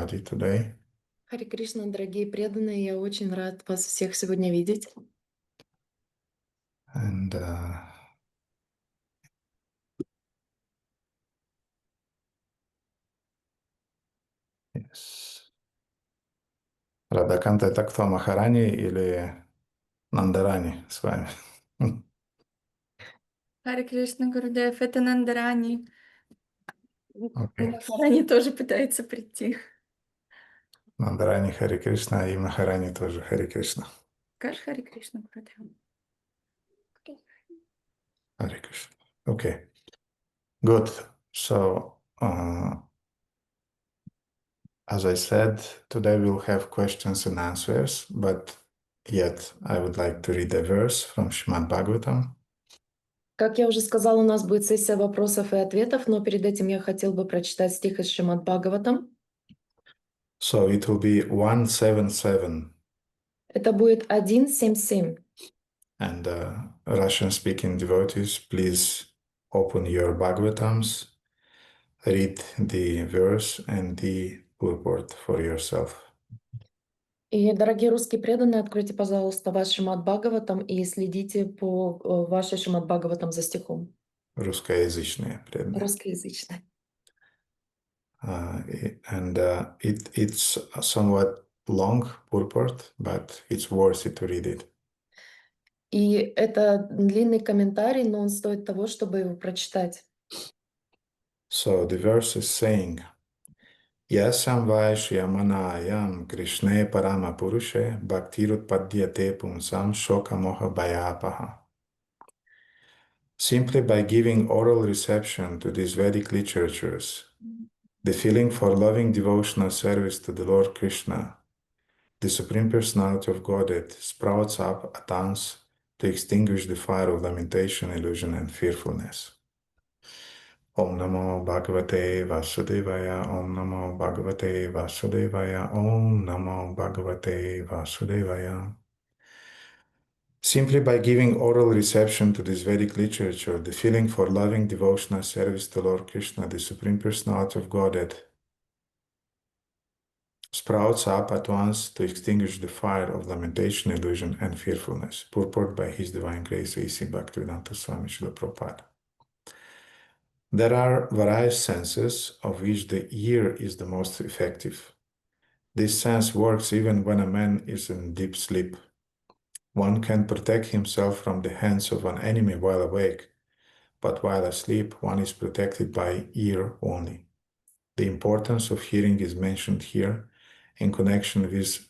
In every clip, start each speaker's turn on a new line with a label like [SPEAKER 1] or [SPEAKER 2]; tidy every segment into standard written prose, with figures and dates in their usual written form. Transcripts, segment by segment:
[SPEAKER 1] everybody today.
[SPEAKER 2] Харе Кришна, дорогие преданные, я очень рад вас всех сегодня видеть.
[SPEAKER 1] And yes. Радаканта, это кто, Махарани или Нандарани с вами?
[SPEAKER 3] Харе Кришна, Гурудев, это Нандарани.
[SPEAKER 1] Okay.
[SPEAKER 3] Махарани тоже пытается прийти.
[SPEAKER 1] Нандарани Харе Кришна и Махарани тоже Харе Кришна.
[SPEAKER 3] Скажи Харе Кришна, Гурудев.
[SPEAKER 1] Харе Кришна. Okay. Good. So, as I said, today we'll have questions and answers, but yet I would like to read a verse from Śrīmad Bhagavatam.
[SPEAKER 2] Как я уже сказала, у нас будет сессия вопросов и ответов, но перед этим я хотел бы прочитать стих из Шримад Бхагаватам.
[SPEAKER 1] So it will be 177.
[SPEAKER 2] Это будет 1.7.7.
[SPEAKER 1] And Russian-speaking devotees, please open your Bhagavatams, read the verse and the purport for yourself.
[SPEAKER 2] И, дорогие русские преданные, откройте, пожалуйста, ваш Шримад Бхагаватам и следите по вашей Шримад Бхагаватам за стихом.
[SPEAKER 1] Русскоязычные преданные.
[SPEAKER 2] Русскоязычный.
[SPEAKER 1] It's a somewhat long purport, but it's worth it to read it.
[SPEAKER 2] И это длинный комментарий, но он стоит того, чтобы его прочитать.
[SPEAKER 1] So the verse is saying, Yasam Vaishyamanayam Krishne Parama Purushe Bhaktirut Padyate Pumsam Shoka Moha Bhayapaha. Simply by giving oral reception to these Vedic literatures, the feeling for loving devotional service to the Lord Krishna, the Supreme Personality of Godhead, sprouts up at once to extinguish the fire of lamentation, illusion, and fearfulness. Om Namo Bhagavate Vasudevaya, Om Namo Bhagavate Vasudevaya, Om Namo Bhagavate Vasudevaya. Simply by giving oral reception to this Vedic literature, the feeling for loving devotional service to Lord Krishna, the Supreme Personality of Godhead, sprouts up at once to extinguish the fire of lamentation, illusion, and fearfulness. Purport by His Divine Grace, A.C. Bhaktivedanta Swami Srila Prabhupada. There are various senses of which the ear is the most effective. This sense works even when a man is in deep sleep. One can protect himself from the hands of an enemy while awake, but while asleep, one is protected by ear only. The importance of hearing is mentioned here in connection with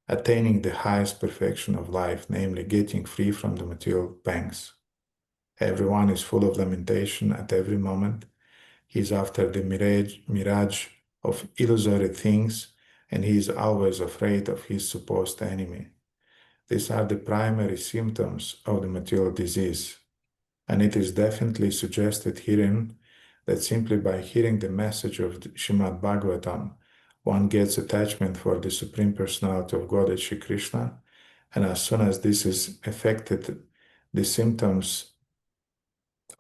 [SPEAKER 1] attaining the highest perfection of life, namely getting free from the material pangs. Everyone is full of lamentation at every moment. He is after the mirage of illusory things, and he is always afraid of his supposed enemy. These are the primary symptoms of the material disease, and it is definitely suggested herein that simply by hearing the message of the Śrīmad Bhagavatam, one gets attachment for the Supreme Personality of Godhead Shri Krishna, and as soon as this is affected, the symptoms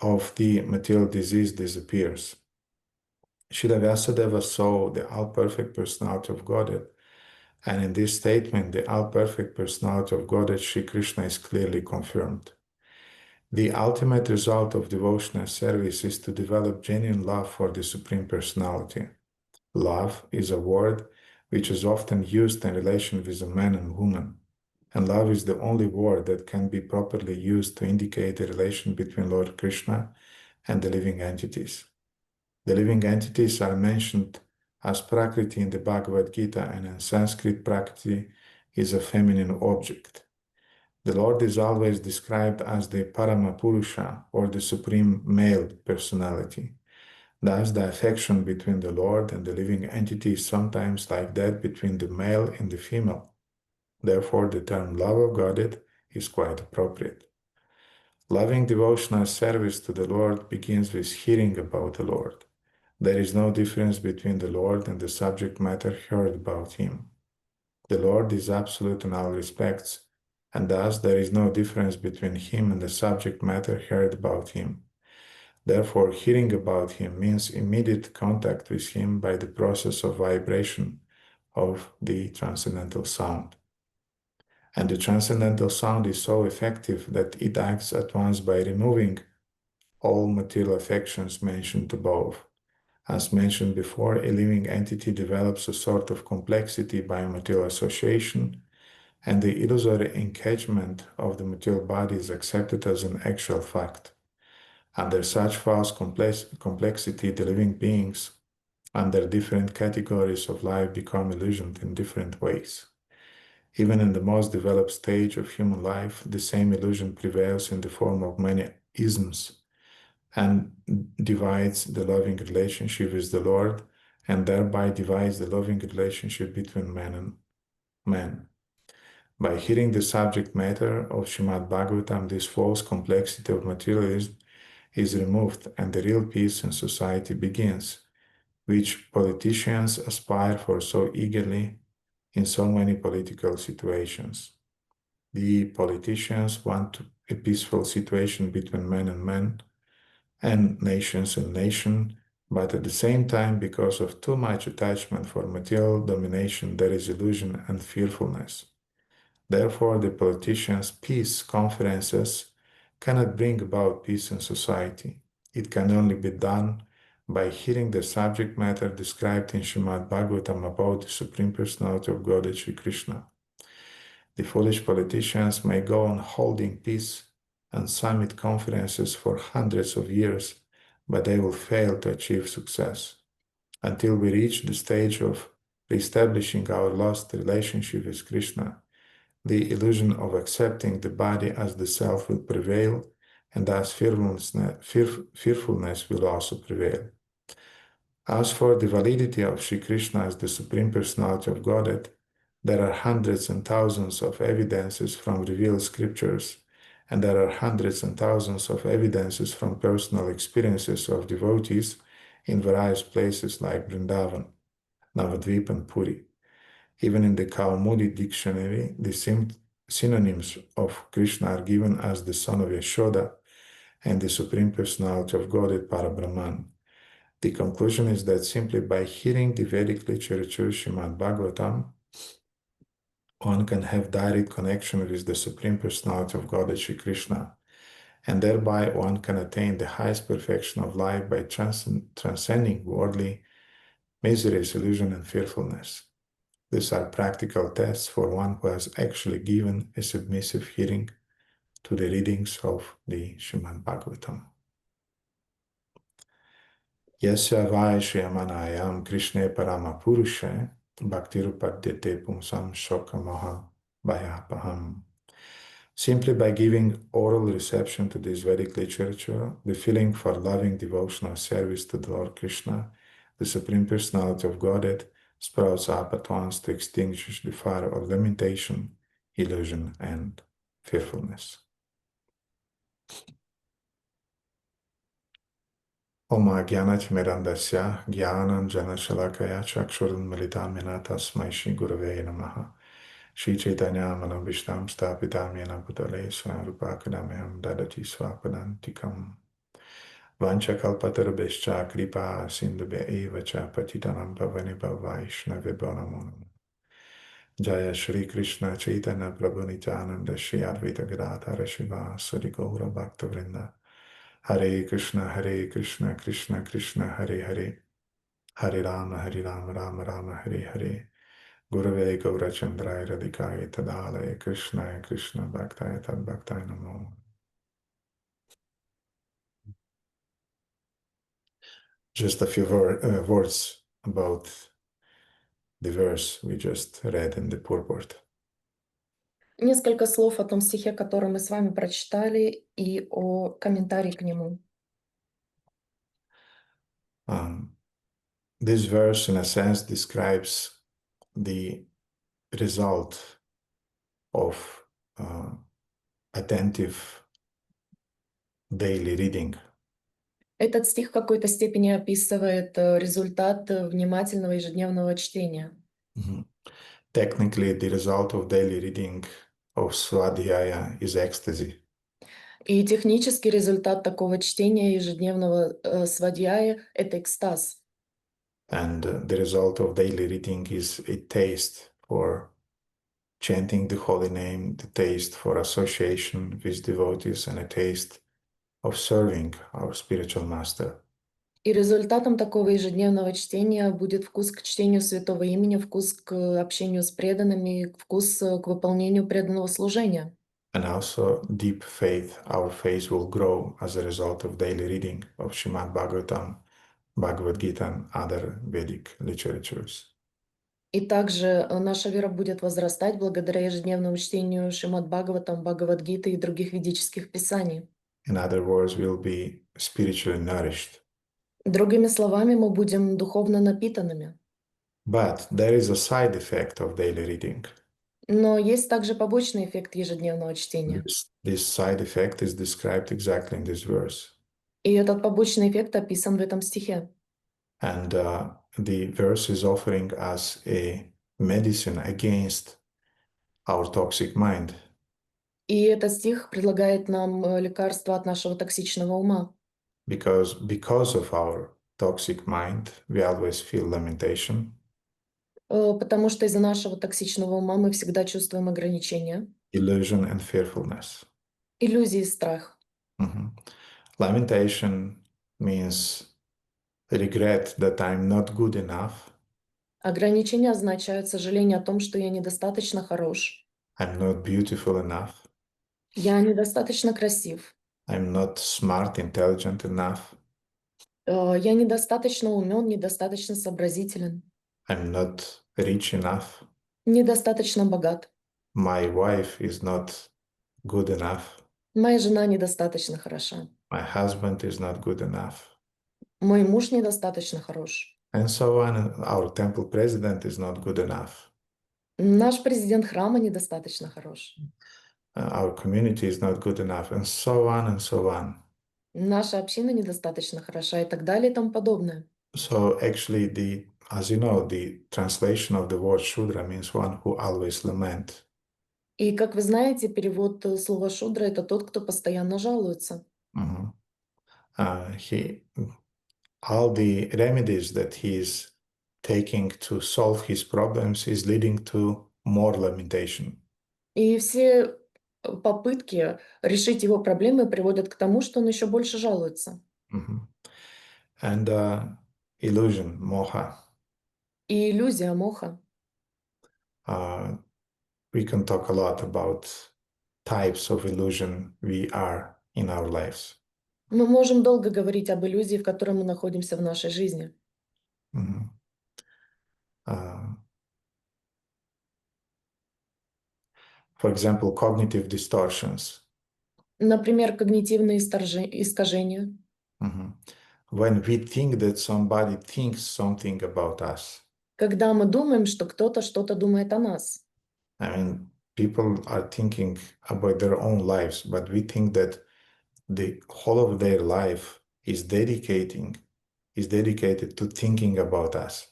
[SPEAKER 1] of the material disease disappears. Srila Vyasadeva saw the all-perfect personality of Godhead, and in this statement, the all-perfect personality of Godhead Shri Krishna is clearly confirmed. The ultimate result of devotional service is to develop genuine love for the Supreme Personality. Love is a word which is often used in relation with a man and woman, and love is the only word that can be properly used to indicate the relation between Lord Krishna and the living entities. The living entities are mentioned as Prakriti in the Bhagavad Gita, and in Sanskrit, Prakriti is a feminine object. The Lord is always described as the Paramapurusha, or the Supreme Male Personality. Thus, the affection between the Lord and the living entity is sometimes like that between the male and the female. Therefore, the term love of Godhead is quite appropriate. Loving devotional service to the Lord begins with hearing about the Lord. There is no difference between the Lord and the subject matter heard about Him. The Lord is absolute in all respects, and thus there is no difference between Him and the subject matter heard about Him. Therefore, hearing about Him means immediate contact with Him by the process of vibration of the transcendental sound. And the transcendental sound is so effective that it acts at once by removing all material affections mentioned above. As mentioned before, a living entity develops a sort of complexity by material association, and the illusory engagement of the material body is accepted as an actual fact. Under such false complexity, the living beings under different categories of life become illusioned in different ways. Even in the most developed stage of human life, the same illusion prevails in the form of many isms and divides the loving relationship with the Lord, and thereby divides the loving relationship between man and man. By hearing the subject matter of Srimad Bhagavatam, this false complexity of materialism is removed and the real peace in society begins, which politicians aspire for so eagerly in so many political situations. The politicians want a peaceful situation between man and man, and nation, but at the same time, because of too much attachment for material domination, there is illusion and fearfulness. Therefore, the politicians' peace conferences cannot bring about peace in society. It can only be done by hearing the subject matter described in Srimad Bhagavatam about the Supreme Personality of Godhead Sri Krishna. The foolish politicians may go on holding peace and summit conferences for hundreds of years, but they will fail to achieve success. Until we reach the stage of reestablishing our lost relationship with Krishna, the illusion of accepting the body as the self will prevail, and thus fearfulness will also prevail. As for the validity of Sri Krishna as the Supreme Personality of Godhead, there are hundreds and thousands of evidences from revealed scriptures, and there are hundreds and thousands of evidences from personal experiences of devotees in various places like Vrindavan, Navadvip, and Puri. Even in the Kaumudi dictionary, the synonyms of Krishna are given as the son of Yashoda and the Supreme Personality of Godhead Parabrahman. The conclusion is that simply by hearing the Vedic literature Srimad Bhagavatam, one can have direct connection with the Supreme Personality of Godhead Sri Krishna, and thereby one can attain the highest perfection of life by transcending worldly miseries, illusion, and fearfulness. These are practical tests for one who has actually given a submissive hearing to the readings of the Srimad Bhagavatam. Yasya vaishyamanayam Krishne parama purushe bhaktirupadyate pumsam shokamoha bhayapaham. Simply by giving oral reception to this Vedic literature, the feeling for loving devotional service to the Lord Krishna, the Supreme Personality of Godhead, sprouts up at once to extinguish the fire of lamentation, illusion, and fearfulness. Om Jnanatimirandasya Jnanam Janashalakaya Chakshurun Militamina Tasmai Shri Gurave Namaha Shri Chaitanya Manabhishtam Stapitam Yena Bhutale Swarupakadamyam Dadati Swapadantikam Vanchakalpatarabhescha Kripa Sindhubhya Eva Cha Patitanam Pavanibha Vaishnavibha Namo Namo Jaya Shri Krishna Chaitanya Prabhu Nityananda Shri Advaita Gadadhara Shiva Sari Gaura Bhakta Vrinda Hare Krishna Krishna Krishna Hare Hare Hare Rama Rama Rama Hare Hare Gurave Gaurachandraya Radhikaya Tadalaya Krishna Krishna Bhaktaya Tad Bhaktaya Namo. Just a few words about the verse we just read in the purport.
[SPEAKER 2] Несколько слов о том стихе, который мы с вами прочитали, и о комментарии к нему.
[SPEAKER 1] This verse, in a sense, describes the result of attentive daily reading.
[SPEAKER 2] Этот стих в какой-то степени описывает результат внимательного ежедневного чтения.
[SPEAKER 1] Technically, the result of daily reading of Swadhyaya is ecstasy.
[SPEAKER 2] И технический результат такого чтения ежедневного свадьяя — это экстаз.
[SPEAKER 1] And the result of daily reading is a taste for chanting the holy name, the taste for association with devotees, and a taste of serving our spiritual master.
[SPEAKER 2] И результатом такого ежедневного чтения будет вкус к чтению святого имени, вкус к общению с преданными, вкус к выполнению преданного служения.
[SPEAKER 1] And also deep faith. Our faith will grow as a result of daily reading of Srimad Bhagavatam, Bhagavad Gita, and other Vedic literatures.
[SPEAKER 2] И также наша вера будет возрастать благодаря ежедневному чтению Шримад Бхагаватам, Бхагавад-гиты и других ведических писаний.
[SPEAKER 1] In other words, we'll be spiritually nourished.
[SPEAKER 2] Другими словами, мы будем духовно напитанными.
[SPEAKER 1] But there is a side effect of daily reading.
[SPEAKER 2] Но есть также побочный эффект ежедневного чтения.
[SPEAKER 1] This side effect is described exactly in this verse.
[SPEAKER 2] И этот побочный эффект описан в этом стихе.
[SPEAKER 1] And the verse is offering us a medicine against our toxic mind.
[SPEAKER 2] И этот стих предлагает нам лекарство от нашего токсичного ума.
[SPEAKER 1] Because of our toxic mind, we always feel lamentation,
[SPEAKER 2] Потому что из-за нашего токсичного ума мы всегда чувствуем ограничения,
[SPEAKER 1] illusion, and fearfulness.
[SPEAKER 2] иллюзии и страх.
[SPEAKER 1] Lamentation means regret that I'm not good enough,
[SPEAKER 2] Ограничения означают сожаление о том, что я недостаточно хорош,
[SPEAKER 1] I'm not beautiful enough,
[SPEAKER 2] я недостаточно красив,
[SPEAKER 1] I'm not smart, intelligent enough,
[SPEAKER 2] я недостаточно умен, недостаточно сообразителен,
[SPEAKER 1] I'm not rich enough,
[SPEAKER 2] недостаточно богат,
[SPEAKER 1] my wife is not good enough,
[SPEAKER 2] моя жена недостаточно хороша,
[SPEAKER 1] my husband is not good enough,
[SPEAKER 2] мой муж недостаточно хорош,
[SPEAKER 1] and so on. Our temple president is not good enough.
[SPEAKER 2] наш президент храма недостаточно хорош,
[SPEAKER 1] Our community is not good enough, and so on and so on.
[SPEAKER 2] наша община недостаточно хороша и так далее и тому подобное.
[SPEAKER 1] So actually, as you know, the translation of the word Shudra means one who always lament.
[SPEAKER 2] И, как вы знаете, перевод слова «шудра» — это тот, кто постоянно жалуется.
[SPEAKER 1] All the remedies that he is taking to solve his problems is leading to more lamentation.
[SPEAKER 2] И все попытки решить его проблемы приводят к тому, что он еще больше жалуется.
[SPEAKER 1] And illusion, moha.
[SPEAKER 2] И иллюзия, моха.
[SPEAKER 1] We can talk a lot about types of illusion we are in our lives.
[SPEAKER 2] Мы можем долго говорить об иллюзии, в которой мы находимся в нашей жизни.
[SPEAKER 1] For example, cognitive distortions.
[SPEAKER 2] Например, когнитивные искажения.
[SPEAKER 1] When we think that somebody thinks something about us.
[SPEAKER 2] Когда мы думаем, что кто-то что-то думает о нас.
[SPEAKER 1] I mean, people are thinking about their own lives, but we think that the whole of their life is dedicated to thinking about us.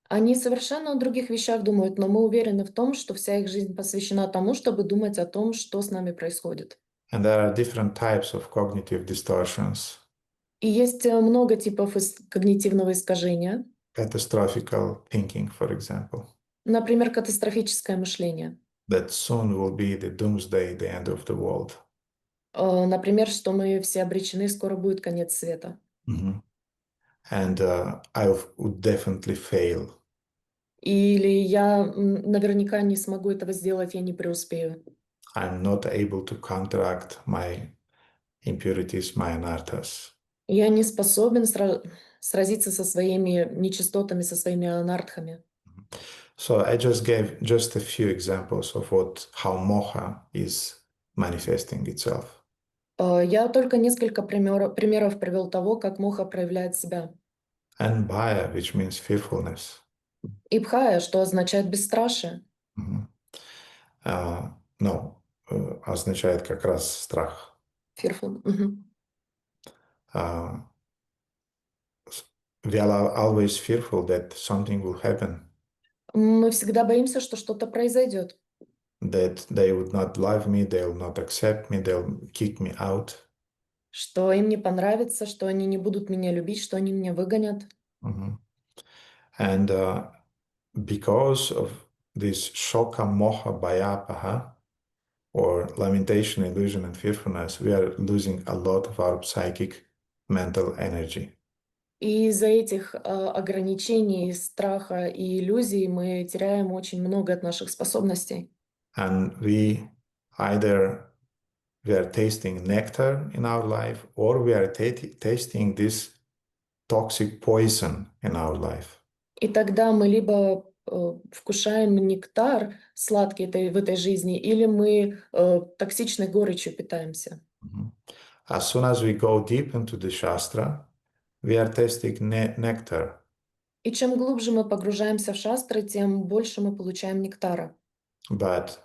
[SPEAKER 2] Они совершенно о других вещах думают, но мы уверены в том, что вся их жизнь посвящена тому, чтобы думать о том, что с нами происходит.
[SPEAKER 1] And there are different types of cognitive distortions.
[SPEAKER 2] И есть много типов когнитивного искажения.
[SPEAKER 1] Catastrophical thinking, for example.
[SPEAKER 2] Например, катастрофическое мышление.
[SPEAKER 1] That soon will be the doomsday, the end of the world.
[SPEAKER 2] Например, что мы все обречены, скоро будет конец света.
[SPEAKER 1] And I would definitely fail.
[SPEAKER 2] Или я наверняка не смогу этого сделать, я не преуспею.
[SPEAKER 1] I'm not able to counteract my impurities, my anarthas.
[SPEAKER 2] Я не способен сразиться со своими нечистотами, со своими анартхами.
[SPEAKER 1] So I just gave just a few examples of how moha is manifesting itself.
[SPEAKER 2] Я только несколько примеров привел того, как моха проявляет себя.
[SPEAKER 1] And bhaya, which means fearfulness.
[SPEAKER 2] И бхая, что означает бесстрашие.
[SPEAKER 1] Означает как раз страх.
[SPEAKER 2] Fearful.
[SPEAKER 1] We are always fearful that something will happen.
[SPEAKER 2] Мы всегда боимся, что что-то произойдет.
[SPEAKER 1] That they would not love me, they will not accept me, they'll kick me out.
[SPEAKER 2] Что им не понравится, что они не будут меня любить, что они меня выгонят.
[SPEAKER 1] And because of this shoka, moha, bayapaha, or lamentation, illusion, and fearfulness, we are losing a lot of our psychic mental energy.
[SPEAKER 2] И из-за этих ограничений, страха и иллюзий мы теряем очень много от наших способностей.
[SPEAKER 1] And we are tasting nectar in our life, or we are tasting this toxic poison in our life.
[SPEAKER 2] И тогда мы либо вкушаем нектар сладкий в этой жизни, или мы токсичной горечью питаемся.
[SPEAKER 1] As soon as we go deep into the Shastra, we are tasting nectar.
[SPEAKER 2] И чем глубже мы погружаемся в шастры, тем больше мы получаем нектара.
[SPEAKER 1] But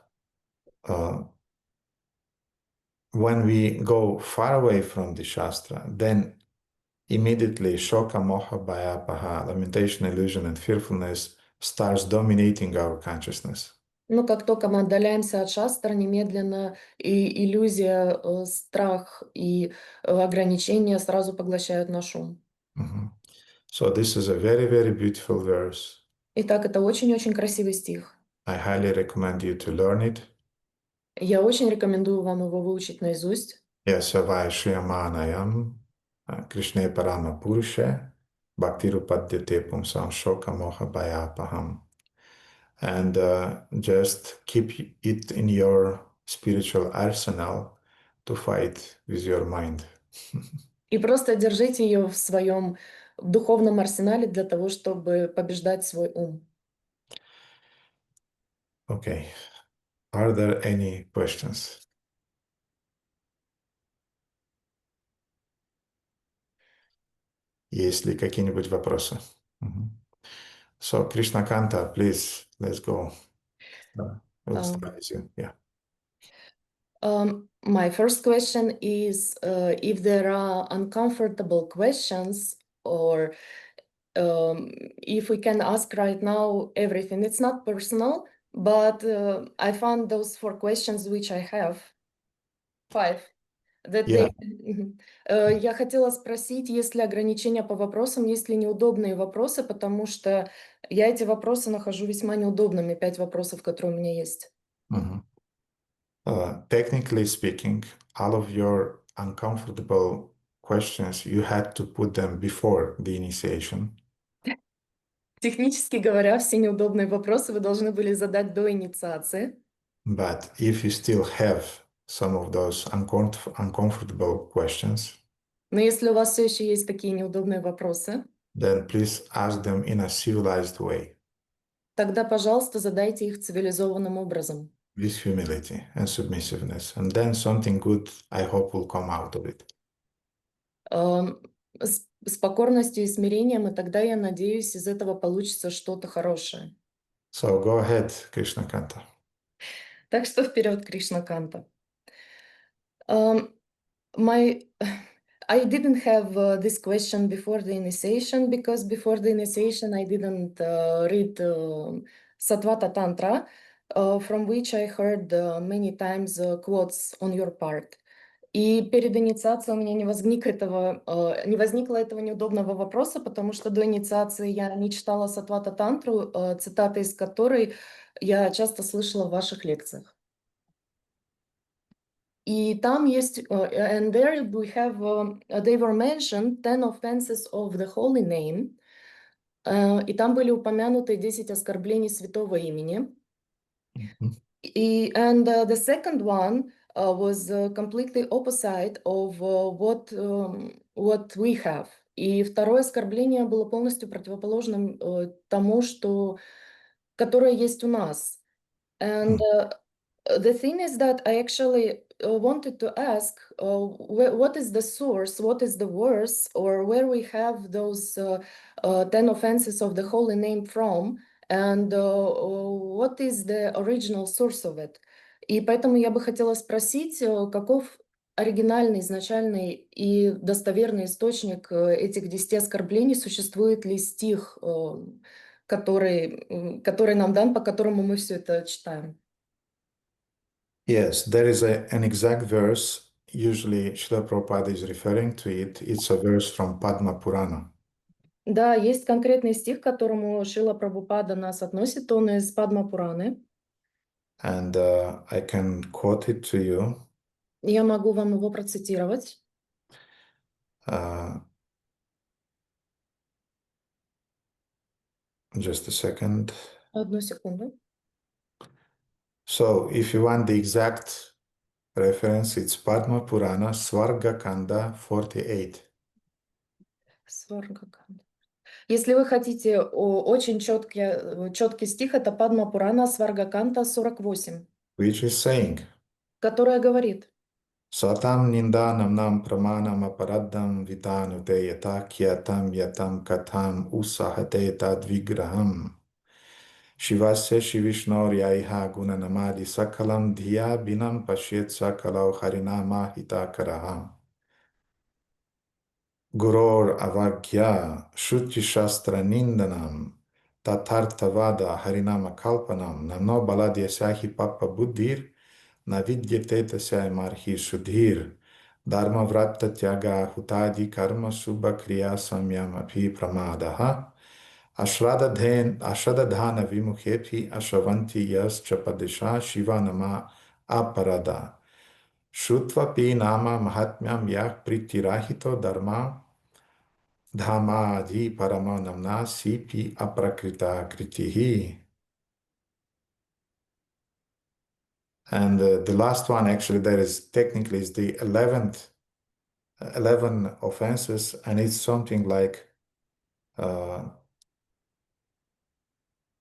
[SPEAKER 1] when we go far away from the Shastra, then immediately shoka, moha, bayapaha, lamentation, illusion, and fearfulness starts dominating our consciousness.
[SPEAKER 2] Но как только мы отдаляемся от шастр, немедленно и иллюзия, страх и ограничения сразу поглощают наш ум.
[SPEAKER 1] So this is a very, very beautiful verse.
[SPEAKER 2] Итак, это очень-очень красивый стих.
[SPEAKER 1] I highly recommend you to learn it.
[SPEAKER 2] Я очень рекомендую вам его выучить наизусть.
[SPEAKER 1] Yasavai Shriyamanayam Krishna Parama Purusha Bhaktirupadyate Pumsam Shoka Moha Bhayapaham. And just keep it in your spiritual arsenal to fight with your mind.
[SPEAKER 2] И просто держите ее в своем духовном арсенале для того, чтобы побеждать свой ум.
[SPEAKER 1] Okay. Are there any questions? Есть ли какие-нибудь вопросы? So, Krishna Kanta, please, let's go. We'll start with you. Yeah.
[SPEAKER 2] My first question is if there are uncomfortable questions or if we can ask right now everything. It's not personal, but I found those 4 questions which I have. 5.
[SPEAKER 1] Yeah.
[SPEAKER 2] Я хотела спросить, есть ли ограничения по вопросам, есть ли неудобные вопросы, потому что я эти вопросы нахожу весьма неудобными, 5 вопросов, которые у меня есть.
[SPEAKER 1] Technically speaking, all of your uncomfortable questions, you had to put them before the initiation.
[SPEAKER 2] Технически говоря, все неудобные вопросы вы должны были задать до инициации.
[SPEAKER 1] But if you still have some of those uncomfortable questions,
[SPEAKER 2] но если у вас все еще есть такие неудобные вопросы,
[SPEAKER 1] then please ask them in a civilized way,
[SPEAKER 2] тогда, пожалуйста, задайте их цивилизованным образом.
[SPEAKER 1] with humility and submissiveness, and then something good, I hope, will come out of it.
[SPEAKER 2] С покорностью и смирением, и тогда, я надеюсь, из этого получится что-то хорошее.
[SPEAKER 1] So go ahead, Krishna Kanta.
[SPEAKER 2] Так что вперед, Кришна Канта. I didn't have this question before the initiation, because before the initiation I didn't read Sattvata Tantra, from which I heard many times quotes on your part. И перед инициацией у меня не возникло этого неудобного вопроса, потому что до инициации я не читала Саттвата Тантру, цитаты из которой я часто слышала в ваших лекциях. И там есть, and there we have, they were mentioned 10 offenses of the holy name, и там были упомянуты 10 оскорблений святого имени. And the second one was completely opposite of what we have. И второе оскорбление было полностью противоположным тому, которое есть у нас. And the thing is that I actually wanted to ask what is the source, what is the verse, or where we have those 10 offenses of the holy name from, and what is the original source of it. И поэтому я бы хотела спросить, каков оригинальный, изначальный и достоверный источник этих 10 оскорблений, существует ли стих, который нам дан, по которому мы все это читаем.
[SPEAKER 1] Yes, there is an exact verse. Usually Srila Prabhupada is referring to it. It's a verse from Padma Purana.
[SPEAKER 2] Да, есть конкретный стих, к которому Шрила Прабхупада нас относит, он из Падма Пураны.
[SPEAKER 1] And I can quote it to you.
[SPEAKER 2] Я могу вам его процитировать.
[SPEAKER 1] Just a second.
[SPEAKER 2] Одну секунду.
[SPEAKER 1] So, if you want the exact reference, it's Padma Purana, Svarga Kanda 48.
[SPEAKER 2] Сваргаканда. Если вы хотите очень четкий стих, это Падма Пурана, Сваргаканта 48,
[SPEAKER 1] Which is saying,
[SPEAKER 2] которая говорит:
[SPEAKER 1] Satam nindanam nam pramanam aparadam vitanute yata kyatam yatam katham usahate tad vigraham. Shivasya Shivishnoriaiha gunanamadi sakalam dhiya binam pashyet sakalau harinama hitakaraha. Guror avagya Shruti Shastra Nindanam Tatartavada Harinama Kalpanam Namno Baladyasahi Papa Buddhir Navidyate Tasya Marhi Sudhir Dharma Vratta Tyaga Hutadi Karma Subha Kriya Samyam Abhi Pramadaha Ashradadhana Vimukhepi Ashavanti Yas Chapadesha Shiva Nama Aparada Shrutvapi Nama Mahatmyam Yak Pritirahito Dharma Dhamadi Paramanamna Sipi Aprakrita Kritihi. And the last one, actually, that is technically is the 11 offenses, and it's something like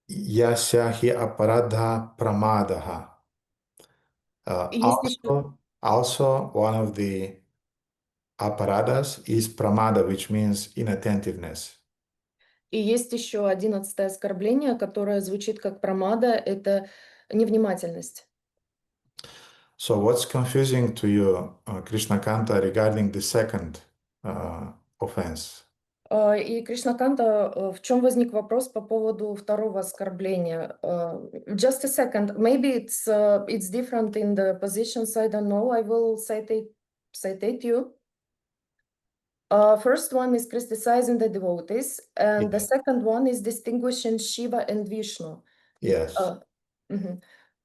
[SPEAKER 1] Yasyahi Aparadha Pramadaha. Also, one of the aparadas is pramada, which means inattentiveness.
[SPEAKER 2] И есть еще 11-е оскорбление, которое звучит как прамада, это невнимательность.
[SPEAKER 1] So what's confusing to you, Krishnakanta, regarding the second offense?
[SPEAKER 2] И Кришнаканта, в чем возник вопрос по поводу второго оскорбления? Just a second, maybe it's different in the positions, I don't know, I will citate you. First one is criticizing the devotees, and the second one is distinguishing Shiva and Vishnu.
[SPEAKER 1] Yes.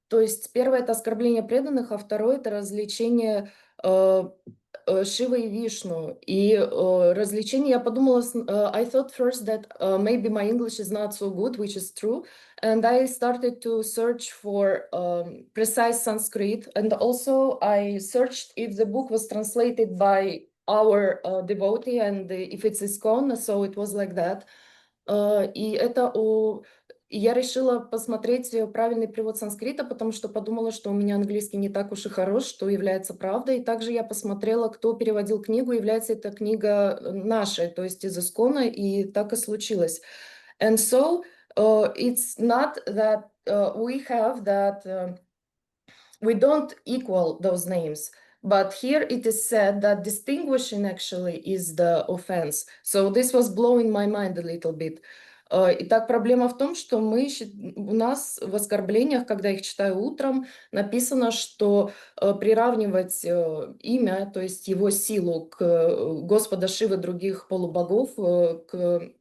[SPEAKER 2] То есть первое — это оскорбление преданных, а второе — это развлечение Шивы и Вишну. И развлечение, я подумала, I thought first that maybe my English is not so good, which is true, and I started to search for precise Sanskrit, and also I searched if the book was translated by our devotee and if it's ISKCON, so it was like that. И это я решила посмотреть правильный перевод санскрита, потому что подумала, что у меня английский не так уж и хорош, что является правдой. И также я посмотрела, кто переводил книгу, является эта книга нашей, то есть из ISKCON, и так и случилось. And so it's not that we have that we don't equal those names. But here it is said that distinguishing actually is the offense. So this was blowing my mind a little bit. Итак, проблема в том, что у нас в оскорблениях, когда их читаю утром, написано, что приравнивать имя, то есть его силу к Господа Шивы, других полубогов, к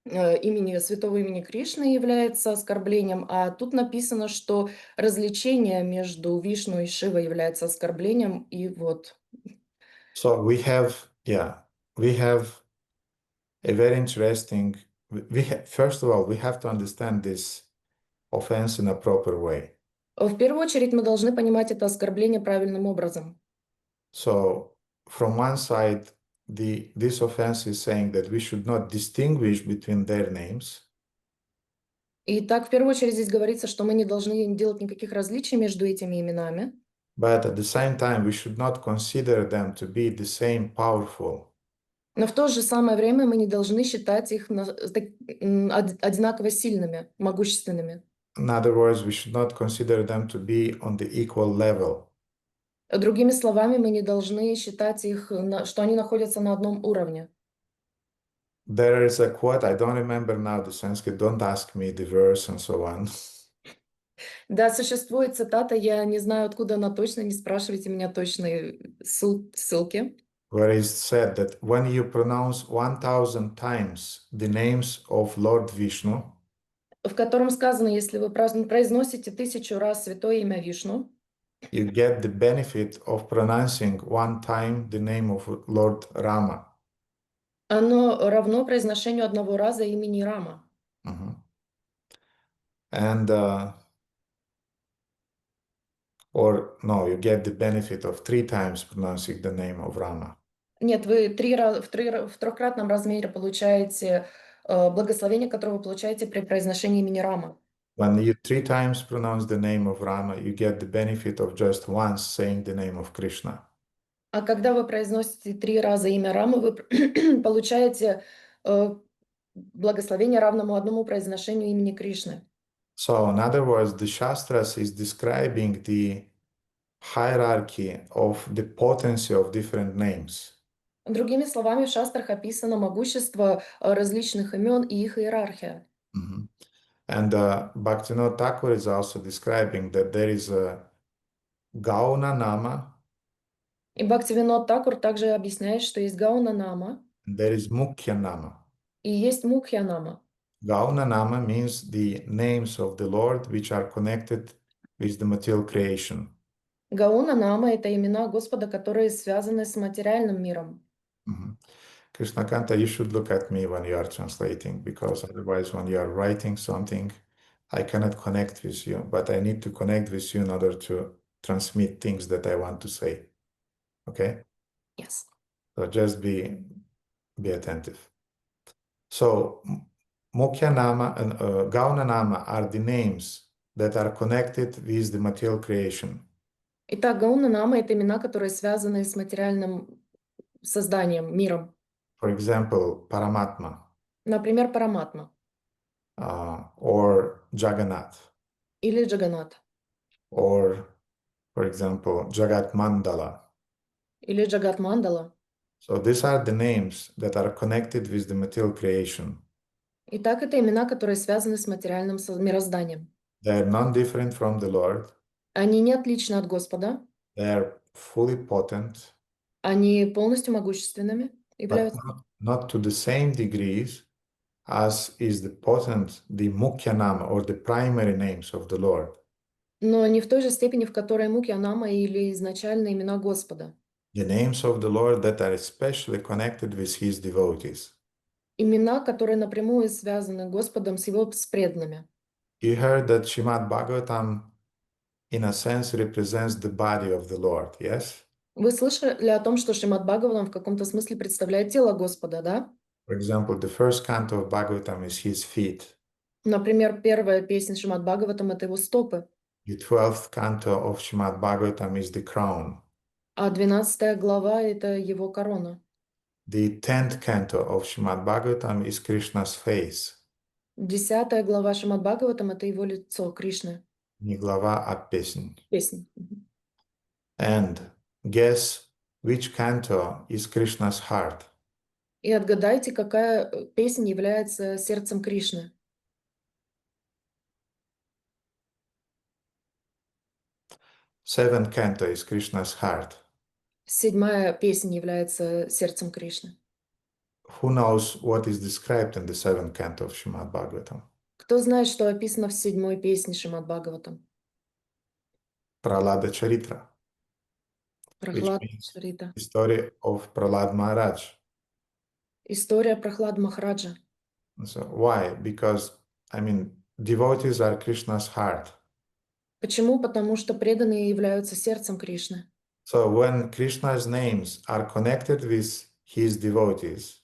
[SPEAKER 2] святого имени Кришны является оскорблением, а тут написано, что развлечение между Вишну и Шивой является оскорблением, и вот.
[SPEAKER 1] So we have a very interesting, first of all, we have to understand this offense in a proper way.
[SPEAKER 2] В первую очередь мы должны понимать это оскорбление правильным образом.
[SPEAKER 1] So from one side, this offense is saying that we should not distinguish between their names.
[SPEAKER 2] И так, в первую очередь, здесь говорится, что мы не должны делать никаких различий между этими именами.
[SPEAKER 1] But at the same time, we should not consider them to be the same powerful.
[SPEAKER 2] Но в то же самое время мы не должны считать их одинаково сильными, могущественными.
[SPEAKER 1] In other words, we should not consider them to be on the equal level.
[SPEAKER 2] Другими словами, мы не должны считать их, что они находятся на одном уровне.
[SPEAKER 1] There is a quote, I don't remember now the Sanskrit, don't ask me the verse and so on.
[SPEAKER 2] Да, существует цитата, я не знаю, откуда она точно, не спрашивайте меня точные ссылки.
[SPEAKER 1] where it's said that when you pronounce 1000 times the names of Lord Vishnu,
[SPEAKER 2] в котором сказано, если вы произносите 1000 раз святое имя Вишну,
[SPEAKER 1] you get the benefit of pronouncing one time the name of Lord Rama.
[SPEAKER 2] оно равно произношению одного раза имени Рама.
[SPEAKER 1] Mhm. And or no, you get the benefit of 3 times pronouncing the name of Rama.
[SPEAKER 2] Нет, вы в трехкратном размере получаете благословение, которое вы получаете при произношении имени Рама.
[SPEAKER 1] When you 3 times pronounce the name of Rama, you get the benefit of just once saying the name of Krishna.
[SPEAKER 2] А когда вы произносите 3 раза имя Рамы, вы получаете благословение равному одному произношению имени Кришны.
[SPEAKER 1] So, in other words, the Shastras is describing the hierarchy of the potency of different names.
[SPEAKER 2] Другими словами, в шастрах описано могущество различных имен и их иерархия.
[SPEAKER 1] Mhm. And Bhaktivinoda Thakur is also describing that there is a Gauna Nama,
[SPEAKER 2] И Бхактивинод Такур также объясняет, что есть Гауна Нама
[SPEAKER 1] and there is Mukhya Nama.
[SPEAKER 2] и есть Мукхья Нама.
[SPEAKER 1] Gauna Nama means the names of the Lord which are connected with the material creation.
[SPEAKER 2] Гауна Нама — это имена Господа, которые связаны с материальным миром.
[SPEAKER 1] Mhm. Krishnakanta, you should look at me when you are translating, because otherwise when you are writing something, I cannot connect with you, but I need to connect with you in order to transmit things that I want to say. Okay?
[SPEAKER 2] Yes.
[SPEAKER 1] So just be attentive. So Mukhya Nama and Gauna Nama are the names that are connected with the material creation.
[SPEAKER 2] Итак, Гауна Нама — это имена, которые связаны с материальным созданием, миром.
[SPEAKER 1] For example, Paramatma
[SPEAKER 2] Например, Параматма
[SPEAKER 1] or Jagannath,
[SPEAKER 2] или Джаганат,
[SPEAKER 1] or for example, Jagat Mandala.
[SPEAKER 2] или Джагат Мандала.
[SPEAKER 1] So these are the names that are connected with the material creation.
[SPEAKER 2] Итак, это имена, которые связаны с материальным мирозданием.
[SPEAKER 1] They are non-different from the Lord.
[SPEAKER 2] Они не отличны от Господа,
[SPEAKER 1] They are fully potent,
[SPEAKER 2] они полностью могущественными
[SPEAKER 1] but
[SPEAKER 2] являются,
[SPEAKER 1] not to the same degrees as is the potent, the Mukhya Nama, or the primary names of the Lord.
[SPEAKER 2] но не в той же степени, в которой Мукхья Нама или изначальные имена Господа.
[SPEAKER 1] The names of the Lord that are especially connected with His devotees.
[SPEAKER 2] Имена, которые напрямую связаны Господом с его преданными.
[SPEAKER 1] You heard that Srimad Bhagavatam, in a sense, represents the body of the Lord, yes?
[SPEAKER 2] Вы слышали о том, что Шримад Бхагаватам в каком-то смысле представляет тело Господа, да?
[SPEAKER 1] For example, the first canto of Bhagavatam is His feet.
[SPEAKER 2] Например, первая песня Шримад Бхагаватам — это его стопы,
[SPEAKER 1] The 12th canto of Srimad Bhagavatam is the crown.
[SPEAKER 2] а 12 глава — это его корона.
[SPEAKER 1] The 10th canto of Srimad Bhagavatam is Krishna's face.
[SPEAKER 2] 10 глава Шримад Бхагаватам — это его лицо, Кришны,
[SPEAKER 1] Не глава, а песнь.
[SPEAKER 2] песня.
[SPEAKER 1] And guess which canto is Krishna's heart?
[SPEAKER 2] И отгадайте, какая песня является сердцем Кришны.
[SPEAKER 1] Seventh canto is Krishna's heart.
[SPEAKER 2] 7 песня является сердцем Кришны.
[SPEAKER 1] Who knows what is described in the 7th canto of Srimad Bhagavatam?
[SPEAKER 2] Кто знает, что описано в 7 песне Шримад Бхагаватам?
[SPEAKER 1] Prahlada Charitra, which
[SPEAKER 2] Прохлад
[SPEAKER 1] means
[SPEAKER 2] Чарита.
[SPEAKER 1] the story of Prahlad Maharaj.
[SPEAKER 2] История Прохлад Махараджа.
[SPEAKER 1] So why? Because, devotees are Krishna's heart.
[SPEAKER 2] Почему? Потому что преданные являются сердцем Кришны.
[SPEAKER 1] So when Krishna's names are connected with his devotees,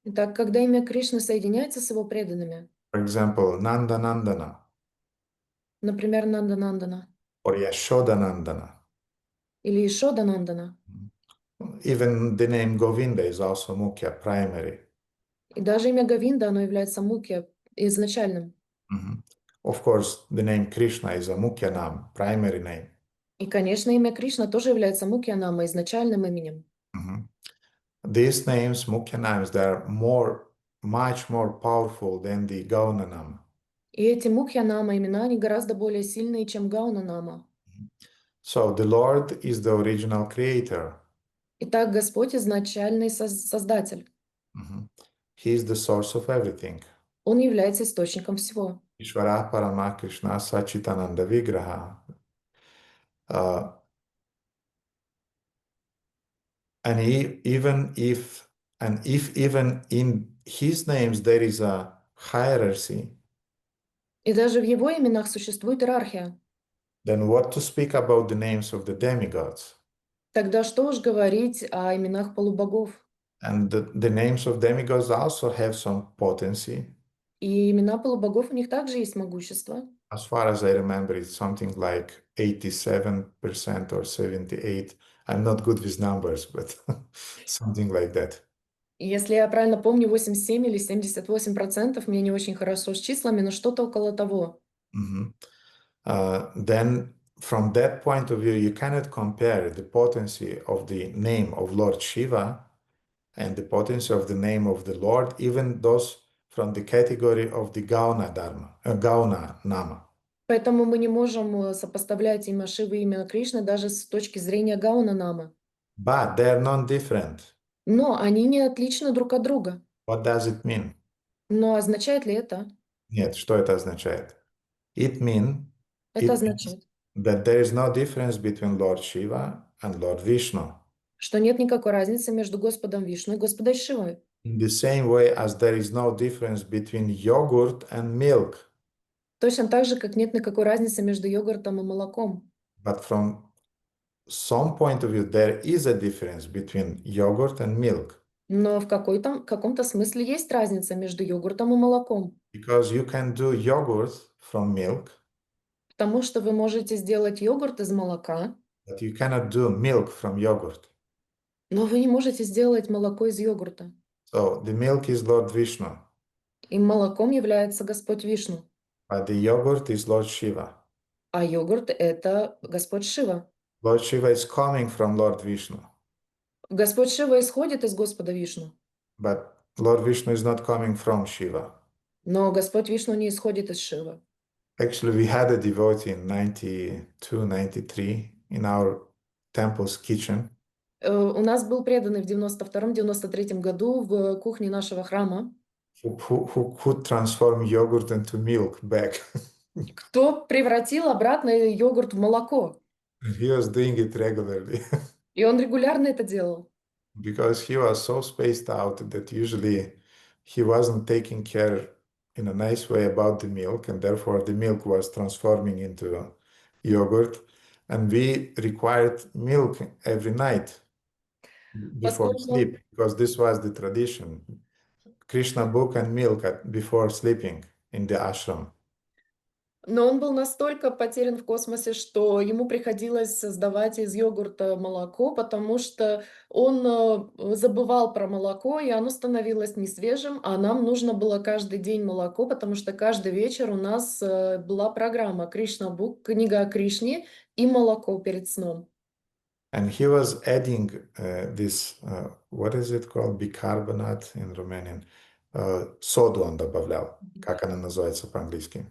[SPEAKER 2] Итак, когда имя Кришны соединяется с его преданными,
[SPEAKER 1] for example, Nanda Nandana
[SPEAKER 2] например, Нанда Нандана
[SPEAKER 1] or Yashoda Nandana,
[SPEAKER 2] или Ишода Нандана,
[SPEAKER 1] even the name Govinda is also Mukhya, primary.
[SPEAKER 2] и даже имя Говинда, оно является Мукхья, изначальным.
[SPEAKER 1] Of course, the name Krishna is a Mukhya Nam, primary name.
[SPEAKER 2] И, конечно, имя Кришна тоже является Мукхья Нама, изначальным именем.
[SPEAKER 1] These names, Mukhya Names, they are much more powerful than the Gauna Nam.
[SPEAKER 2] И эти Мукхья Нама имена, они гораздо более сильные, чем Гауна Нама.
[SPEAKER 1] So the Lord is the original creator.
[SPEAKER 2] Итак, Господь изначальный создатель.
[SPEAKER 1] He is the source of everything.
[SPEAKER 2] Он является источником всего.
[SPEAKER 1] Ishvara Parama Krishna Sachitananda Vigraha. And if even in his names there is a hierarchy,
[SPEAKER 2] И даже в его именах существует иерархия.
[SPEAKER 1] then what to speak about the names of the demigods?
[SPEAKER 2] Тогда что уж говорить о именах полубогов?
[SPEAKER 1] And the names of demigods also have some potency.
[SPEAKER 2] И имена полубогов у них также есть могущество.
[SPEAKER 1] As far as I remember, it's something like 87% or 78%. I'm not good with numbers, but something like that.
[SPEAKER 2] И если я правильно помню, 87 или 78%, мне не очень хорошо с числами, но что-то около того.
[SPEAKER 1] Then from that point of view, you cannot compare the potency of the name of Lord Shiva and the potency of the name of the Lord, even those from the category of the Gauna Dharma, Gauna Nama.
[SPEAKER 2] Поэтому мы не можем сопоставлять имя Шивы и имя Кришны даже с точки зрения Гауна Нама.
[SPEAKER 1] But they are non-different.
[SPEAKER 2] Но они не отличны друг от друга.
[SPEAKER 1] What does it mean?
[SPEAKER 2] Но означает ли это?
[SPEAKER 1] Нет, что это означает? It means
[SPEAKER 2] Это означает,
[SPEAKER 1] that there is no difference between Lord Shiva and Lord Vishnu.
[SPEAKER 2] что нет никакой разницы между Господом Вишну и Господом Шивой.
[SPEAKER 1] In the same way as there is no difference between yogurt and milk.
[SPEAKER 2] Точно так же, как нет никакой разницы между йогуртом и молоком.
[SPEAKER 1] But from some point of view, there is a difference between yogurt and milk.
[SPEAKER 2] Но в каком-то смысле есть разница между йогуртом и молоком.
[SPEAKER 1] Because you can do yogurt from milk,
[SPEAKER 2] Потому что вы можете сделать йогурт из молока,
[SPEAKER 1] but you cannot do milk from yogurt.
[SPEAKER 2] но вы не можете сделать молоко из йогурта.
[SPEAKER 1] So the milk is Lord Vishnu,
[SPEAKER 2] И молоком является Господь Вишну,
[SPEAKER 1] but the yogurt is Lord Shiva.
[SPEAKER 2] а йогурт — это Господь Шива.
[SPEAKER 1] Lord Shiva is coming from Lord Vishnu,
[SPEAKER 2] Господь Шива исходит из Господа Вишну,
[SPEAKER 1] but Lord Vishnu is not coming from Shiva.
[SPEAKER 2] но Господь Вишну не исходит из Шивы.
[SPEAKER 1] Actually, we had a devotee in 92, 93 in our temple's kitchen.
[SPEAKER 2] У нас был преданный в 92-93 году в кухне нашего храма,
[SPEAKER 1] Who could transform yogurt into milk back.
[SPEAKER 2] кто превратил обратно йогурт в молоко.
[SPEAKER 1] He was doing it regularly
[SPEAKER 2] И он регулярно это делал.
[SPEAKER 1] because he was so spaced out that usually he wasn't taking care in a nice way about the milk, and therefore the milk was transforming into yogurt, and we required milk every night before
[SPEAKER 2] Поскольку
[SPEAKER 1] sleep because this was the tradition. Krishna book and milk before sleeping in the ashram.
[SPEAKER 2] Но он был настолько потерян в космосе, что ему приходилось создавать из йогурта молоко, потому что он забывал про молоко, и оно становилось несвежим, а нам нужно было каждый день молоко, потому что каждый вечер у нас была программа Кришна Бук, книга о Кришне и молоко перед сном.
[SPEAKER 1] And he was adding this, what is it called, bicarbonate in Romanian. Соду он добавлял. Как она называется по-английски?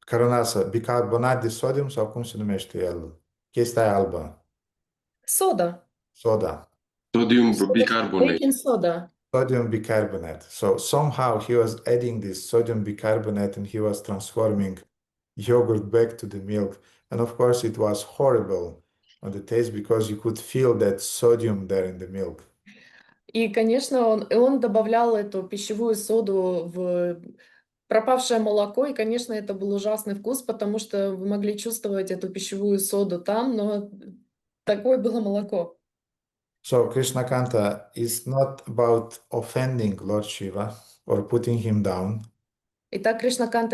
[SPEAKER 1] Caronașă, bicarbonat de sodium sau cum se numește el? Chestia aia albă.
[SPEAKER 2] Soda.
[SPEAKER 1] Soda.
[SPEAKER 4] Sodium bicarbonate.
[SPEAKER 2] Baking soda.
[SPEAKER 1] Sodium bicarbonate. So somehow he was adding this sodium bicarbonate and he was transforming yogurt back to the milk. And of course it was horrible on the taste because you could feel that sodium there in the milk.
[SPEAKER 2] И, конечно, он добавлял эту пищевую соду в пропавшее молоко, и, конечно, это был ужасный вкус, потому что вы могли чувствовать эту пищевую соду там, но такое было молоко.
[SPEAKER 1] So Krishna Kanta is not about offending Lord Shiva or putting him down.
[SPEAKER 2] Итак, Кришнакант,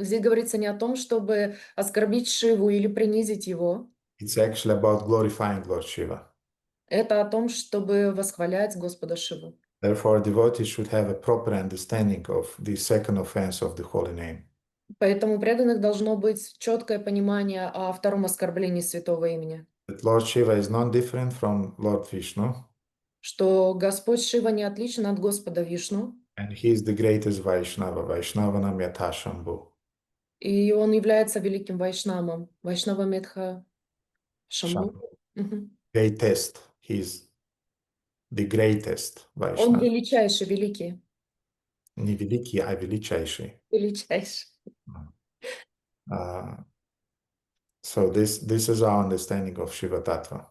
[SPEAKER 2] здесь говорится не о том, чтобы оскорбить Шиву или принизить его.
[SPEAKER 1] It's actually about glorifying Lord Shiva.
[SPEAKER 2] Это о том, чтобы восхвалять Господа Шиву.
[SPEAKER 1] Therefore, devotees should have a proper understanding of the second offense of the holy name.
[SPEAKER 2] Поэтому у преданных должно быть четкое понимание о втором оскорблении святого имени.
[SPEAKER 1] That Lord Shiva is non-different from Lord Vishnu,
[SPEAKER 2] Что Господь Шива не отличен от Господа Вишну,
[SPEAKER 1] and he is the greatest Vaishnava, Vaishnavanam Yatha Shambhu.
[SPEAKER 2] И он является великим вайшнавом. Вайшнава Медха Шамбу. Мгм.
[SPEAKER 1] Greatest. He's the greatest
[SPEAKER 2] Он
[SPEAKER 1] Vaishnava.
[SPEAKER 2] величайший, великий.
[SPEAKER 1] Не великий, а величайший.
[SPEAKER 2] Величайший.
[SPEAKER 1] Uh, so this is our understanding of Shiva Tattva.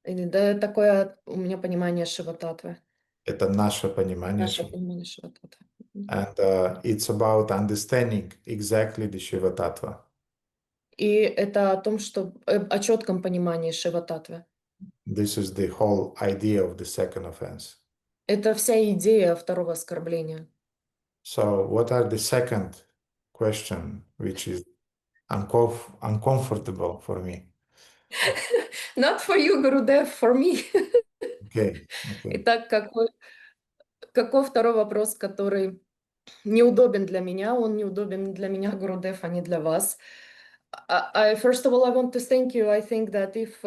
[SPEAKER 2] И да, такое у меня понимание Шива-татвы.
[SPEAKER 1] Это наше понимание.
[SPEAKER 2] Наше понимание Шива-татвы.
[SPEAKER 1] And it's about understanding exactly the Shiva Tattva.
[SPEAKER 2] И это о том, что о четком понимании Шива-татвы.
[SPEAKER 1] This is the whole idea of the second offense.
[SPEAKER 2] Это вся идея второго оскорбления.
[SPEAKER 1] So what are the second question, which is uncomfortable for me?
[SPEAKER 2] Not for you, Gurudev, for me.
[SPEAKER 1] Okay.
[SPEAKER 2] Итак, какой второй вопрос, который неудобен для меня? Он неудобен для меня, Гурудев, а не для вас. First of all, I want to thank you. I think that if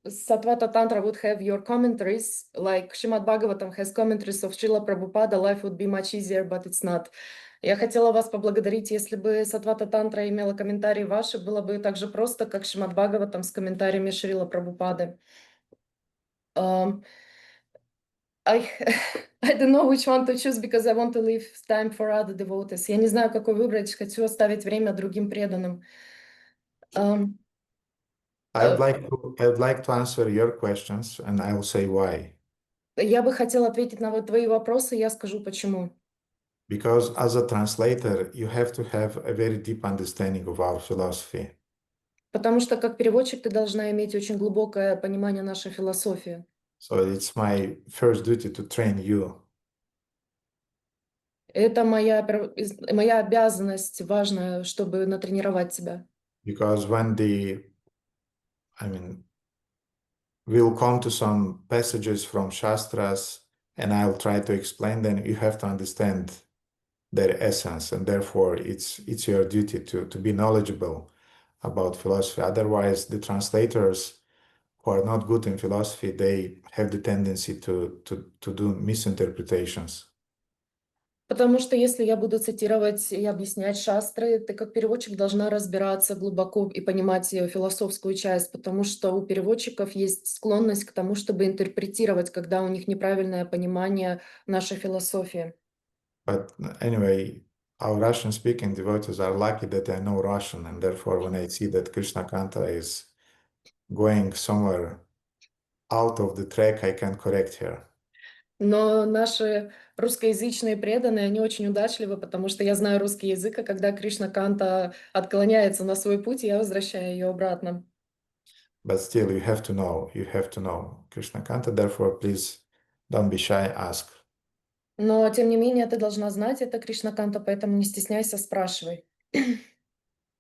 [SPEAKER 2] Sattvata Tantra would have your commentaries, like Srimad Bhagavatam has commentaries of Srila Prabhupada, life would be much easier, but it's not. Я хотела вас поблагодарить, если бы Саттвата Тантра имела комментарии ваши, было бы так же просто, как Шримад Бхагаватам с комментариями Шрила Прабхупады. I don't know which one to choose because I want to leave time for other devotees. Я не знаю, какой выбрать, хочу оставить время другим преданным.
[SPEAKER 1] I'd like to answer your questions, and I will say why.
[SPEAKER 2] Я бы хотела ответить на твои вопросы, я скажу почему.
[SPEAKER 1] Because as a translator, you have to have a very deep understanding of our philosophy.
[SPEAKER 2] Потому что как переводчик ты должна иметь очень глубокое понимание нашей философии.
[SPEAKER 1] So it's my first duty to train you.
[SPEAKER 2] Это моя обязанность важная, чтобы натренировать тебя.
[SPEAKER 1] Because we'll come to some passages from Shastras, and I'll try to explain them. You have to understand their essence, and therefore it's your duty to be knowledgeable about philosophy. Otherwise, the translators who are not good in philosophy, they have the tendency to do misinterpretations.
[SPEAKER 2] Потому что если я буду цитировать и объяснять шастры, ты как переводчик должна разбираться глубоко и понимать ее философскую часть, потому что у переводчиков есть склонность к тому, чтобы интерпретировать, когда у них неправильное понимание нашей философии.
[SPEAKER 1] But anyway, our Russian-speaking devotees are lucky that I know Russian, and therefore when I see that Krishna Kanta is going somewhere out of the track, I can correct her.
[SPEAKER 2] Но наши русскоязычные преданные, они очень удачливы, потому что я знаю русский язык, а когда Кришна Канта отклоняется на свой путь, я возвращаю ее обратно.
[SPEAKER 1] But still, you have to know Krishna Kanta, therefore please don't be shy, ask.
[SPEAKER 2] Но, тем не менее, ты должна знать это Кришна Канта, поэтому не стесняйся, спрашивай.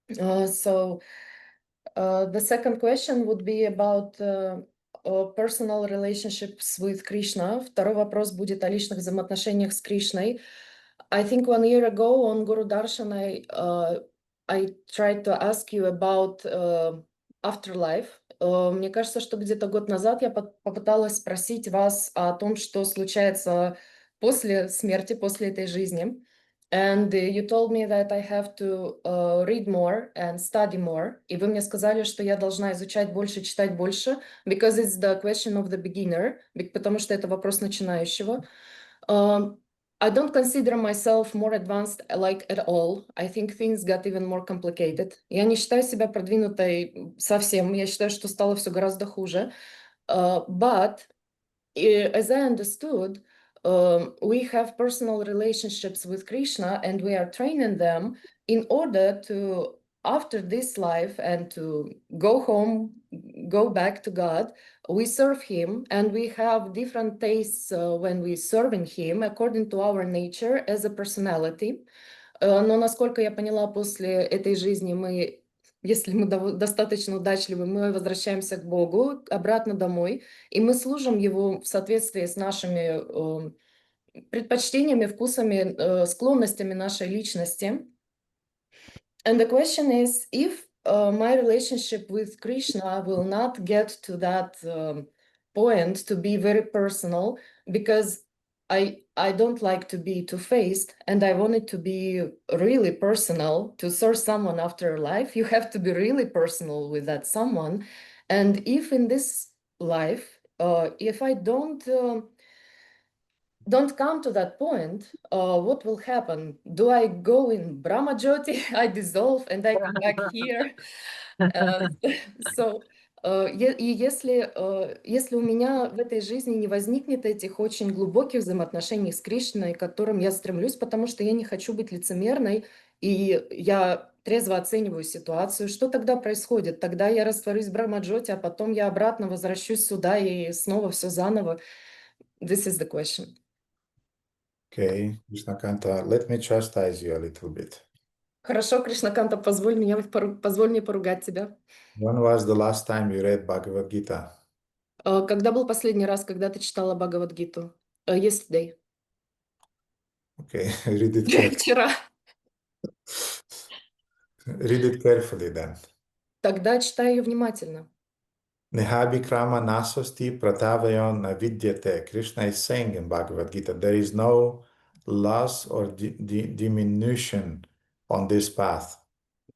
[SPEAKER 2] So, the second question would be about personal relationships with Krishna. Второй вопрос будет о личных взаимоотношениях с Кришной. I think 1 year ago on Guru Darshan, I tried to ask you about afterlife. Мне кажется, что где-то год назад я попыталась спросить вас о том, что случается после смерти, после этой жизни. And you told me that I have to read more and study more. И вы мне сказали, что я должна изучать больше, читать больше, because it's the question of the beginner, потому что это вопрос начинающего. I don't consider myself more advanced like at all. I think things got even more complicated. Я не считаю себя продвинутой совсем. Я считаю, что стало все гораздо хуже. But as I understood, we have personal relationships with Krishna and we are training them in order to, after this life and to go home, go back to God, we serve Him and we have different tastes when we serving Him according to our nature as a personality. Но насколько я поняла, после этой жизни если мы достаточно удачливы, мы возвращаемся к Богу, обратно домой, и мы служим Его в соответствии с нашими предпочтениями, вкусами, склонностями нашей личности. And the question is, if my relationship with Krishna will not get to that point to be very personal, because I don't like to be two-faced, and I want it to be really personal. To serve someone after life, you have to be really personal with that someone. And if in this life, if I don't come to that point, what will happen? Do I go in Brahma Jyoti? I dissolve and I come back here. So, если у меня в этой жизни не возникнет этих очень глубоких взаимоотношений с Кришной, к которым я стремлюсь, потому что я не хочу быть лицемерной, и я трезво оцениваю ситуацию, что тогда происходит? Тогда я растворюсь в Брахма-джоте, а потом я обратно возвращусь сюда и снова все заново. This is the question.
[SPEAKER 1] Okay, Krishnakanta, let me chastise you a little bit.
[SPEAKER 2] Хорошо, Кришнаканта, позволь мне поругать тебя.
[SPEAKER 1] When was the last time you read Bhagavad Gita?
[SPEAKER 2] Когда был последний раз, когда ты читала Бхагавад-гиту? Yesterday.
[SPEAKER 1] Okay, read it carefully.
[SPEAKER 2] Вчера.
[SPEAKER 1] Read it carefully then.
[SPEAKER 2] Тогда читай ее внимательно.
[SPEAKER 1] Nehabikrama nasasti pratavayon navidyate. Krishna is saying in Bhagavad Gita, there is no loss or diminution on this path.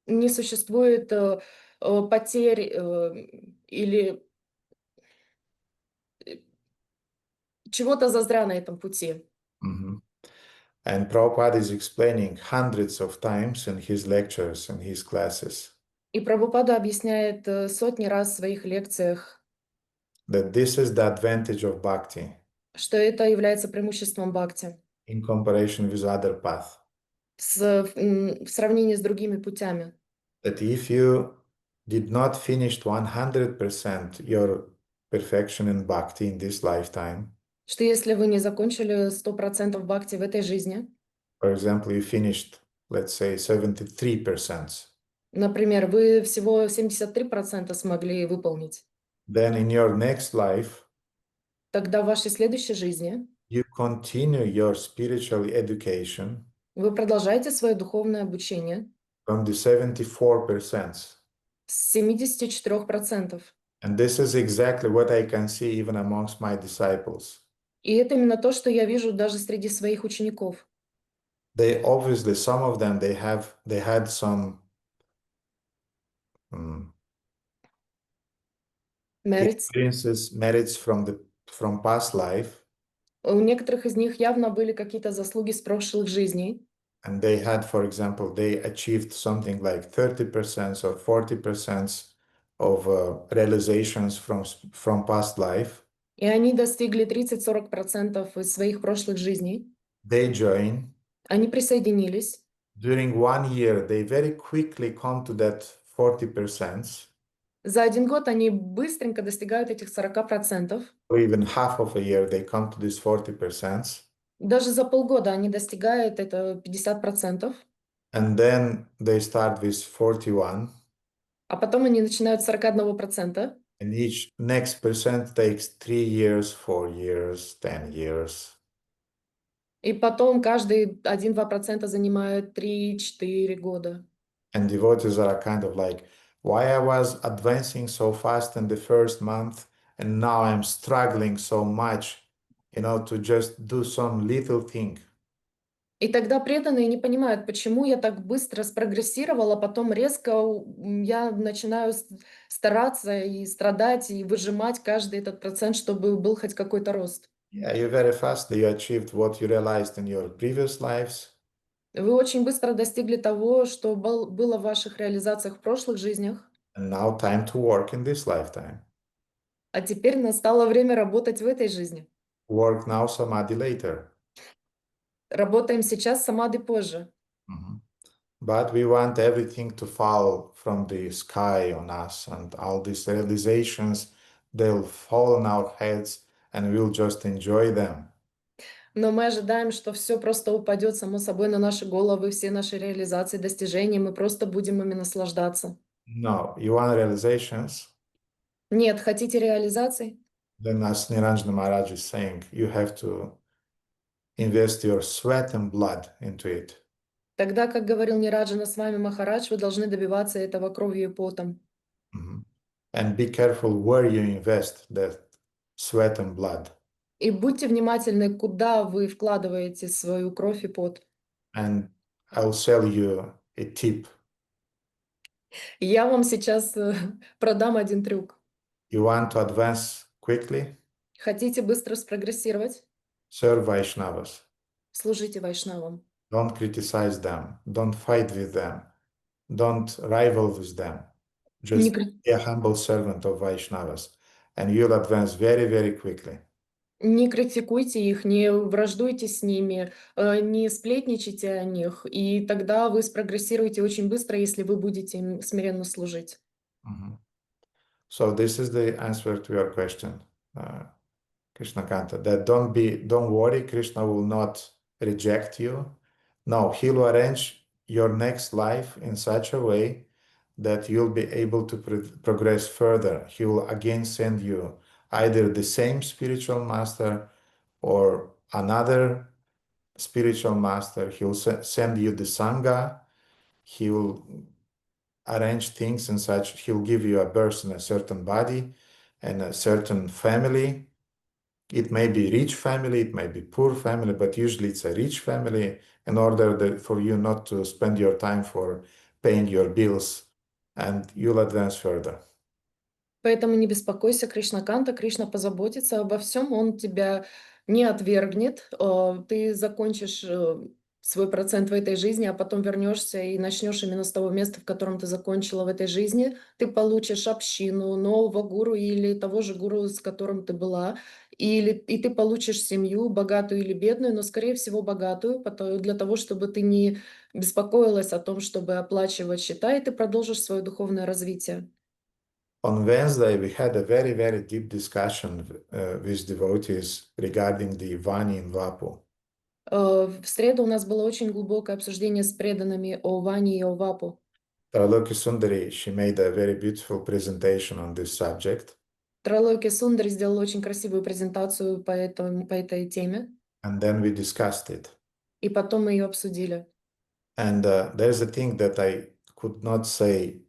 [SPEAKER 2] Не существует потерь или чего-то зазря на этом пути.
[SPEAKER 1] Mhm. And Prabhupada is explaining hundreds of times in his lectures and his classes
[SPEAKER 2] И Прабхупада объясняет сотни раз в своих лекциях,
[SPEAKER 1] that this is the advantage of bhakti
[SPEAKER 2] что это является преимуществом бхакти
[SPEAKER 1] in comparison with other path.
[SPEAKER 2] в сравнении с другими путями.
[SPEAKER 1] That if you did not finish 100% your perfection in bhakti in this lifetime,
[SPEAKER 2] Что если вы не закончили 100% бхакти в этой жизни,
[SPEAKER 1] for example, you finished, let's say, 73%,
[SPEAKER 2] например, вы всего 73% смогли выполнить,
[SPEAKER 1] then in your next life,
[SPEAKER 2] тогда в вашей следующей жизни
[SPEAKER 1] you continue your spiritual education
[SPEAKER 2] вы продолжаете свое духовное обучение
[SPEAKER 1] from the 74%.
[SPEAKER 2] с 74%.
[SPEAKER 1] And this is exactly what I can see even amongst my disciples.
[SPEAKER 2] И это именно то, что я вижу даже среди своих учеников.
[SPEAKER 1] They obviously, some of them, they had some
[SPEAKER 2] Merits.
[SPEAKER 1] merits from past life,
[SPEAKER 2] У некоторых из них явно были какие-то заслуги с прошлых жизней.
[SPEAKER 1] and they had, for example, they achieved something like 30% or 40% of realizations from past life.
[SPEAKER 2] И они достигли 30-40% из своих прошлых жизней.
[SPEAKER 1] They join.
[SPEAKER 2] Они присоединились.
[SPEAKER 1] During 1 year, they very quickly come to that 40%.
[SPEAKER 2] За 1 год они быстренько достигают этих 40%.
[SPEAKER 1] Or even half of a year, they come to this 40%.
[SPEAKER 2] Даже за полгода они достигают это 50%.
[SPEAKER 1] And then they start with 41.
[SPEAKER 2] А потом они начинают с 41%.
[SPEAKER 1] And each next percent takes 3 years, 4 years, 10 years.
[SPEAKER 2] И потом каждый 1-2% занимает 3-4 года.
[SPEAKER 1] And devotees are kind of like, why I was advancing so fast in the first month, and now I'm struggling so much, to just do some little thing.
[SPEAKER 2] И тогда преданные не понимают, почему я так быстро спрогрессировала, потом резко я начинаю стараться и страдать, и выжимать каждый этот процент, чтобы был хоть какой-то рост.
[SPEAKER 1] Yeah, you very fast you achieved what you realized in your previous lives.
[SPEAKER 2] Вы очень быстро достигли того, что было в ваших реализациях в прошлых жизнях.
[SPEAKER 1] And now time to work in this lifetime.
[SPEAKER 2] А теперь настало время работать в этой жизни.
[SPEAKER 1] Work now, samadhi later.
[SPEAKER 2] Работаем сейчас, самадхи позже.
[SPEAKER 1] But we want everything to fall from the sky on us, and all these realizations, they'll fall on our heads, and we'll just enjoy them.
[SPEAKER 2] Но мы ожидаем, что все просто упадет само собой на наши головы, все наши реализации, достижения, мы просто будем ими наслаждаться.
[SPEAKER 1] No, you want realizations?
[SPEAKER 2] Нет, хотите реализаций?
[SPEAKER 1] Then as Niranjana Maharaj is saying, you have to invest your sweat and blood into it.
[SPEAKER 2] Тогда, как говорил Нираджана с вами Махарадж, вы должны добиваться этого кровью и потом.
[SPEAKER 1] And be careful where you invest that sweat and blood.
[SPEAKER 2] И будьте внимательны, куда вы вкладываете свою кровь и пот.
[SPEAKER 1] And I'll sell you a tip.
[SPEAKER 2] Я вам сейчас продам один трюк.
[SPEAKER 1] You want to advance quickly?
[SPEAKER 2] Хотите быстро спрогрессировать?
[SPEAKER 1] Serve Vaishnavas.
[SPEAKER 2] Служите вайшнавам.
[SPEAKER 1] Don't criticize them. Don't fight with them. Don't rival with them.
[SPEAKER 2] Не,
[SPEAKER 1] Just be a humble servant of Vaishnavas, and you'll advance very, very quickly.
[SPEAKER 2] не критикуйте их, не враждуйте с ними, не сплетничайте о них, и тогда вы спрогрессируете очень быстро, если вы будете им смиренно служить.
[SPEAKER 1] Mhm. So this is the answer to your question, Krishna Kanta. That don't worry, Krishna will not reject you. No, he will arrange your next life in such a way that you'll be able to progress further. He will again send you either the same spiritual master or another spiritual master. He will send you the Sangha. He will arrange things in such, he'll give you a birth in a certain body and a certain family. It may be rich family, it may be poor family, but usually it's a rich family in order for you not to spend your time for paying your bills, and you'll advance further.
[SPEAKER 2] Поэтому не беспокойся, Кришнаканта, Кришна позаботится обо всем, он тебя не отвергнет, ты закончишь свой процент в этой жизни, а потом вернешься и начнешь именно с того места, в котором ты закончила в этой жизни. Ты получишь общину, нового гуру или того же гуру, с которым ты была, и ты получишь семью, богатую или бедную, но, скорее всего, богатую, для того, чтобы ты не беспокоилась о том, чтобы оплачивать счета, и ты продолжишь свое духовное развитие.
[SPEAKER 1] On Wednesday, we had a very, very deep discussion with devotees regarding the Vani in Vapu.
[SPEAKER 2] В среду у нас было очень глубокое обсуждение с преданными о Ване и о Вапу.
[SPEAKER 1] Traloki Sundari, she made a very beautiful presentation on this subject.
[SPEAKER 2] Тралоки Сундари сделала очень красивую презентацию по этой теме,
[SPEAKER 1] And then we discussed it.
[SPEAKER 2] и потом мы ее обсудили.
[SPEAKER 1] And there's a thing that I could not say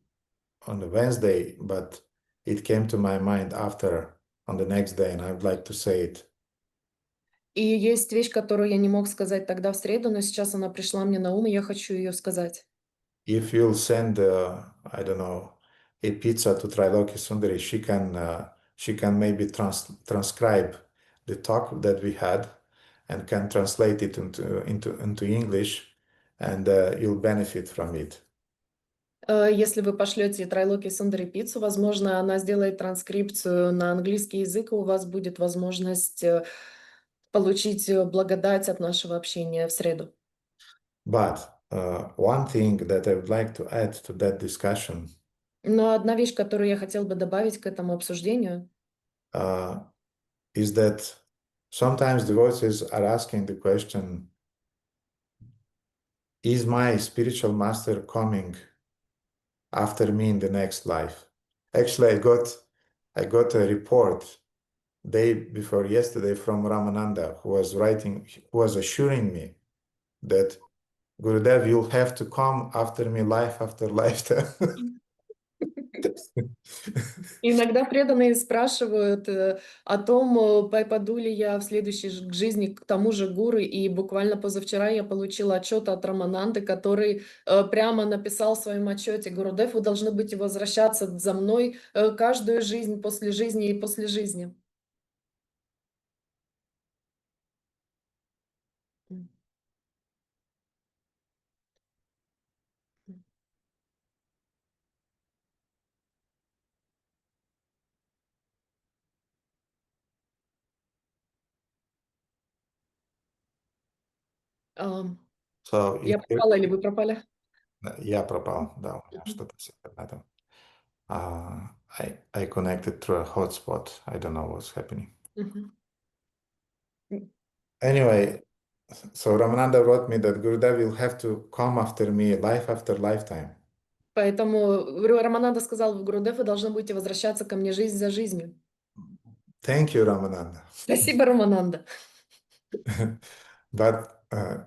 [SPEAKER 1] on the Wednesday, but it came to my mind after on the next day, and I would like to say it.
[SPEAKER 2] И есть вещь, которую я не мог сказать тогда в среду, но сейчас она пришла мне на ум, и я хочу ее сказать.
[SPEAKER 1] If you'll send, I don't know, a pizza to Triloki Sundari, she can maybe transcribe the talk that we had and can translate it into English, and you'll benefit from it.
[SPEAKER 2] Если вы пошлете Трайлоки Сундари пиццу, возможно, она сделает транскрипцию на английский язык, и у вас будет возможность получить благодать от нашего общения в среду.
[SPEAKER 1] But one thing that I would like to add to that discussion
[SPEAKER 2] Но одна вещь, которую я хотел бы добавить к этому обсуждению,
[SPEAKER 1] is that sometimes devotees are asking the question, is my spiritual master coming after me in the next life? Actually, I got a report day before yesterday from Ramananda, who was assuring me that Gurudev, you'll have to come after me life after lifetime.
[SPEAKER 2] иногда преданные спрашивают о том, попаду ли я в следующей жизни к тому же гуру, и буквально позавчера я получила отчет от Рамананды, который прямо написал в своем отчете: Гурудев, вы должны быть возвращаться за мной каждую жизнь после жизни и после жизни.
[SPEAKER 1] So
[SPEAKER 2] Я пропала или вы пропали?
[SPEAKER 1] я пропал, да, у меня что-то с интернетом. I connected through a hotspot. I don't know what's happening. Anyway, so Ramananda wrote me that Gurudev will have to come after me life after lifetime.
[SPEAKER 2] Поэтому Рамананда сказал: Гурудев, вы должны будете возвращаться ко мне жизнь за жизнью.
[SPEAKER 1] Thank you, Ramananda.
[SPEAKER 2] Спасибо, Рамананда.
[SPEAKER 1] But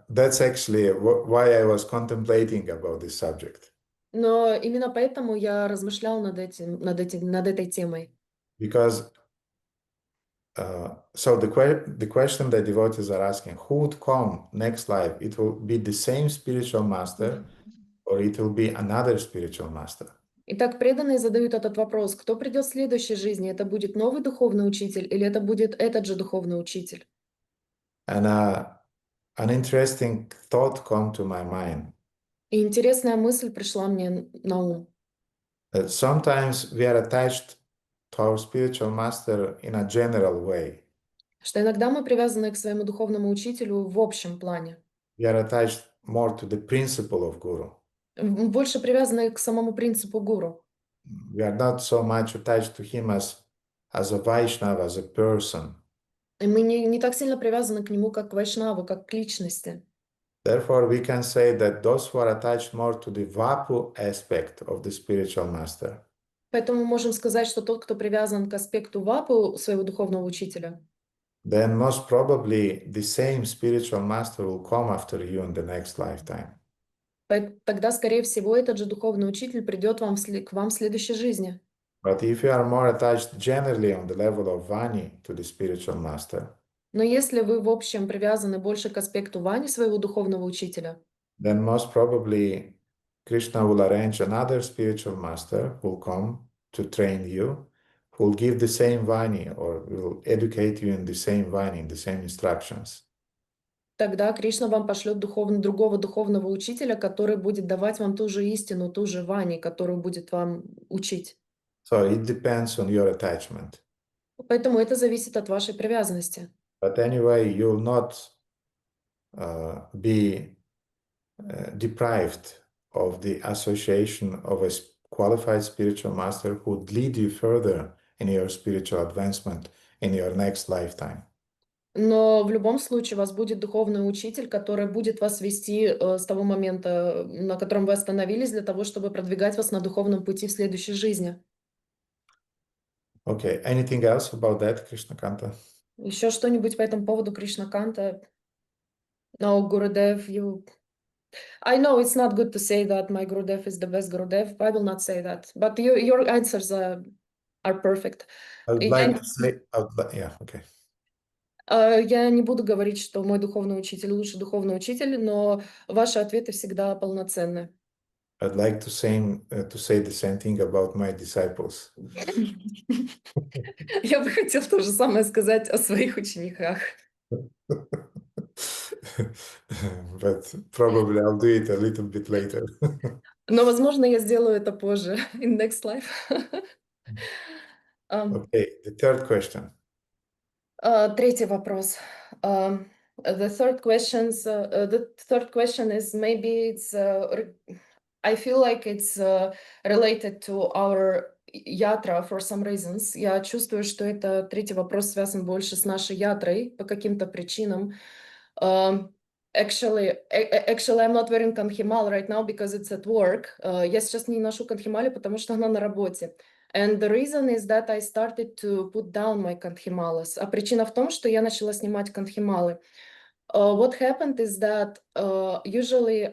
[SPEAKER 1] that's actually why I was contemplating about this subject.
[SPEAKER 2] Но именно поэтому я размышлял над этой темой.
[SPEAKER 1] Because So the question that devotees are asking, who would come next life? It will be the same spiritual master or it will be another spiritual master?
[SPEAKER 2] Итак, преданные задают этот вопрос: кто придет в следующей жизни? Это будет новый духовный учитель или это будет этот же духовный учитель?
[SPEAKER 1] And an interesting thought come to my mind.
[SPEAKER 2] И интересная мысль пришла мне на ум.
[SPEAKER 1] That sometimes we are attached to our spiritual master in a general way.
[SPEAKER 2] Что иногда мы привязаны к своему духовному учителю в общем плане.
[SPEAKER 1] We are attached more to the principle of Guru.
[SPEAKER 2] Больше привязаны к самому принципу гуру.
[SPEAKER 1] We are not so much attached to him as a Vaishnava, as a person.
[SPEAKER 2] И мы не так сильно привязаны к нему, как к вайшнаву, как к личности.
[SPEAKER 1] Therefore, we can say that those who are attached more to the Vapu aspect of the spiritual master,
[SPEAKER 2] Поэтому мы можем сказать, что тот, кто привязан к аспекту вапу своего духовного учителя,
[SPEAKER 1] then most probably the same spiritual master will come after you in the next lifetime.
[SPEAKER 2] тогда, скорее всего, этот же духовный учитель придет к вам в следующей жизни.
[SPEAKER 1] But if you are more attached generally on the level of Vani to the spiritual master,
[SPEAKER 2] Но если вы, в общем, привязаны больше к аспекту вани своего духовного учителя,
[SPEAKER 1] then most probably Krishna will arrange another spiritual master who will come to train you, who will give the same Vani or will educate you in the same Vani, in the same instructions.
[SPEAKER 2] тогда Кришна вам пошлет другого духовного учителя, который будет давать вам ту же истину, ту же вани, которую будет вам учить.
[SPEAKER 1] So it depends on your attachment.
[SPEAKER 2] Поэтому это зависит от вашей привязанности.
[SPEAKER 1] But anyway, you will not be deprived of the association of a qualified spiritual master who would lead you further in your spiritual advancement in your next lifetime.
[SPEAKER 2] Но в любом случае у вас будет духовный учитель, который будет вас вести с того момента, на котором вы остановились, для того, чтобы продвигать вас на духовном пути в следующей жизни.
[SPEAKER 1] Okay, anything else about that, Krishna Kanta?
[SPEAKER 2] Еще что-нибудь по этому поводу, Кришна Канта? No, Gurudev, I know it's not good to say that my Gurudev is the best Gurudev. I will not say that. But your answers are perfect.
[SPEAKER 1] I would like to say, yeah, okay.
[SPEAKER 2] Я не буду говорить, что мой духовный учитель лучший духовный учитель, но ваши ответы всегда полноценны.
[SPEAKER 1] I'd like to say the same thing about my disciples.
[SPEAKER 2] Я бы хотела то же самое сказать о своих учениках.
[SPEAKER 1] But probably I'll do it a little bit later.
[SPEAKER 2] Но, возможно, я сделаю это позже, in next life.
[SPEAKER 1] Okay, the third question.
[SPEAKER 2] Третий вопрос. The third question is maybe it's I feel like it's related to our ятра for some reasons. Я чувствую, что это третий вопрос связан больше с нашей ятрой по каким-то причинам. Actually, I'm not wearing kanhimal right now because it's at work. Я сейчас не ношу канхимали, потому что она на работе. And the reason is that I started to put down my kanhimalas. А причина в том, что я начала снимать канхималы. What happened is that usually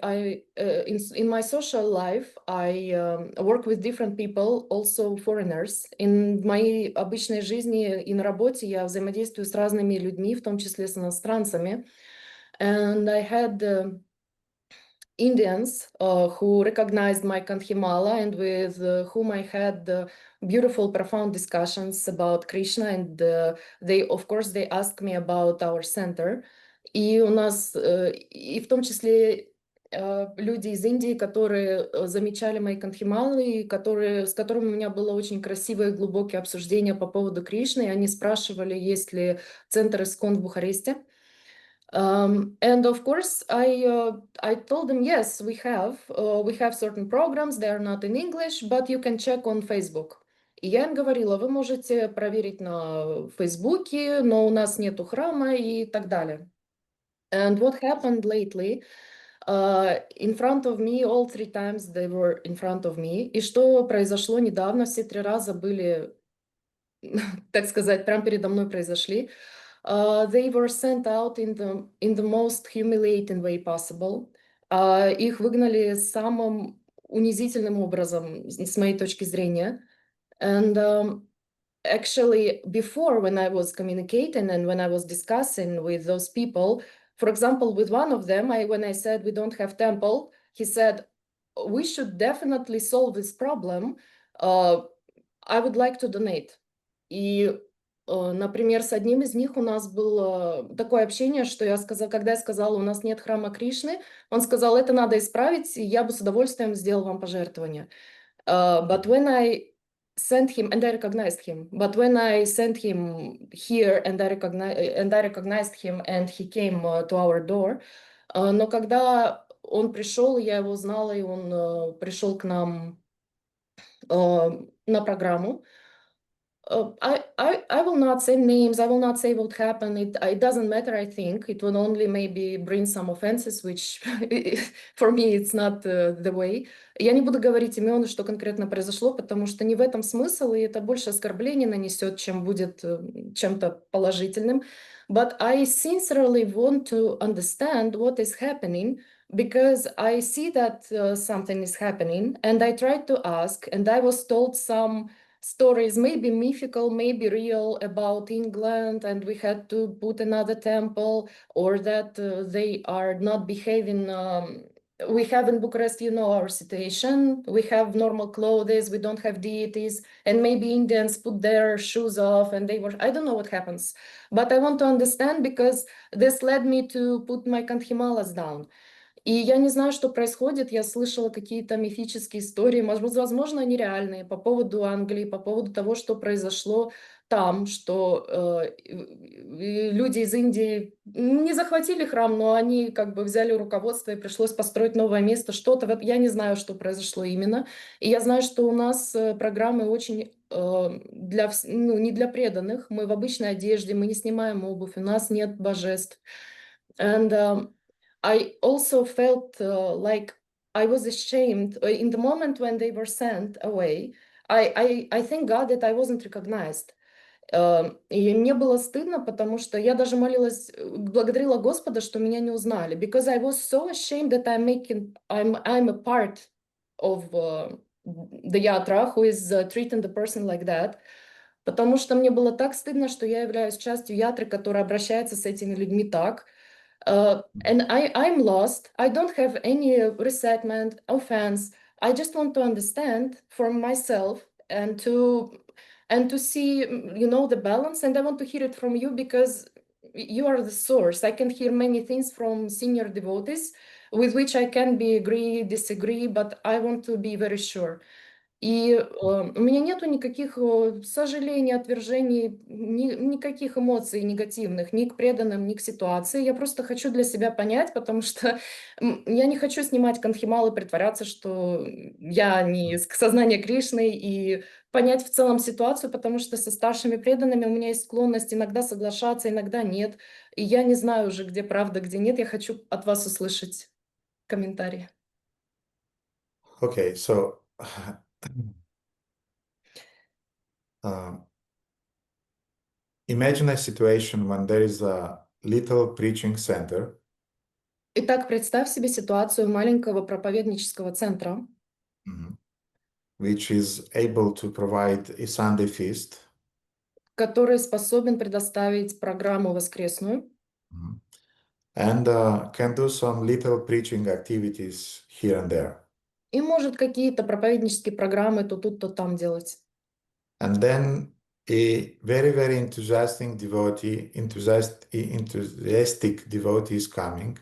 [SPEAKER 2] in my social life I work with different people, also foreigners. In моей обычной жизни и на работе я взаимодействую с разными людьми, в том числе с иностранцами. And I had Indians who recognized my kanhimala and with whom I had beautiful, profound discussions about Krishna. And they, of course, they asked me about our center. И у нас, и в том числе люди из Индии, которые замечали мои канхималы, и с которыми у меня было очень красивое и глубокое обсуждение по поводу Кришны. И они спрашивали, есть ли центр ISKCON в Бухаресте. And of course, I told them, yes, we have certain programs, they are not in English, but you can check on Facebook. И я им говорила, вы можете проверить на Фейсбуке, но у нас нету храма и так далее. And what happened lately, in front of me, all 3 times they were in front of me. И что произошло недавно, все 3 раза были, так сказать, прямо передо мной произошли. They were sent out in the most humiliating way possible. Их выгнали самым унизительным образом, с моей точки зрения. And actually, before, when I was communicating and when I was discussing with those people, for example, with one of them, when I said we don't have temple, he said, we should definitely solve this problem. I would like to donate. И, например, с одним из них у нас было такое общение, что когда я сказала, у нас нет храма Кришны, он сказал, это надо исправить, и я бы с удовольствием сделал вам пожертвование. But when I sent him, and I recognized him, but when I sent him here, and I recognized him, and he came to our door, но когда он пришел, я его знала, и он пришел к нам на программу, I will not say names, I will not say what happened, it doesn't matter, I think. It will only maybe bring some offenses, which for me it's not the way. Я не буду говорить имен, что конкретно произошло, потому что не в этом смысл, и это больше оскорбление нанесет, чем будет чем-то положительным. But I sincerely want to understand what is happening, because I see that something is happening, and I tried to ask, and I was told some stories, maybe mythical, maybe real, about England, and we had to put another temple, or that they are not behaving. We have in Bucharest, you know, our situation. We have normal clothes, we don't have deities, and maybe Indians put their shoes off, and they were, I don't know what happens, but I want to understand, because this led me to put my kanthimalas down. И я не знаю, что происходит. Я слышала какие-то мифические истории, возможно, они реальные, по поводу Англии, по поводу того, что произошло там, что люди из Индии не захватили храм, но они как бы взяли руководство, и пришлось построить новое место, что-то. Я не знаю, что произошло именно. И я знаю, что у нас программы очень не для преданных. Мы в обычной одежде, мы не снимаем обувь, у нас нет божеств. And I also felt like I was ashamed in the moment when they were sent away. I thank God that I wasn't recognized. И мне было стыдно, потому что я даже молилась, благодарила Господа, что меня не узнали. Because I was so ashamed that I'm a part of the yatra who is treating the person like that. Потому что мне было так стыдно, что я являюсь частью ятры, которая обращается с этими людьми так. And I'm lost. I don't have any resentment, offense. I just want to understand for myself and to see, you know, the balance. And I want to hear it from you, because you are the source. I can hear many things from senior devotees with which I can be agree, disagree, but I want to be very sure. И у меня нету никаких сожалений, отвержений, никаких эмоций негативных ни к преданным, ни к ситуации. Я просто хочу для себя понять, потому что я не хочу снимать канхимал и притворяться, что я не из сознания Кришны, и понять в целом ситуацию, потому что со старшими преданными у меня есть склонность иногда соглашаться, иногда нет. И я не знаю уже, где правда, где нет. Я хочу от вас услышать комментарии.
[SPEAKER 1] Okay, so imagine a situation when there is a little preaching center.
[SPEAKER 2] Итак, представь себе ситуацию маленького проповеднического центра,
[SPEAKER 1] which is able to provide a Sunday feast.
[SPEAKER 2] который способен предоставить программу воскресную
[SPEAKER 1] And can do some little preaching activities here and there.
[SPEAKER 2] и может какие-то проповеднические программы то тут, то там делать.
[SPEAKER 1] And then a very, very enthusiastic devotee is coming.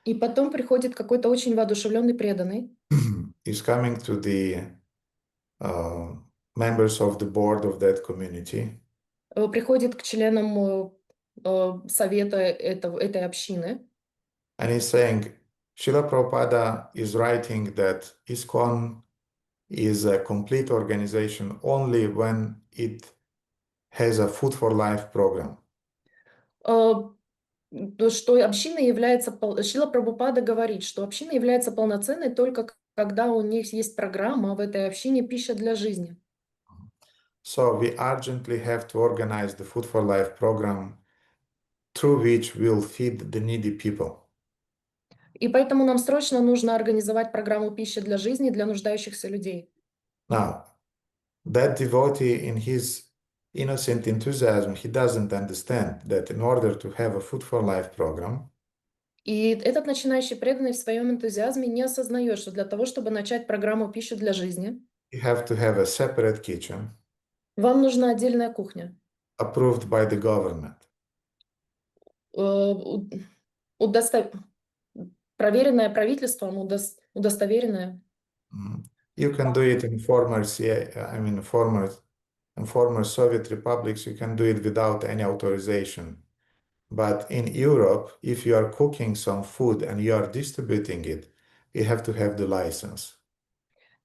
[SPEAKER 2] И потом приходит какой-то очень воодушевленный преданный,
[SPEAKER 1] is coming to the members of the board of that community.
[SPEAKER 2] Приходит к членам совета этой общины.
[SPEAKER 1] And he's saying, Srila Prabhupada is writing that ISKCON is a complete organization only when it has a Food for Life program.
[SPEAKER 2] Что община является, Шрила Прабхупада говорит, что община является полноценной только когда у них есть программа в этой общине «Пища для жизни».
[SPEAKER 1] So we urgently have to organize the Food for Life program through which we'll feed the needy people.
[SPEAKER 2] И поэтому нам срочно нужно организовать программу «Пища для жизни» для нуждающихся людей.
[SPEAKER 1] Now, that devotee in his innocent enthusiasm, he doesn't understand that in order to have a Food for Life program,
[SPEAKER 2] И этот начинающий преданный в своем энтузиазме не осознает, что для того, чтобы начать программу «Пища для жизни»,
[SPEAKER 1] you have to have a separate kitchen
[SPEAKER 2] вам нужна отдельная кухня,
[SPEAKER 1] approved by the government.
[SPEAKER 2] у- удосто- проверенная правительством, удостоверенная.
[SPEAKER 1] You can do it in former, former Soviet republics, you can do it without any authorization. But in Europe, if you are cooking some food and you are distributing it, you have to have the license.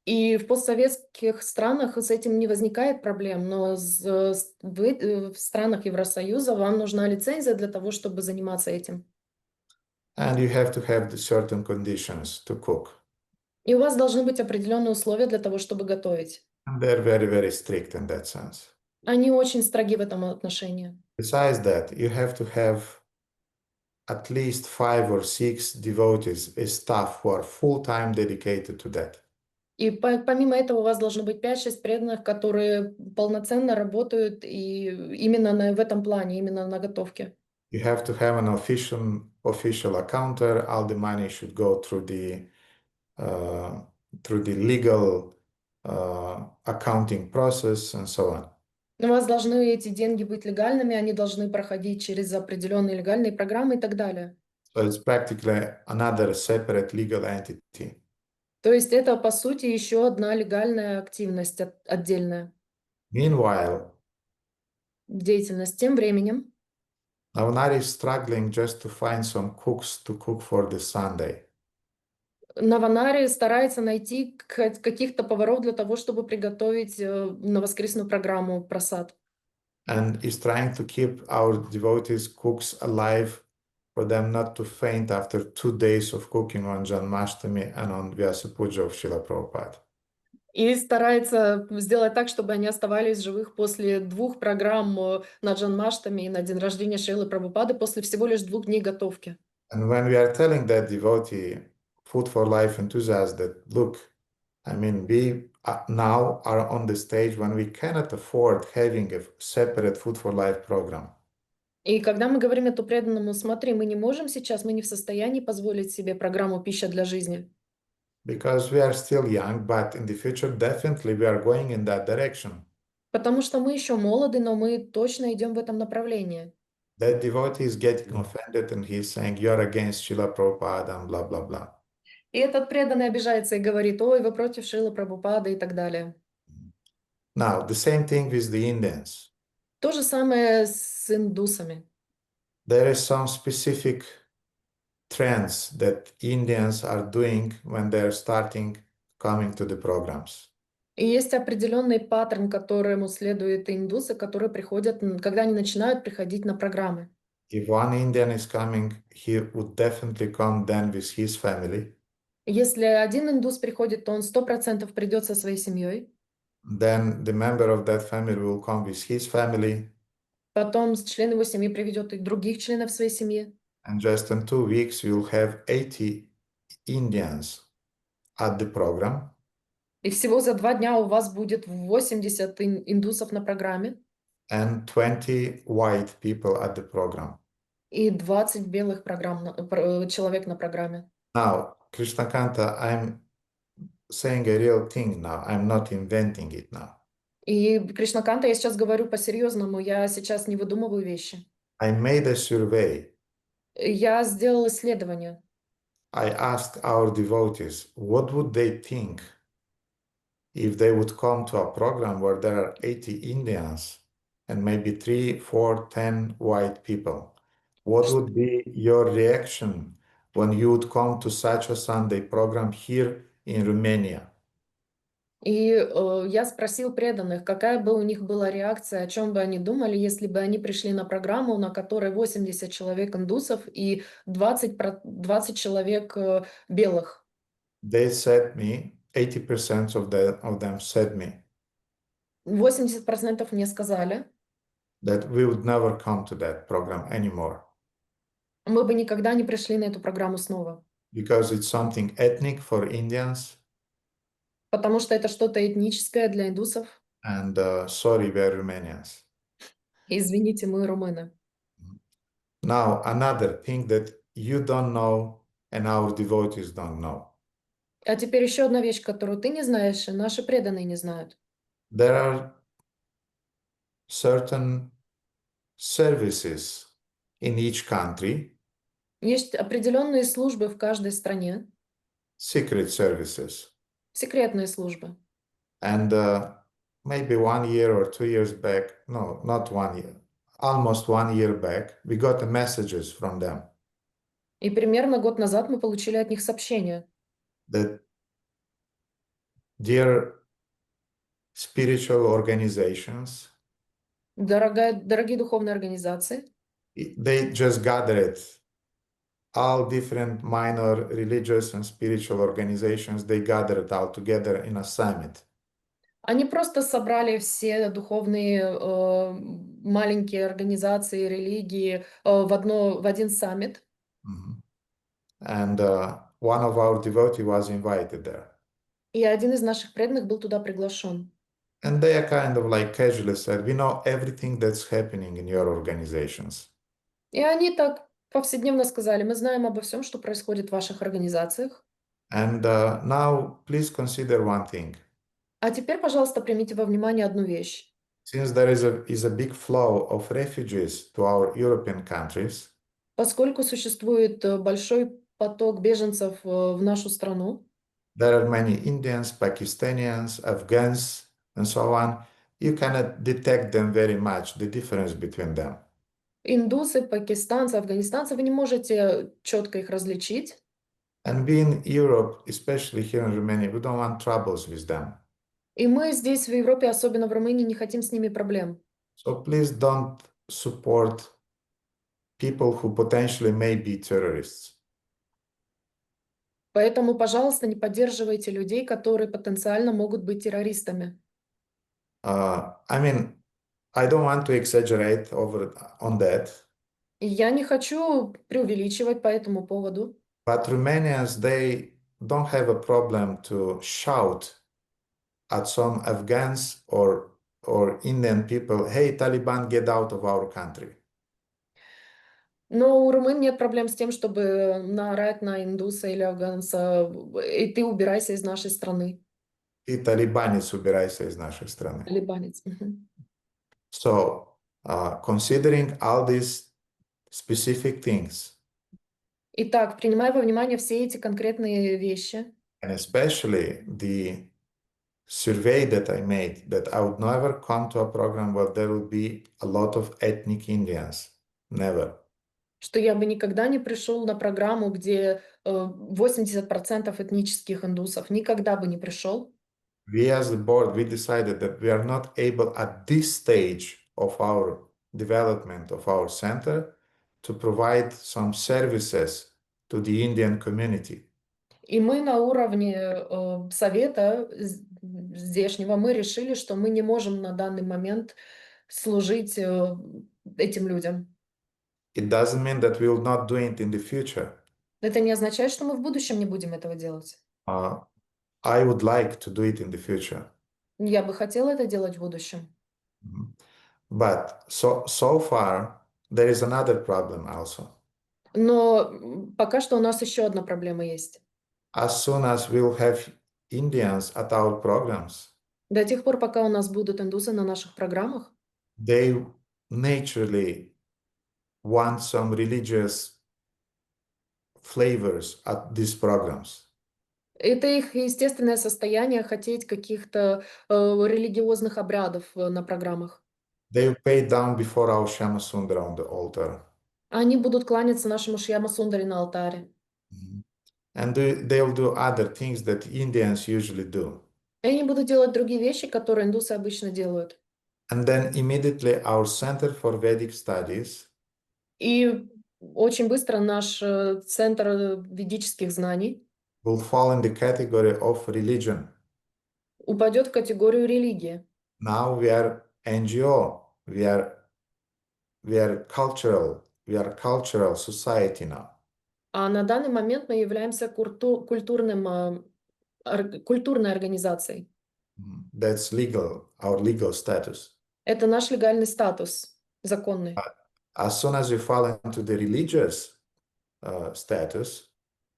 [SPEAKER 2] И в постсоветских странах с этим не возникает проблем, но в странах Евросоюза вам нужна лицензия для того, чтобы заниматься этим.
[SPEAKER 1] And you have to have the certain conditions to cook.
[SPEAKER 2] И у вас должны быть определенные условия для того, чтобы готовить.
[SPEAKER 1] And they're very, very strict in that sense.
[SPEAKER 2] Они очень строги в этом отношении.
[SPEAKER 1] Besides that, you have to have at least 5 or 6 devotees, a staff who are full-time dedicated to that.
[SPEAKER 2] И помимо этого у вас должно быть 5-6 преданных, которые полноценно работают и именно в этом плане, именно на готовке.
[SPEAKER 1] You have to have an official accountant. All the money should go through the legal accounting process and so on.
[SPEAKER 2] У вас должны эти деньги быть легальными, они должны проходить через определенные легальные программы и так далее.
[SPEAKER 1] So it's practically another separate legal entity.
[SPEAKER 2] То есть это, по сути, еще одна легальная активность отдельная,
[SPEAKER 1] Meanwhile,
[SPEAKER 2] деятельность. Тем временем
[SPEAKER 1] Navanar is struggling just to find some cooks to cook for the Sunday.
[SPEAKER 2] Наванари старается найти каких-то поваров для того, чтобы приготовить на воскресную программу просад.
[SPEAKER 1] And is trying to keep our devotees cooks alive for them not to faint after 2 days of cooking on Janmashtami and on Vyasa Puja of Srila Prabhupada.
[SPEAKER 2] И старается сделать так, чтобы они оставались живых после 2 программ на Джанмаштами и на день рождения Шрилы Прабхупады, после всего лишь 2 дней готовки.
[SPEAKER 1] And when we are telling that devotee, Food for Life enthusiast, that look, I mean, we now are on the stage when we cannot afford having a separate Food for Life program.
[SPEAKER 2] И когда мы говорим эту преданному, смотри, мы не можем сейчас, мы не в состоянии позволить себе программу «Пища для жизни».
[SPEAKER 1] Because we are still young, but in the future, definitely we are going in that direction.
[SPEAKER 2] Потому что мы еще молоды, но мы точно идем в этом направлении.
[SPEAKER 1] That devotee is getting offended and he's saying, you're against Srila Prabhupada and blah, blah, blah.
[SPEAKER 2] И этот преданный обижается и говорит, ой, вы против Шрилы Прабхупады и так далее.
[SPEAKER 1] Now, the same thing with the Indians.
[SPEAKER 2] То же самое с индусами.
[SPEAKER 1] There is some specific trends that Indians are doing when they're starting coming to the programs.
[SPEAKER 2] И есть определенный паттерн, которому следуют индусы, которые приходят, когда они начинают приходить на программы.
[SPEAKER 1] If one Indian is coming, he would definitely come then with his family.
[SPEAKER 2] Если один индус приходит, то он 100% придет со своей семьей.
[SPEAKER 1] Then the member of that family will come with his family.
[SPEAKER 2] Потом член его семьи приведет и других членов своей семьи.
[SPEAKER 1] And just in 2 weeks, you'll have 80 Indians at the program.
[SPEAKER 2] И всего за 2 дня у вас будет 80 индусов на программе
[SPEAKER 1] And 20 white people at the program.
[SPEAKER 2] и 20 белых человек на программе.
[SPEAKER 1] Now, Krishnakanta, I'm saying a real thing now. I'm not inventing it now.
[SPEAKER 2] И Кришнаканта, я сейчас говорю по-серьезному, я сейчас не выдумываю вещи.
[SPEAKER 1] I made a survey.
[SPEAKER 2] Я сделала исследование.
[SPEAKER 1] I asked our devotees, what would they think if they would come to a program where there are 80 Indians and maybe 3, 4, 10 white people? What would be your reaction when you would come to such a Sunday program here in Romania?
[SPEAKER 2] И я спросил преданных, какая бы у них была реакция, о чем бы они думали, если бы они пришли на программу, на которой 80 человек индусов и 20 человек белых.
[SPEAKER 1] They said me, 80% of them said me
[SPEAKER 2] 80% мне сказали,
[SPEAKER 1] that we would never come to that program anymore
[SPEAKER 2] мы бы никогда не пришли на эту программу снова,
[SPEAKER 1] because it's something ethnic for Indians
[SPEAKER 2] потому что это что-то этническое для индусов.
[SPEAKER 1] and sorry, we're Romanians.
[SPEAKER 2] Извините, мы румыны.
[SPEAKER 1] Now, another thing that you don't know and our devotees don't know.
[SPEAKER 2] А теперь еще одна вещь, которую ты не знаешь, и наши преданные не знают.
[SPEAKER 1] There are certain services in each country,
[SPEAKER 2] Есть определенные службы в каждой стране,
[SPEAKER 1] secret services.
[SPEAKER 2] секретные службы.
[SPEAKER 1] And maybe 1 year or 2 years back, no, not 1 year, almost 1 year back, we got the messages from them
[SPEAKER 2] И примерно год назад мы получили от них сообщение.
[SPEAKER 1] that their spiritual organizations,
[SPEAKER 2] Дорогие духовные организации,
[SPEAKER 1] they just gathered all different minor religious and spiritual organizations, they gathered all together in a summit.
[SPEAKER 2] они просто собрали все духовные маленькие организации, религии в один саммит.
[SPEAKER 1] Mhm. And one of our devotees was invited there.
[SPEAKER 2] И один из наших преданных был туда приглашен.
[SPEAKER 1] And they are kind of like casually said, we know everything that's happening in your organizations.
[SPEAKER 2] И они так повседневно сказали, мы знаем обо всем, что происходит в ваших организациях.
[SPEAKER 1] And now please consider one thing.
[SPEAKER 2] А теперь, пожалуйста, примите во внимание одну вещь.
[SPEAKER 1] Since there is a big flow of refugees to our European countries,
[SPEAKER 2] Поскольку существует большой поток беженцев в нашу страну,
[SPEAKER 1] there are many Indians, Pakistanians, Afghans, and so on. You cannot detect them very much, the difference between them.
[SPEAKER 2] индусы, пакистанцы, афганистанцы, вы не можете четко их различить.
[SPEAKER 1] And we in Europe, especially here in Romania, we don't want troubles with them.
[SPEAKER 2] И мы здесь, в Европе, особенно в Румынии, не хотим с ними проблем.
[SPEAKER 1] So please don't support people who potentially may be terrorists.
[SPEAKER 2] Поэтому, пожалуйста, не поддерживайте людей, которые потенциально могут быть террористами.
[SPEAKER 1] I mean, I don't want to exaggerate on that,
[SPEAKER 2] И я не хочу преувеличивать по этому поводу.
[SPEAKER 1] but Romanians, they don't have a problem to shout at some Afghans or Indian people, hey, Taliban, get out of our country.
[SPEAKER 2] Но у румын нет проблем с тем, чтобы наорать на индуса или афганца, и ты убирайся из нашей страны.
[SPEAKER 1] Ты талибанец, убирайся из нашей страны.
[SPEAKER 2] Талибанец. Мгм.
[SPEAKER 1] So, considering all these specific things,
[SPEAKER 2] Итак, принимая во внимание все эти конкретные вещи,
[SPEAKER 1] and especially the survey that I made, that I would never come to a program where there will be a lot of ethnic Indians. Never.
[SPEAKER 2] что я бы никогда не пришел на программу, где 80% этнических индусов, никогда бы не пришел.
[SPEAKER 1] We as the board, we decided that we are not able at this stage of our development of our center to provide some services to the Indian community.
[SPEAKER 2] И мы на уровне совета здешнего, мы решили, что мы не можем на данный момент служить этим людям.
[SPEAKER 1] It doesn't mean that we will not do it in the future.
[SPEAKER 2] Это не означает, что мы в будущем не будем этого делать.
[SPEAKER 1] I would like to do it in the future.
[SPEAKER 2] Я бы хотела это делать в будущем.
[SPEAKER 1] But so far, there is another problem also.
[SPEAKER 2] Но пока что у нас еще одна проблема есть.
[SPEAKER 1] As soon as we'll have Indians at our programs,
[SPEAKER 2] До тех пор, пока у нас будут индусы на наших программах,
[SPEAKER 1] they naturally want some religious flavors at these programs.
[SPEAKER 2] это их естественное состояние хотеть каких-то религиозных обрядов на программах.
[SPEAKER 1] They will pay down before our Shama Sundara on the altar.
[SPEAKER 2] Они будут кланяться нашему Шьяма Сундари на алтаре.
[SPEAKER 1] And they will do other things that Indians usually do.
[SPEAKER 2] И они будут делать другие вещи, которые индусы обычно делают.
[SPEAKER 1] And then immediately our Center for Vedic Studies
[SPEAKER 2] И очень быстро наш центр ведических знаний
[SPEAKER 1] will fall in the category of religion.
[SPEAKER 2] упадет в категорию религии.
[SPEAKER 1] Now we are NGO, we are cultural society now.
[SPEAKER 2] А на данный момент мы являемся культурной организацией.
[SPEAKER 1] That's legal, our legal status.
[SPEAKER 2] Это наш легальный статус. законный.
[SPEAKER 1] As soon as you fall into the religious status,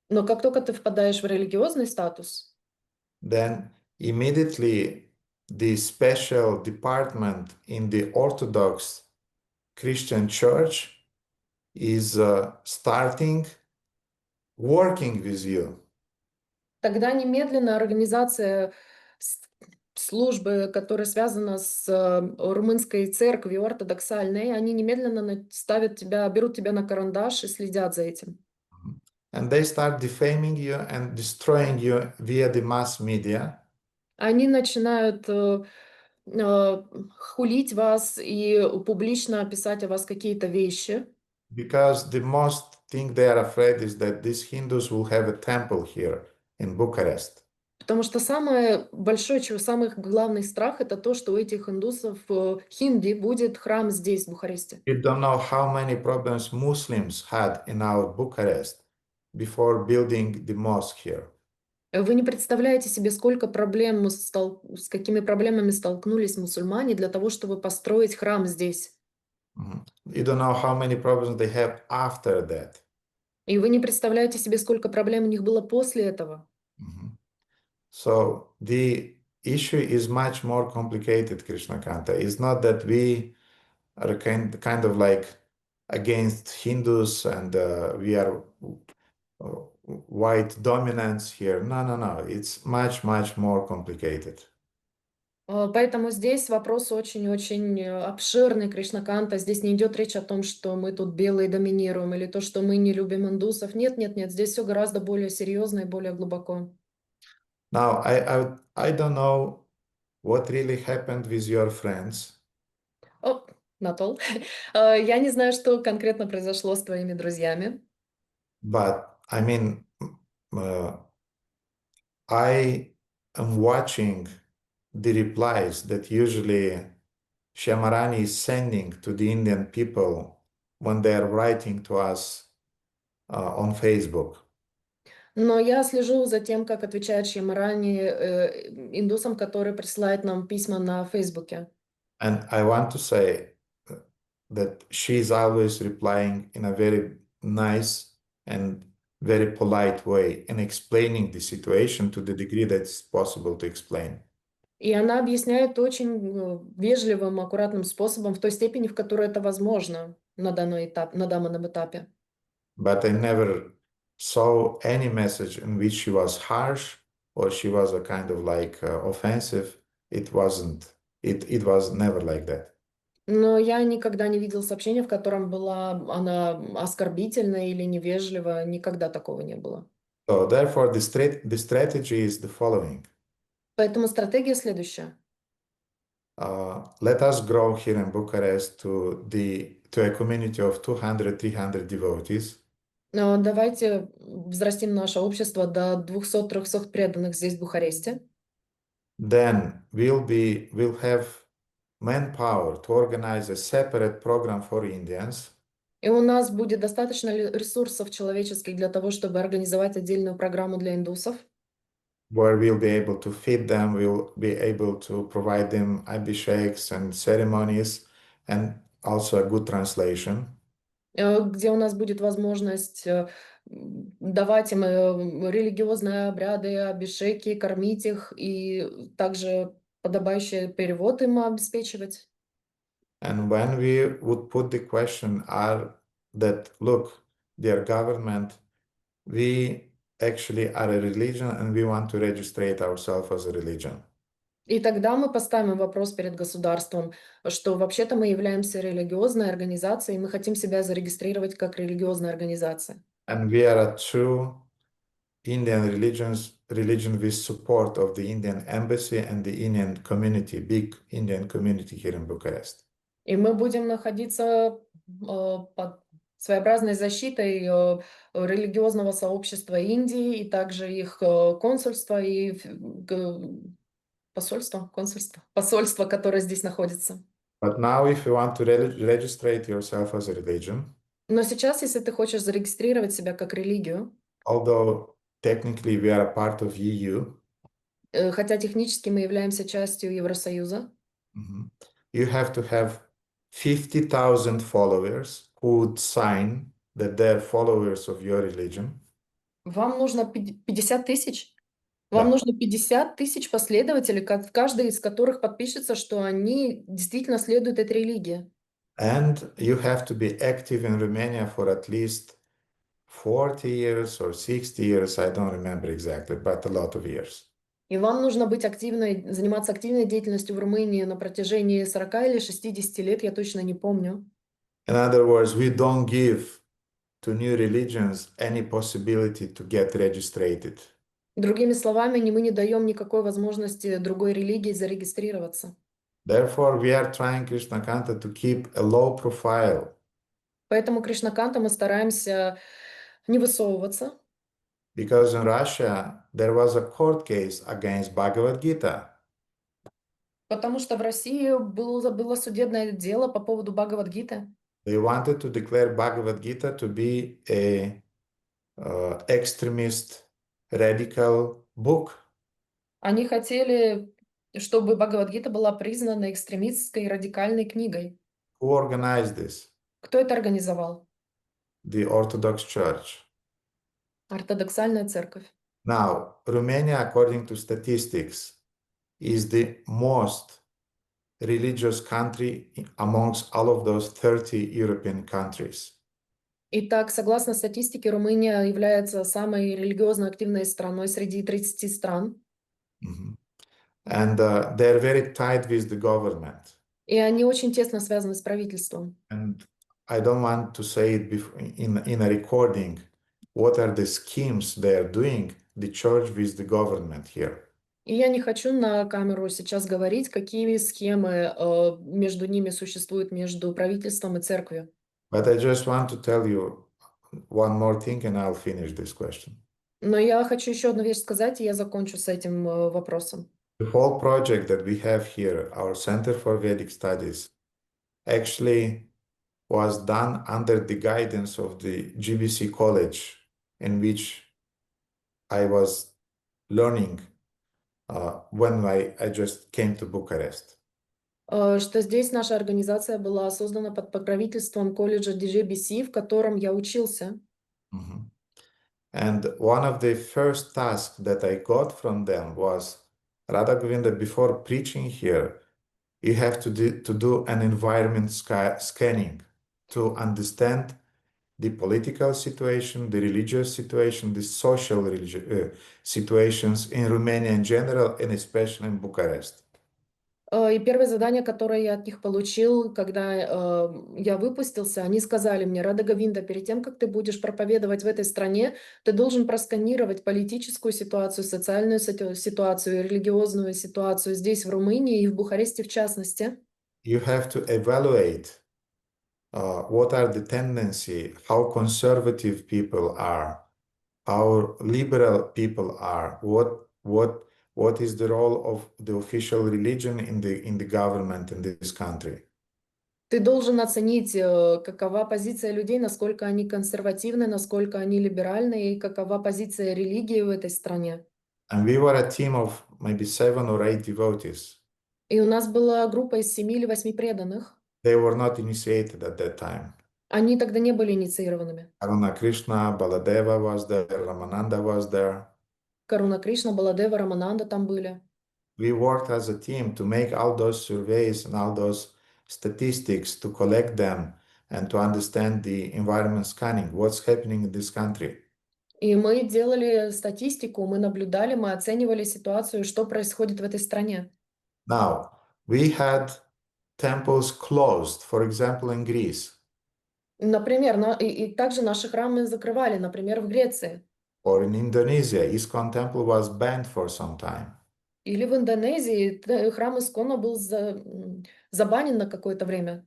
[SPEAKER 2] Но как только ты впадаешь в религиозный статус,
[SPEAKER 1] then immediately the special department in the Orthodox Christian Church is starting working with you.
[SPEAKER 2] тогда немедленно организация службы, которая связана с румынской церковью ортодоксальной, они немедленно ставят тебя, берут тебя на карандаш и следят за этим.
[SPEAKER 1] And they start defaming you and destroying you via the mass media.
[SPEAKER 2] Они начинают хулить вас и публично писать о вас какие-то вещи.
[SPEAKER 1] Because the most thing they are afraid is that these Hindus will have a temple here in Bucharest.
[SPEAKER 2] Потому что самое большое, самый главный страх — это то, что у этих индусов хинди будет храм здесь, в Бухаресте.
[SPEAKER 1] You don't know how many problems Muslims had in our Bucharest before building the mosque here.
[SPEAKER 2] Вы не представляете себе, сколько проблем, с какими проблемами столкнулись мусульмане для того, чтобы построить храм здесь.
[SPEAKER 1] You don't know how many problems they have after that.
[SPEAKER 2] И вы не представляете себе, сколько проблем у них было после этого.
[SPEAKER 1] So the issue is much more complicated, Krishnakanta. It's not that we are kind of like against Hindus and we are white dominance here. No. It's much more complicated.
[SPEAKER 2] Поэтому здесь вопрос очень-очень обширный, Кришнаканта. Здесь не идет речь о том, что мы тут белые доминируем, или то, что мы не любим индусов. Нет. Здесь все гораздо более серьезно и более глубоко.
[SPEAKER 1] Now, I don't know what really happened with your friends.
[SPEAKER 2] Not all. Я не знаю, что конкретно произошло с твоими друзьями.
[SPEAKER 1] But I mean, I am watching the replies that usually Shyamarani is sending to the Indian people when they are writing to us on Facebook.
[SPEAKER 2] Но я слежу за тем, как отвечает Шьямарани индусам, которые присылают нам письма на Фейсбуке.
[SPEAKER 1] And I want to say that she is always replying in a very nice and very polite way and explaining the situation to the degree that it's possible to explain.
[SPEAKER 2] И она объясняет очень вежливым, аккуратным способом, в той степени, в которой это возможно на данном этапе.
[SPEAKER 1] But I never saw any message in which she was harsh or she was a kind of like offensive. It wasn't. It was never like that.
[SPEAKER 2] Но я никогда не видел сообщения, в котором была она оскорбительна или невежлива. Никогда такого не было.
[SPEAKER 1] So therefore, the strategy is the following.
[SPEAKER 2] Поэтому стратегия следующая.
[SPEAKER 1] Let us grow here in Bucharest to a community of 200-300 devotees.
[SPEAKER 2] Давайте взрастим наше общество до 200-300 преданных здесь, в Бухаресте.
[SPEAKER 1] Then we'll have manpower to organize a separate program for Indians.
[SPEAKER 2] И у нас будет достаточно ресурсов человеческих для того, чтобы организовать отдельную программу для индусов.
[SPEAKER 1] Where we'll be able to feed them, we'll be able to provide them abhisheks and ceremonies and also a good translation.
[SPEAKER 2] Где у нас будет возможность давать им религиозные обряды, абишеки, кормить их и также подобающий перевод им обеспечивать.
[SPEAKER 1] And when we would put the question that, look, dear government, we actually are a religion and we want to register ourselves as a religion.
[SPEAKER 2] И тогда мы поставим вопрос перед государством, что вообще-то мы являемся религиозной организацией, и мы хотим себя зарегистрировать как религиозная организация.
[SPEAKER 1] And we are a true Indian religion with support of the Indian embassy and the Indian community, big Indian community here in Bucharest.
[SPEAKER 2] И мы будем находиться под своеобразной защитой религиозного сообщества Индии и также их консульства и посольство, которое здесь находится.
[SPEAKER 1] But now, if you want to register yourself as a religion,
[SPEAKER 2] Но сейчас, если ты хочешь зарегистрировать себя как религию,
[SPEAKER 1] although technically we are a part of EU,
[SPEAKER 2] хотя технически мы являемся частью Евросоюза,
[SPEAKER 1] you have to have 50,000 followers who would sign that they're followers of your religion.
[SPEAKER 2] Вам нужно 50 тысяч? Вам
[SPEAKER 1] Да.
[SPEAKER 2] нужно 50 тысяч последователей, каждый из которых подпишется, что они действительно следуют этой религии.
[SPEAKER 1] And you have to be active in Romania for at least 40 years or 60 years, I don't remember exactly, but a lot of years.
[SPEAKER 2] И вам нужно быть заниматься активной деятельностью в Румынии на протяжении 40 или 60 лет, я точно не помню.
[SPEAKER 1] In other words, we don't give to new religions any possibility to get registered.
[SPEAKER 2] Другими словами, мы не даем никакой возможности другой религии зарегистрироваться.
[SPEAKER 1] Therefore, we are trying Krishnakanta to keep a low profile.
[SPEAKER 2] Поэтому Кришнаканта мы стараемся не высовываться.
[SPEAKER 1] Because in Russia, there was a court case against Bhagavad Gita.
[SPEAKER 2] Потому что в России было судебное дело по поводу Бхагавад-гиты.
[SPEAKER 1] They wanted to declare Bhagavad Gita to be a extremist, radical book.
[SPEAKER 2] Они хотели, чтобы Бхагавад-гита была признана экстремистской и радикальной книгой.
[SPEAKER 1] Who organized this?
[SPEAKER 2] Кто это организовал?
[SPEAKER 1] The Orthodox Church.
[SPEAKER 2] Ортодоксальная церковь.
[SPEAKER 1] Now, Romania, according to statistics, is the most religious country amongst all of those 30 European countries.
[SPEAKER 2] Итак, согласно статистике, Румыния является самой религиозно активной страной среди 30 стран.
[SPEAKER 1] And they're very tight with the government.
[SPEAKER 2] И они очень тесно связаны с правительством.
[SPEAKER 1] And I don't want to say it in a recording, what are the schemes they are doing, the church with the government here.
[SPEAKER 2] И я не хочу на камеру сейчас говорить, какие схемы между ними существуют, между правительством и церковью.
[SPEAKER 1] But I just want to tell you one more thing and I'll finish this question.
[SPEAKER 2] Но я хочу еще одну вещь сказать, и я закончу с этим вопросом.
[SPEAKER 1] The whole project that we have here, our Center for Vedic Studies, actually was done under the guidance of the GBC College, in which I was learning when I just came to Bucharest.
[SPEAKER 2] Что здесь наша организация была создана под покровительством колледжа DJBC, в котором я учился.
[SPEAKER 1] And one of the first tasks that I got from them was, Radha Govinda, before preaching here, you have to do an environment scanning to understand the political situation, the religious situation, the social situations in Romania in general, and especially in Bucharest.
[SPEAKER 2] И первое задание, которое я от них получил, когда я выпустился, они сказали мне: Рада Говинда, перед тем, как ты будешь проповедовать в этой стране, ты должен просканировать политическую ситуацию, социальную ситуацию, религиозную ситуацию здесь, в Румынии и в Бухаресте в частности.
[SPEAKER 1] You have to evaluate what are the tendency, how conservative people are, how liberal people are, what is the role of the official religion in the government in this country.
[SPEAKER 2] Ты должен оценить, какова позиция людей, насколько они консервативны, насколько они либеральны, и какова позиция религии в этой стране.
[SPEAKER 1] And we were a team of maybe 7 or 8 devotees.
[SPEAKER 2] И у нас была группа из 7 или 8 преданных.
[SPEAKER 1] They were not initiated at that time.
[SPEAKER 2] Они тогда не были инициированными.
[SPEAKER 1] Aruna Krishna, Baladeva was there, Ramananda was there.
[SPEAKER 2] Каруна Кришна, Баладева, Рамананда там были.
[SPEAKER 1] We worked as a team to make all those surveys and all those statistics, to collect them and to understand the environment scanning, what's happening in this country.
[SPEAKER 2] И мы делали статистику, мы наблюдали, мы оценивали ситуацию, что происходит в этой стране.
[SPEAKER 1] Now, we had temples closed, for example, in Greece.
[SPEAKER 2] Например, и также наши храмы закрывали, например, в Греции.
[SPEAKER 1] Or in Indonesia, ISKCON temple was banned for some time.
[SPEAKER 2] Или в Индонезии храм Искона был забанен на какое-то время.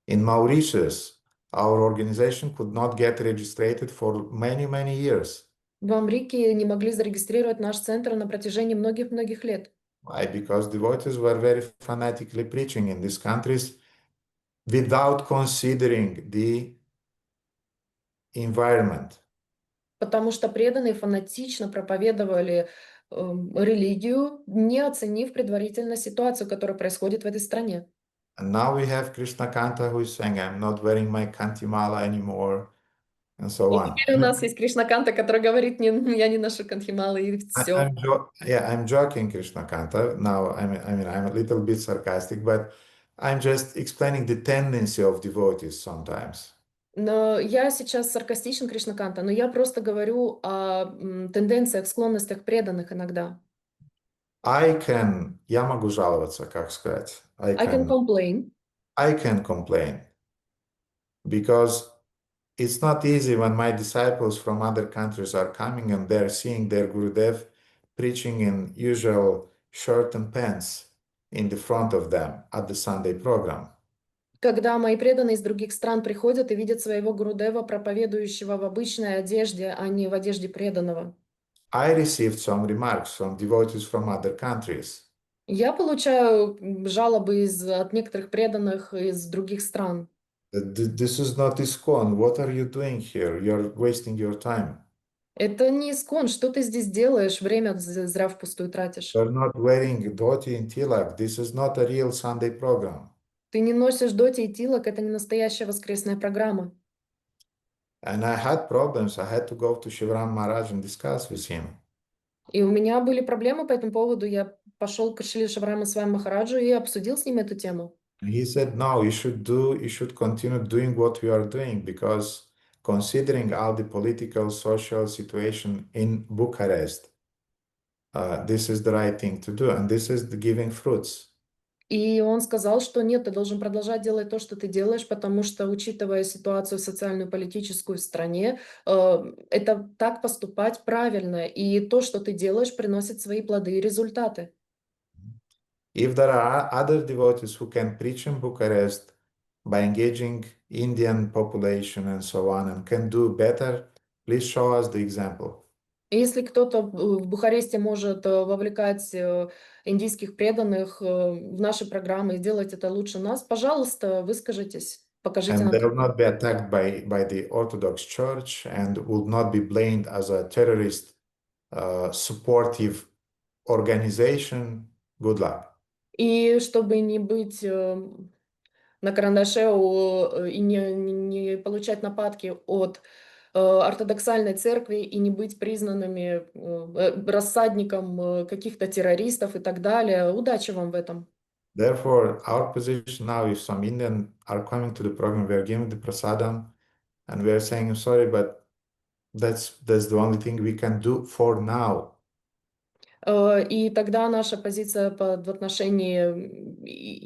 [SPEAKER 1] In Mauritius, our organization could not get registered for many, many years.
[SPEAKER 2] В Амрике не могли зарегистрировать наш центр на протяжении многих-многих лет.
[SPEAKER 1] Why? Because devotees were very fanatically preaching in these countries without considering the environment.
[SPEAKER 2] Потому что преданные фанатично проповедовали религию, не оценив предварительно ситуацию, которая происходит в этой стране.
[SPEAKER 1] And now we have Krishna Kanta who is saying, I'm not wearing my Kantimala anymore, and so
[SPEAKER 2] И
[SPEAKER 1] on.
[SPEAKER 2] теперь у нас есть Кришнаканта, который говорит, я не ношу кантхималы, и все.
[SPEAKER 1] I'm joking, Krishna Kanta. Now, I'm a little bit sarcastic, but I'm just explaining the tendency of devotees sometimes.
[SPEAKER 2] Но я сейчас саркастичен, Кришнаканта, но я просто говорю о тенденциях, склонностях преданных иногда.
[SPEAKER 1] Я могу жаловаться, как сказать.
[SPEAKER 2] I can complain.
[SPEAKER 1] I can complain because it's not easy when my disciples from other countries are coming and they're seeing their Gurudev preaching in usual shirt and pants in the front of them at the Sunday program.
[SPEAKER 2] Когда мои преданные из других стран приходят и видят своего Гурудева, проповедующего в обычной одежде, а не в одежде преданного.
[SPEAKER 1] I received some remarks from devotees from other countries.
[SPEAKER 2] Я получаю жалобы от некоторых преданных из других стран.
[SPEAKER 1] This is not ISKCON. What are you doing here? You're wasting your time.
[SPEAKER 2] Это не искон, что ты здесь делаешь, время зря впустую тратишь.
[SPEAKER 1] You're not wearing dhoti and tilak. This is not a real Sunday program.
[SPEAKER 2] Ты не носишь доти и тилок, это не настоящая воскресная программа.
[SPEAKER 1] And I had problems. I had to go to Shivram Maharaj and discuss with him.
[SPEAKER 2] И у меня были проблемы по этому поводу. Я пошел к Шрили Шиврама Свами Махараджу и обсудил с ним эту тему.
[SPEAKER 1] He said, no, you should continue doing what you are doing because considering all the political, social situation in Bucharest, this is the right thing to do, and this is the giving fruits.
[SPEAKER 2] И он сказал, что нет, ты должен продолжать делать то, что ты делаешь, потому что, учитывая ситуацию социальную, политическую в стране, это так поступать правильно. И то, что ты делаешь, приносит свои плоды и результаты.
[SPEAKER 1] If there are other devotees who can preach in Bucharest by engaging Indian population and so on and can do better, please show us the example.
[SPEAKER 2] И если кто-то в Бухаресте может вовлекать индийских преданных в наши программы и делать это лучше нас, пожалуйста, выскажитесь, покажите
[SPEAKER 1] And
[SPEAKER 2] нам.
[SPEAKER 1] they will not be attacked by the Orthodox Church and would not be blamed as a terrorist supportive organization. Good luck.
[SPEAKER 2] И чтобы не быть на карандаше и не получать нападки от ортодоксальной церкви и не быть признанными рассадником каких-то террористов и так далее. Удачи вам в этом.
[SPEAKER 1] Therefore, our position now, if some Indian are coming to the program, we are giving the prasadam, and we are saying, I'm sorry, but that's the only thing we can do for now.
[SPEAKER 2] И тогда наша позиция в отношении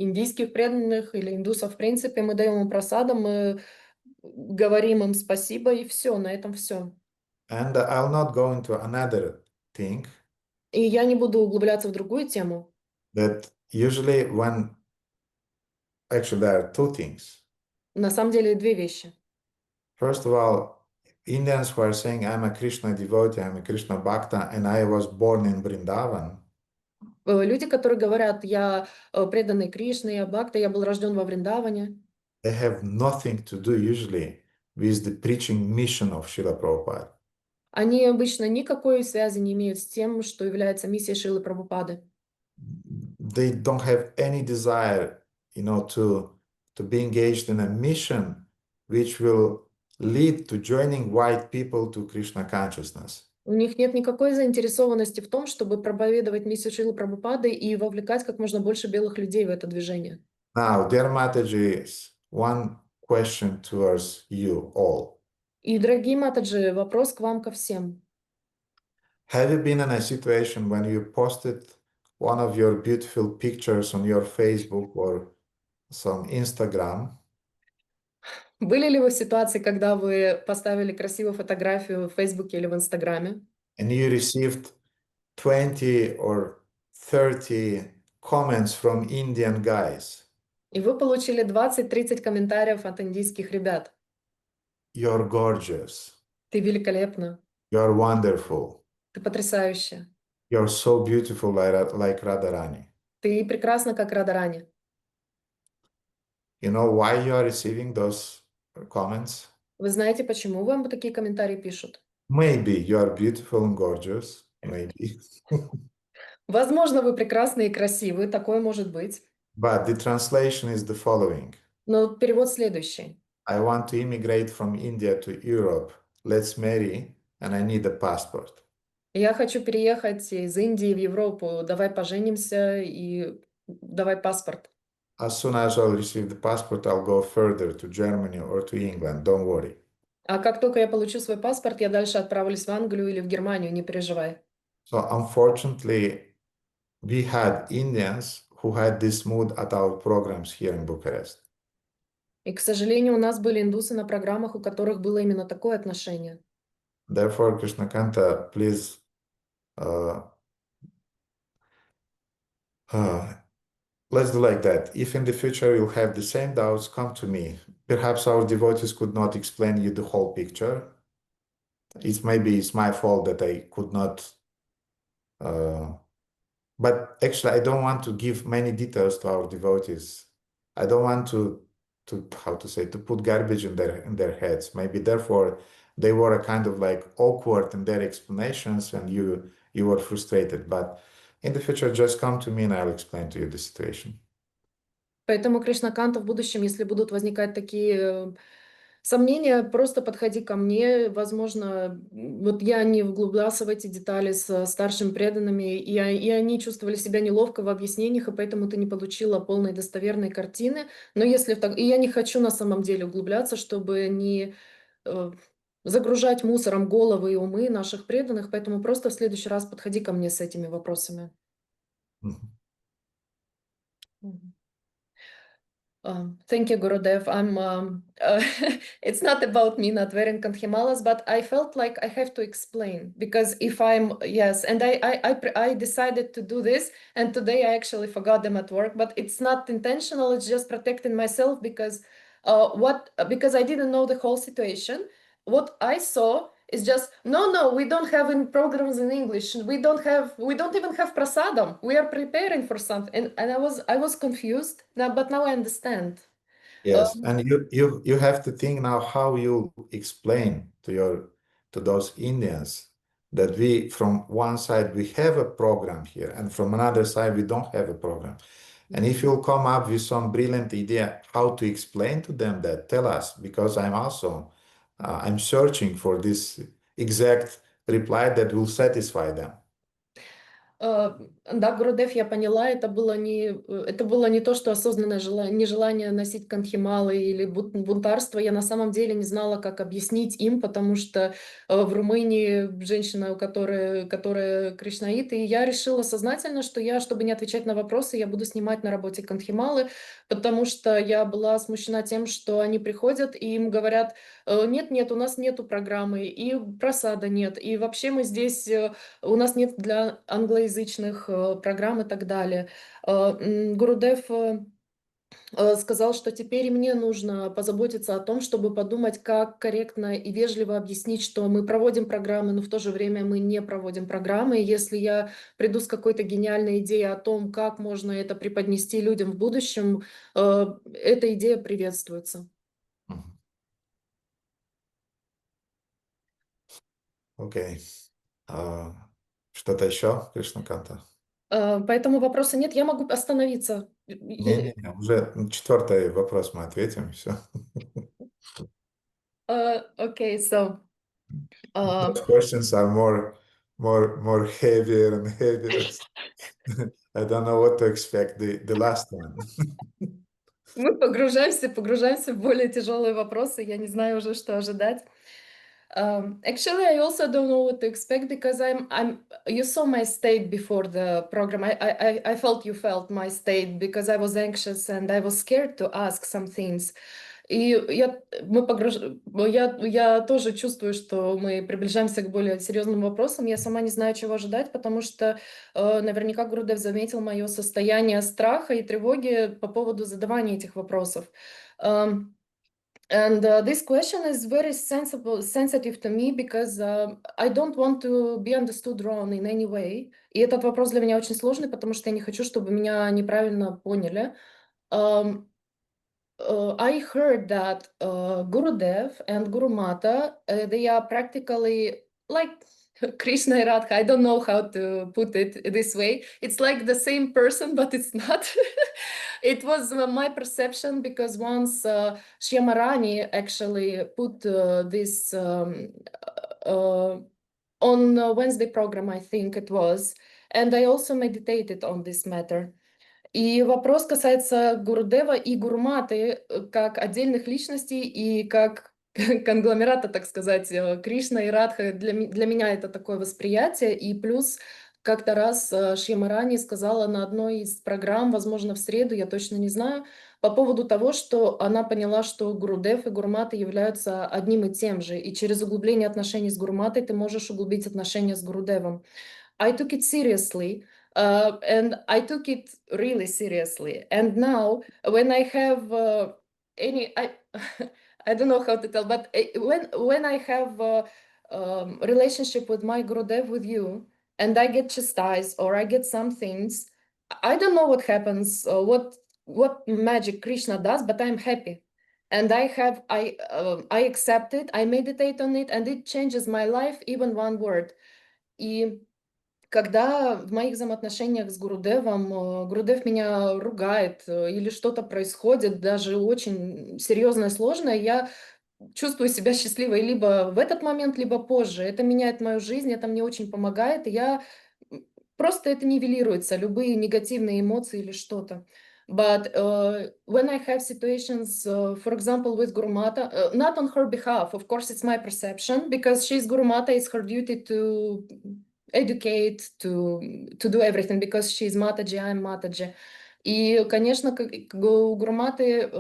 [SPEAKER 2] индийских преданных или индусов, в принципе, мы даем им просадам, мы говорим им спасибо, и все, на этом все.
[SPEAKER 1] And I'll not go into another thing.
[SPEAKER 2] И я не буду углубляться в другую тему.
[SPEAKER 1] That usually actually there are two things.
[SPEAKER 2] На самом деле две вещи.
[SPEAKER 1] First of all, Indians who are saying, I'm a Krishna devotee, I'm a Krishna Bhakta, and I was born in Vrindavan.
[SPEAKER 2] Люди, которые говорят, я преданный Кришне, я Бхакта, я был рожден во Вриндаване.
[SPEAKER 1] They have nothing to do usually with the preaching mission of Srila Prabhupada.
[SPEAKER 2] Они обычно никакой связи не имеют с тем, что является миссией Шрилы Прабхупады.
[SPEAKER 1] They don't have any desire, to be engaged in a mission which will lead to joining white people to Krishna consciousness.
[SPEAKER 2] У них нет никакой заинтересованности в том, чтобы проповедовать миссию Шрилы Прабхупады и вовлекать как можно больше белых людей в это движение.
[SPEAKER 1] Now, dear Mataji, one question towards you all.
[SPEAKER 2] И, дорогие Матаджи, вопрос к вам ко всем.
[SPEAKER 1] Have you been in a situation when you posted one of your beautiful pictures on your Facebook or some Instagram?
[SPEAKER 2] Были ли вы в ситуации, когда вы поставили красивую фотографию в Фейсбуке или в Инстаграме?
[SPEAKER 1] And you received 20 or 30 comments from Indian guys.
[SPEAKER 2] И вы получили 20-30 комментариев от индийских ребят.
[SPEAKER 1] You're gorgeous.
[SPEAKER 2] Ты великолепна.
[SPEAKER 1] You're wonderful.
[SPEAKER 2] Ты потрясающая.
[SPEAKER 1] You're so beautiful like Radharani.
[SPEAKER 2] Ты прекрасна, как Радарани.
[SPEAKER 1] You know why you are receiving those comments?
[SPEAKER 2] Вы знаете, почему вам такие комментарии пишут?
[SPEAKER 1] Maybe you are beautiful and gorgeous. Maybe.
[SPEAKER 2] Возможно, вы прекрасны и красивы, такое может быть.
[SPEAKER 1] But the translation is the following.
[SPEAKER 2] Но перевод следующий.
[SPEAKER 1] I want to immigrate from India to Europe. Let's marry, and I need a passport.
[SPEAKER 2] Я хочу переехать из Индии в Европу. Давай поженимся и давай паспорт.
[SPEAKER 1] As soon as I'll receive the passport, I'll go further to Germany or to England. Don't worry.
[SPEAKER 2] А как только я получу свой паспорт, я дальше отправлюсь в Англию или в Германию, не переживай.
[SPEAKER 1] So unfortunately, we had Indians who had this mood at our programs here in Bucharest.
[SPEAKER 2] И, к сожалению, у нас были индусы на программах, у которых было именно такое отношение.
[SPEAKER 1] Therefore, Krishnakanta, please let's do like that. If in the future you'll have the same doubts, come to me. Perhaps our devotees could not explain you the whole picture. Maybe it's my fault that I could not. But actually, I don't want to give many details to our devotees. I don't want to put garbage in their heads. Maybe therefore they were a kind of like awkward in their explanations, and you were frustrated. But in the future, just come to me and I'll explain to you the situation.
[SPEAKER 2] Поэтому, Кришнаканта, в будущем, если будут возникать такие сомнения, просто подходи ко мне. Возможно, вот я не вглублялся в эти детали с старшими преданными, и они чувствовали себя неловко в объяснениях, и поэтому ты не получила полной достоверной картины. Но если и я не хочу на самом деле углубляться, чтобы не загружать мусором головы и умы наших преданных, поэтому просто в следующий раз подходи ко мне с этими вопросами. Thank you, Gurudev. It's not about me not wearing kanthimalas, but I felt like I have to explain because and I decided to do this, and today I actually forgot them at work, but it's not intentional. It's just protecting myself because I didn't know the whole situation. What I saw is just no, we don't have any programs in English. We don't even have prasadam. We are preparing for something, and I was confused now, but now I understand.
[SPEAKER 1] Yes, and you have to think now how you explain to those Indians that we from one side we have a program here, and from another side we don't have a program. And if you'll come up with some brilliant idea how to explain to them that, tell us, because I'm searching for this exact reply that will satisfy them.
[SPEAKER 2] Да, Гурудев, я поняла, это было не то, что осознанное нежелание носить кантхималы или бунтарство. Я на самом деле не знала, как объяснить им, потому что в Румынии женщина, которая кришнаит, и я решила сознательно, что чтобы не отвечать на вопросы, я буду снимать на работе кантхималы, потому что я была смущена тем, что они приходят и им говорят, нет, у нас нету программы, и просада нет, и вообще мы здесь, у нас нет для англоязычных программ и так далее. Гурудев сказал, что теперь мне нужно позаботиться о том, чтобы подумать, как корректно и вежливо объяснить, что мы проводим программы, но в то же время мы не проводим программы. И если я приду с какой-то гениальной идеей о том, как можно это преподнести людям в будущем, эта идея приветствуется.
[SPEAKER 1] Окей. Что-то еще, Кришнаканта?
[SPEAKER 2] Поэтому вопроса нет, я могу остановиться.
[SPEAKER 1] Не, уже четвертый вопрос мы ответим, все.
[SPEAKER 2] Okay, so
[SPEAKER 1] Those questions are more heavier and heavier. I don't know what to expect, the last one.
[SPEAKER 2] мы погружаемся в более тяжелые вопросы, я не знаю уже, что ожидать. Actually, I also don't know what to expect because you saw my state before the program. I felt you felt my state because I was anxious and I was scared to ask some things. И я тоже чувствую, что мы приближаемся к более серьезным вопросам. Я сама не знаю, чего ожидать, потому что наверняка Гурудев заметил мое состояние страха и тревоги по поводу задавания этих вопросов. And this question is very sensitive to me because I don't want to be understood wrong in any way. И этот вопрос для меня очень сложный, потому что я не хочу, чтобы меня неправильно поняли. I heard that Gurudev and Guru Mata, they are practically like Krishna and Radha. I don't know how to put it this way. It's like the same person, but it's not. It was my perception because once Shyamarani actually put this on Wednesday program, I think it was, and I also meditated on this matter. И вопрос касается Гурудева и Гурматы как отдельных личностей и как конгломерата, так сказать, Кришна и Радха. Для меня это такое восприятие. И плюс как-то раз Шьямарани сказала на одной из программ, возможно, в среду, я точно не знаю, по поводу того, что она поняла, что Гурудев и Гурмата являются одним и тем же. И через углубление отношений с Гурматой ты можешь углубить отношения с Гурудевом. I took it seriously. And I took it really seriously. And now, when I have I don't know how to tell, but when I have relationship with my Gurudev, with you, and I get chastised or I get some things, I don't know what happens, what magic Krishna does, but I'm happy. And I accept it, I meditate on it, and it changes my life, even one word. И когда в моих взаимоотношениях с Гурудевом, Гурудев меня ругает или что-то происходит, даже очень серьезное, сложное, я чувствую себя счастливой либо в этот момент, либо позже. Это меняет мою жизнь, это мне очень помогает, и я просто это нивелируется, любые негативные эмоции или что-то. But when I have situations, for example, with Gurumata, not on her behalf, of course, it's my perception, because she's Gurumata, it's her duty to educate, to do everything, because she's Mataji, I'm Mataji. И, конечно, у Гуруматы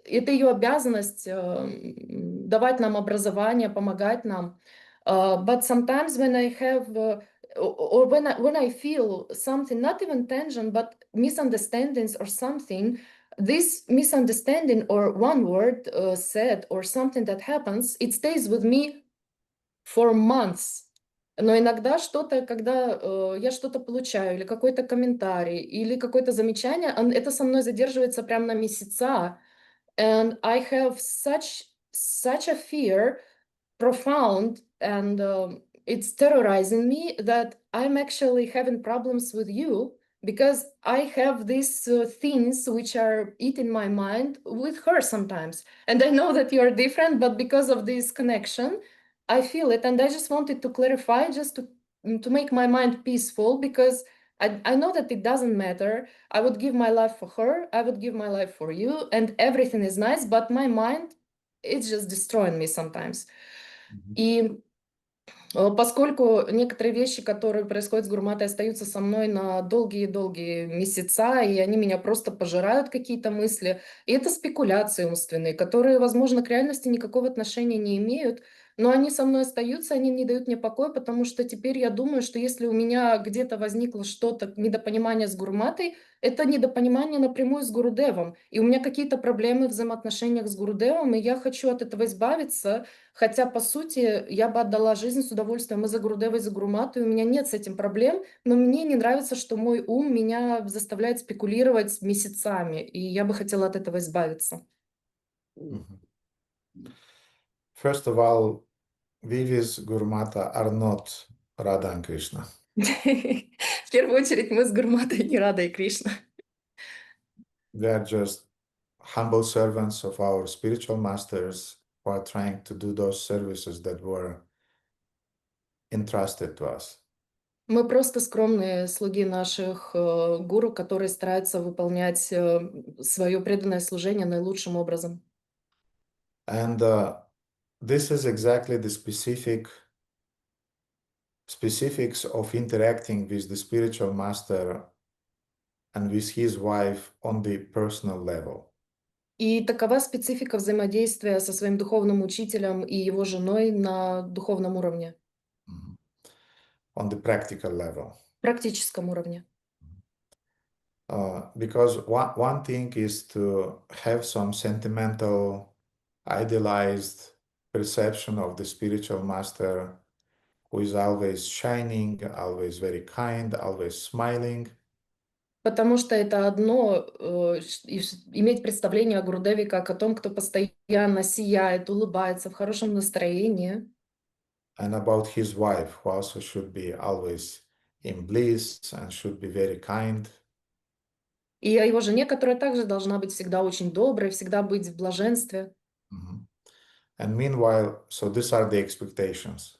[SPEAKER 2] это ее обязанность давать нам образование, помогать нам. But sometimes when I have, or when I feel something, not even tension, but misunderstandings or something, this misunderstanding or one word said or something that happens, it stays with me for months. Но иногда что-то, когда я что-то получаю, или какой-то комментарий, или какое-то замечание, это со мной задерживается прямо на месяца. And I have such a fear, profound, and it's terrorizing me that I'm actually having problems with you because I have these things which are eating my mind with her sometimes. And I know that you are different, but because of this connection, I feel it. And I just wanted to clarify, just to make my mind peaceful, because I know that it doesn't matter. I would give my life for her, I would give my life for you, and everything is nice, but my mind, it's just destroying me sometimes. И поскольку некоторые вещи, которые происходят с Гурматой, остаются со мной на долгие-долгие месяца, и они меня просто пожирают, какие-то мысли, и это спекуляции умственные, которые, возможно, к реальности никакого отношения не имеют, но они со мной остаются, они не дают мне покоя, потому что теперь я думаю, что если у меня где-то возникло что-то, недопонимание с Гурматой, это недопонимание напрямую с Гурудевом, и у меня какие-то проблемы в взаимоотношениях с Гурудевом, и я хочу от этого избавиться. Хотя, по сути, я бы отдала жизнь с удовольствием и за Гурудева, и за Гурмату, и у меня нет с этим проблем, но мне не нравится, что мой ум меня заставляет спекулировать месяцами, и я бы хотела от этого избавиться.
[SPEAKER 1] First of all, we with Gurmata are not Radha and Krishna.
[SPEAKER 2] В первую очередь мы с Гурматой не Рада и Кришна.
[SPEAKER 1] They are just humble servants of our spiritual masters who are trying to do those services that were entrusted to us.
[SPEAKER 2] Мы просто скромные слуги наших гуру, которые стараются выполнять свое преданное служение наилучшим образом.
[SPEAKER 1] And this is exactly the specifics of interacting with the spiritual master and with his wife on the personal level.
[SPEAKER 2] И такова специфика взаимодействия со своим духовным учителем и его женой на духовном уровне,
[SPEAKER 1] On the practical level.
[SPEAKER 2] практическом уровне.
[SPEAKER 1] Because one thing is to have some sentimental, idealized perception of the spiritual master who is always shining, always very kind, always smiling.
[SPEAKER 2] Потому что это одно, иметь представление о Гурудеве как о том, кто постоянно сияет, улыбается, в хорошем настроении.
[SPEAKER 1] And about his wife, who also should be always in bliss and should be very kind.
[SPEAKER 2] И о его жене, которая также должна быть всегда очень доброй, всегда быть в блаженстве.
[SPEAKER 1] Mhm. And meanwhile, so these are the expectations.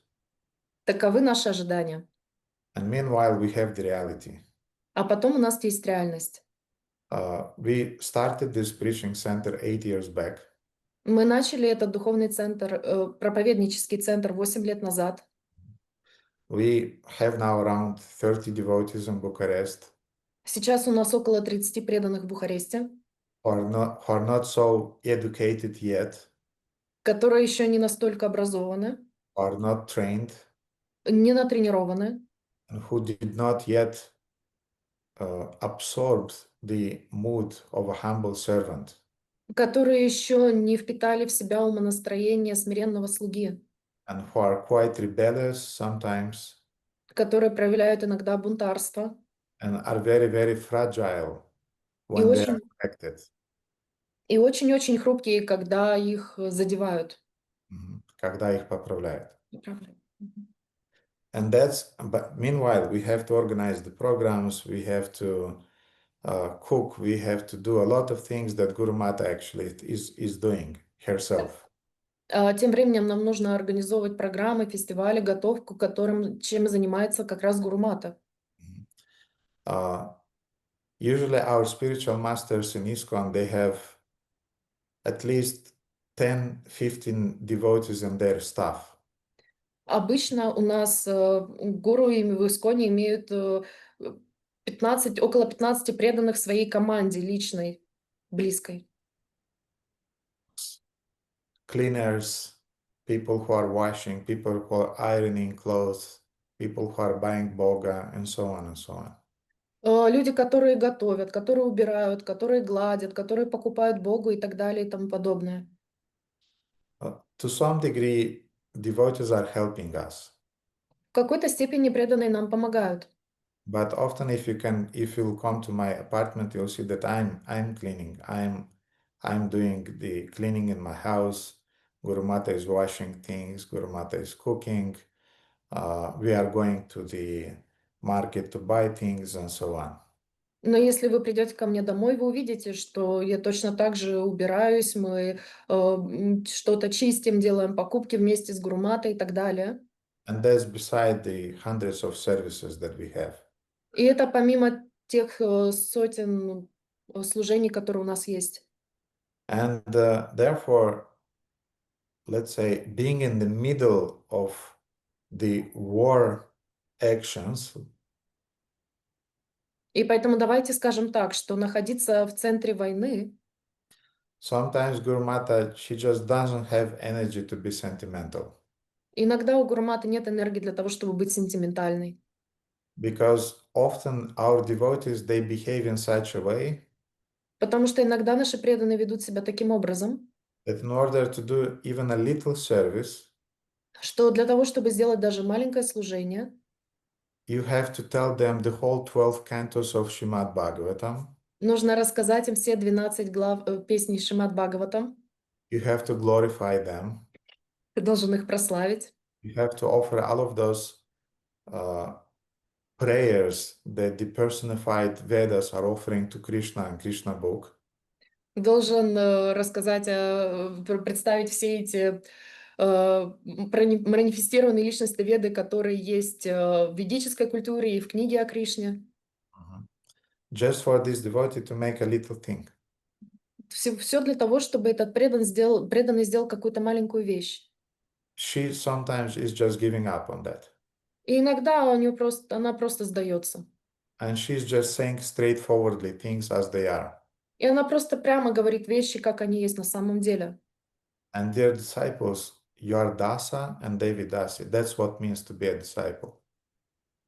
[SPEAKER 2] Таковы наши ожидания.
[SPEAKER 1] And meanwhile, we have the reality.
[SPEAKER 2] А потом у нас есть реальность.
[SPEAKER 1] We started this preaching center 8 years back.
[SPEAKER 2] Мы начали этот духовный центр, проповеднический центр 8 лет назад.
[SPEAKER 1] We have now around 30 devotees in Bucharest
[SPEAKER 2] Сейчас у нас около 30 преданных в Бухаресте,
[SPEAKER 1] who are not so educated yet,
[SPEAKER 2] которые еще не настолько образованы,
[SPEAKER 1] are not trained,
[SPEAKER 2] не натренированы,
[SPEAKER 1] and who did not yet absorb the mood of a humble servant.
[SPEAKER 2] которые еще не впитали в себя умонастроение смиренного слуги,
[SPEAKER 1] And who are quite rebellious sometimes
[SPEAKER 2] которые проявляют иногда бунтарство
[SPEAKER 1] and are very, very fragile
[SPEAKER 2] и
[SPEAKER 1] when they are
[SPEAKER 2] очень,
[SPEAKER 1] affected.
[SPEAKER 2] и очень-очень хрупкие, когда их задевают.
[SPEAKER 1] Когда их поправляют.
[SPEAKER 2] Правда. Мгм.
[SPEAKER 1] And but meanwhile, we have to organize the programs, we have to cook, we have to do a lot of things that Guru Mata actually is doing herself.
[SPEAKER 2] Тем временем нам нужно организовывать программы, фестивали, готовку, чем занимается как раз Гуру-мата.
[SPEAKER 1] Usually our spiritual masters in ISKCON, they have at least 10-15 devotees in their staff.
[SPEAKER 2] Обычно у нас гуру в Исконе имеют 15, около 15 преданных своей команде личной, близкой.
[SPEAKER 1] Cleaners, people who are washing, people who are ironing clothes, people who are buying boga, and so on and so on.
[SPEAKER 2] Люди, которые готовят, которые убирают, которые гладят, которые покупают Богу и так далее и тому подобное.
[SPEAKER 1] To some degree, devotees are helping us.
[SPEAKER 2] В какой-то степени преданные нам помогают.
[SPEAKER 1] But often if you'll come to my apartment, you'll see that I'm cleaning. I'm doing the cleaning in my house. Guru Mata is washing things. Guru Mata is cooking. We are going to the market to buy things and so on.
[SPEAKER 2] Но если вы придете ко мне домой, вы увидите, что я точно так же убираюсь, мы что-то чистим, делаем покупки вместе с Гуруматой и так далее.
[SPEAKER 1] And that's beside the hundreds of services that we have.
[SPEAKER 2] И это помимо тех сотен служений, которые у нас есть.
[SPEAKER 1] And therefore, let's say, being in the middle of the war actions,
[SPEAKER 2] И поэтому давайте скажем так, что находиться в центре войны,
[SPEAKER 1] sometimes Guru Mata, she just doesn't have energy to be sentimental.
[SPEAKER 2] иногда у Гуруматы нет энергии для того, чтобы быть сентиментальной.
[SPEAKER 1] Because often our devotees, they behave in such a way
[SPEAKER 2] Потому что иногда наши преданные ведут себя таким образом,
[SPEAKER 1] that in order to do even a little service,
[SPEAKER 2] что для того, чтобы сделать даже маленькое служение,
[SPEAKER 1] you have to tell them the whole 12 cantos of Srimad Bhagavatam.
[SPEAKER 2] нужно рассказать им все 12 глав песней Шримад Бхагаватам.
[SPEAKER 1] You have to glorify them.
[SPEAKER 2] Ты должен их прославить.
[SPEAKER 1] You have to offer all of those prayers that the personified Vedas are offering to Krishna and Krishna book.
[SPEAKER 2] Должен рассказать, представить все эти манифестированные личности Веды, которые есть в ведической культуре и в книге о Кришне.
[SPEAKER 1] Just for this devotee to make a little thing.
[SPEAKER 2] Все для того, чтобы этот преданный сделал какую-то маленькую вещь.
[SPEAKER 1] She sometimes is just giving up on that.
[SPEAKER 2] И иногда она просто сдается.
[SPEAKER 1] And she's just saying straightforwardly things as they are.
[SPEAKER 2] И она просто прямо говорит вещи, как они есть на самом деле.
[SPEAKER 1] And dear disciples, you are dasa and Devi dasi. That's what means to be a disciple.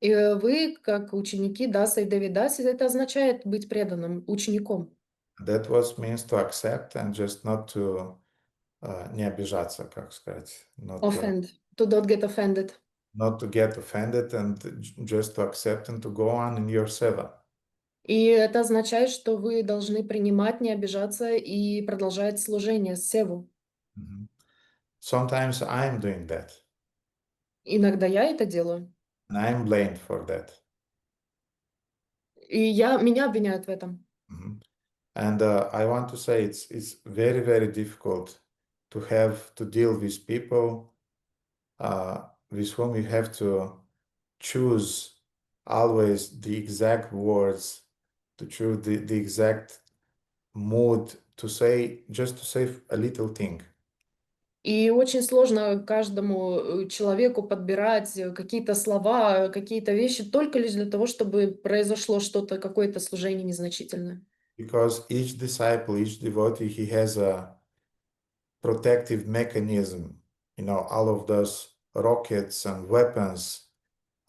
[SPEAKER 2] И вы, как ученики Даса и Деви Даси, это означает быть преданным учеником.
[SPEAKER 1] That what means to accept and just not to не обижаться, как сказать.
[SPEAKER 2] Offend. To not get offended.
[SPEAKER 1] Not to get offended and just to accept and to go on in your seva.
[SPEAKER 2] И это означает, что вы должны принимать, не обижаться и продолжать служение, севу.
[SPEAKER 1] Sometimes I'm doing that.
[SPEAKER 2] Иногда я это делаю.
[SPEAKER 1] And I'm blamed for that.
[SPEAKER 2] И меня обвиняют в этом.
[SPEAKER 1] Mhm. And I want to say it's very, very difficult to have to deal with people with whom you have to choose always the exact words, to choose the exact mood to say, just to say a little thing.
[SPEAKER 2] И очень сложно каждому человеку подбирать какие-то слова, какие-то вещи только лишь для того, чтобы произошло что-то, какое-то служение незначительное.
[SPEAKER 1] Because each disciple, each devotee, he has a protective mechanism, all of those rockets and weapons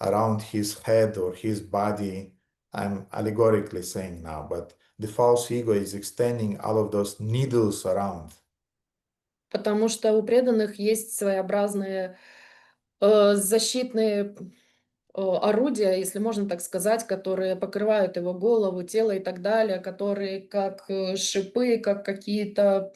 [SPEAKER 1] around his head or his body. I'm allegorically saying now, but the false ego is extending all of those needles around.
[SPEAKER 2] Потому что у преданных есть своеобразные защитные орудия, если можно так сказать, которые покрывают его голову, тело и так далее, которые как шипы, как какие-то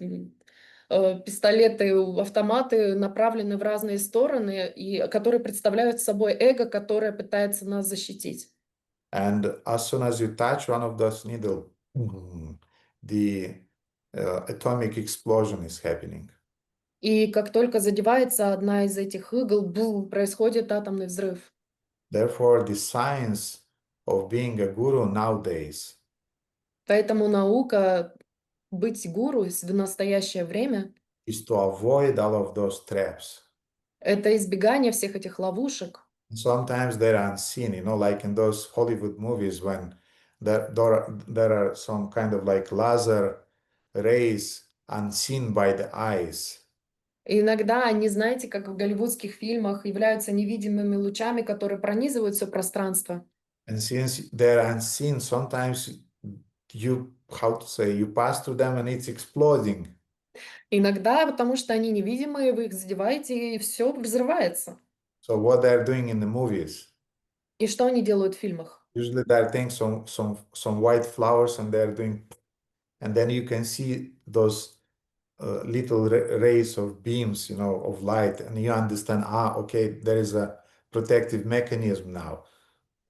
[SPEAKER 2] пистолеты, автоматы направлены в разные стороны, и которые представляют собой эго, которое пытается нас защитить.
[SPEAKER 1] And as soon as you touch one of those needles, the atomic explosion is happening.
[SPEAKER 2] И как только задевается одна из этих игл, происходит атомный взрыв.
[SPEAKER 1] Therefore, the science of being a guru nowadays
[SPEAKER 2] Поэтому наука быть гуру в настоящее время
[SPEAKER 1] is to avoid all of those traps.
[SPEAKER 2] это избегание всех этих ловушек.
[SPEAKER 1] Sometimes they're unseen, like in those Hollywood movies when there are some kind of like laser rays unseen by the eyes.
[SPEAKER 2] И иногда они, знаете, как в голливудских фильмах, являются невидимыми лучами, которые пронизывают все пространство.
[SPEAKER 1] And since they're unseen, sometimes you pass through them and it's exploding.
[SPEAKER 2] Иногда, потому что они невидимые, вы их задеваете, и все взрывается.
[SPEAKER 1] So what they're doing in the movies,
[SPEAKER 2] И что они делают в фильмах?
[SPEAKER 1] usually they're taking some white flowers and they're doing, and then you can see those little rays of beams, of light, and you understand, okay, there is a protective mechanism now.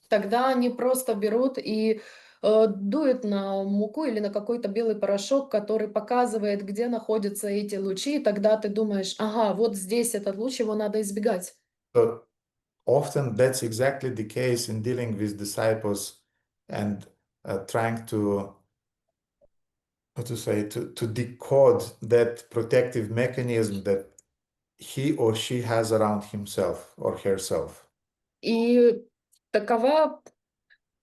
[SPEAKER 2] Тогда они просто берут и дуют на муку или на какой-то белый порошок, который показывает, где находятся эти лучи, и тогда ты думаешь, ага, вот здесь этот луч, его надо избегать.
[SPEAKER 1] So often that's exactly the case in dealing with disciples and trying to, to decode that protective mechanism that he or she has around himself or herself.
[SPEAKER 2] И такова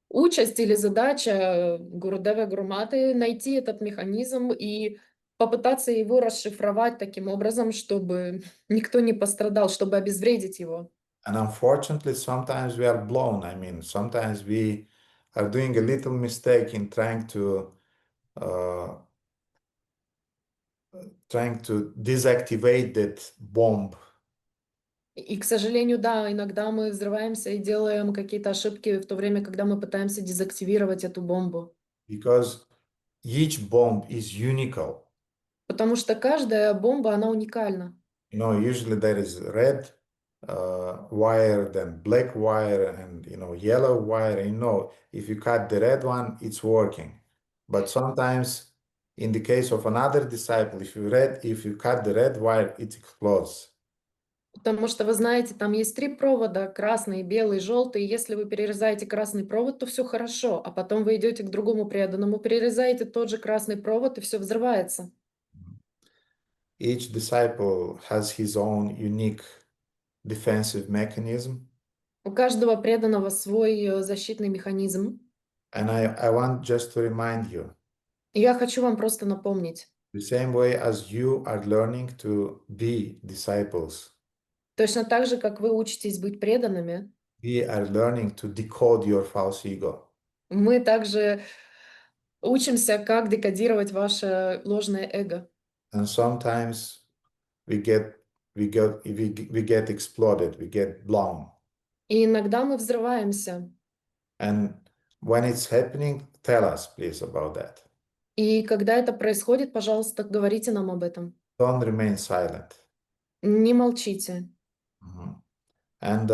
[SPEAKER 2] участь или задача Гурудевы Гурматы — найти этот механизм и попытаться его расшифровать таким образом, чтобы никто не пострадал, чтобы обезвредить его.
[SPEAKER 1] And unfortunately, sometimes we are blown. I mean, sometimes we are doing a little mistake in trying to deactivate that bomb.
[SPEAKER 2] И, к сожалению, да, иногда мы взрываемся и делаем какие-то ошибки в то время, когда мы пытаемся дезактивировать эту бомбу.
[SPEAKER 1] Because each bomb is unique.
[SPEAKER 2] Потому что каждая бомба, она уникальна.
[SPEAKER 1] Usually there is red wire, then black wire, and yellow wire. If you cut the red one, it's working. But sometimes, in the case of another disciple, if you cut the red wire, it explodes.
[SPEAKER 2] Потому что, вы знаете, там есть 3 провода: красный, белый, желтый. И если вы перерезаете красный провод, то все хорошо. А потом вы идете к другому преданному, перерезаете тот же красный провод, и все взрывается.
[SPEAKER 1] Each disciple has his own unique defensive mechanism.
[SPEAKER 2] У каждого преданного свой защитный механизм.
[SPEAKER 1] And I want just to remind you,
[SPEAKER 2] И я хочу вам просто напомнить.
[SPEAKER 1] the same way as you are learning to be disciples,
[SPEAKER 2] Точно так же, как вы учитесь быть преданными,
[SPEAKER 1] we are learning to decode your false ego.
[SPEAKER 2] мы также учимся, как декодировать ваше ложное эго.
[SPEAKER 1] And sometimes we get exploded, we get blown.
[SPEAKER 2] И иногда мы взрываемся.
[SPEAKER 1] And when it's happening, tell us, please, about that.
[SPEAKER 2] И когда это происходит, пожалуйста, говорите нам об этом.
[SPEAKER 1] Don't remain silent.
[SPEAKER 2] Не молчите.
[SPEAKER 1] And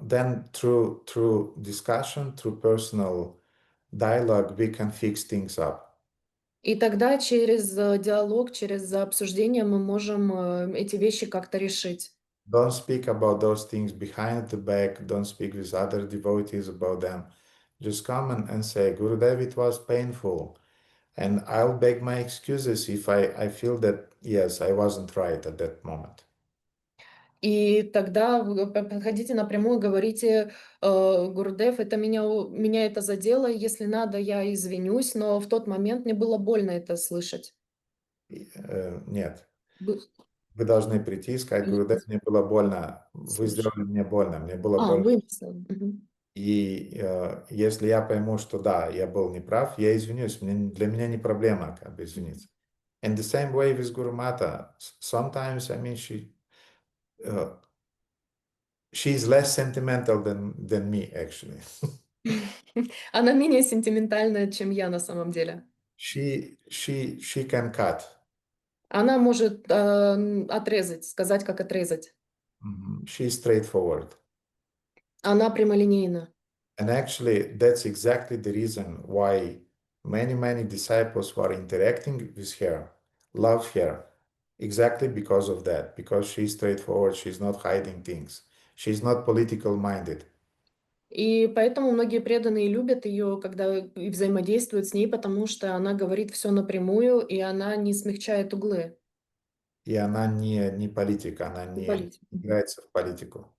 [SPEAKER 1] then through discussion, through personal dialogue, we can fix things up.
[SPEAKER 2] И тогда через диалог, через обсуждение мы можем эти вещи как-то решить.
[SPEAKER 1] Don't speak about those things behind the back. Don't speak with other devotees about them. Just come and say, Gurudev, it was painful. And I'll beg my excuses if I feel that, yes, I wasn't right at that moment.
[SPEAKER 2] И тогда вы подходите напрямую, говорите, Гурудев, это меня это задело, если надо, я извинюсь, но в тот момент мне было больно это слышать.
[SPEAKER 1] Нет.
[SPEAKER 2] Вы-
[SPEAKER 1] Вы должны прийти и сказать, Гурудев, мне было больно, вы сделали мне больно, мне было больно.
[SPEAKER 2] вымысел. Мгм.
[SPEAKER 1] И если я пойму, что да, я был неправ, я извинюсь. Для меня не проблема как бы извиниться. And the same way with Guru Mata. Sometimes, I mean, she's less sentimental than me, actually.
[SPEAKER 2] Она менее сентиментальная, чем я на самом деле.
[SPEAKER 1] She can cut.
[SPEAKER 2] Она может отрезать, сказать, как отрезать.
[SPEAKER 1] She's straightforward.
[SPEAKER 2] Она прямолинейна.
[SPEAKER 1] And actually, that's exactly the reason why many disciples who are interacting with her love her. Exactly because of that. Because she's straightforward, she's not hiding things. She's not political minded.
[SPEAKER 2] И поэтому многие преданные любят ее, когда и взаимодействуют с ней, потому что она говорит все напрямую, и она не смягчает углы.
[SPEAKER 1] И она не политик, она
[SPEAKER 2] Не
[SPEAKER 1] не
[SPEAKER 2] политик.
[SPEAKER 1] играется в политику.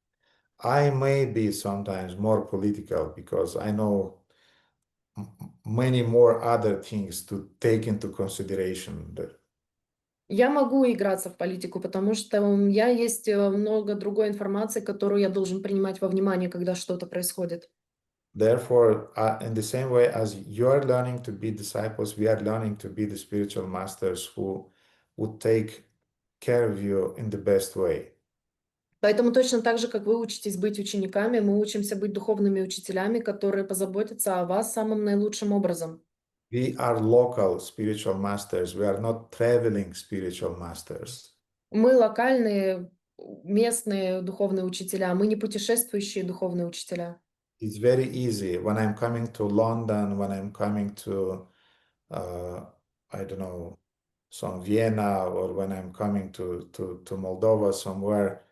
[SPEAKER 1] I may be sometimes more political because I know many more other things to take into consideration.
[SPEAKER 2] Я могу играться в политику, потому что у меня есть много другой информации, которую я должен принимать во внимание, когда что-то происходит.
[SPEAKER 1] Therefore, in the same way as you are learning to be disciples, we are learning to be the spiritual masters who would take care of you in the best way.
[SPEAKER 2] Поэтому точно так же, как вы учитесь быть учениками, мы учимся быть духовными учителями, которые позаботятся о вас самым наилучшим образом.
[SPEAKER 1] We are local spiritual masters. We are not traveling spiritual masters.
[SPEAKER 2] Мы локальные, местные духовные учителя, мы не путешествующие духовные учителя.
[SPEAKER 1] It's very easy when I'm coming to London, when I'm coming to, I don't know, some Vienna, or when I'm coming to Moldova somewhere,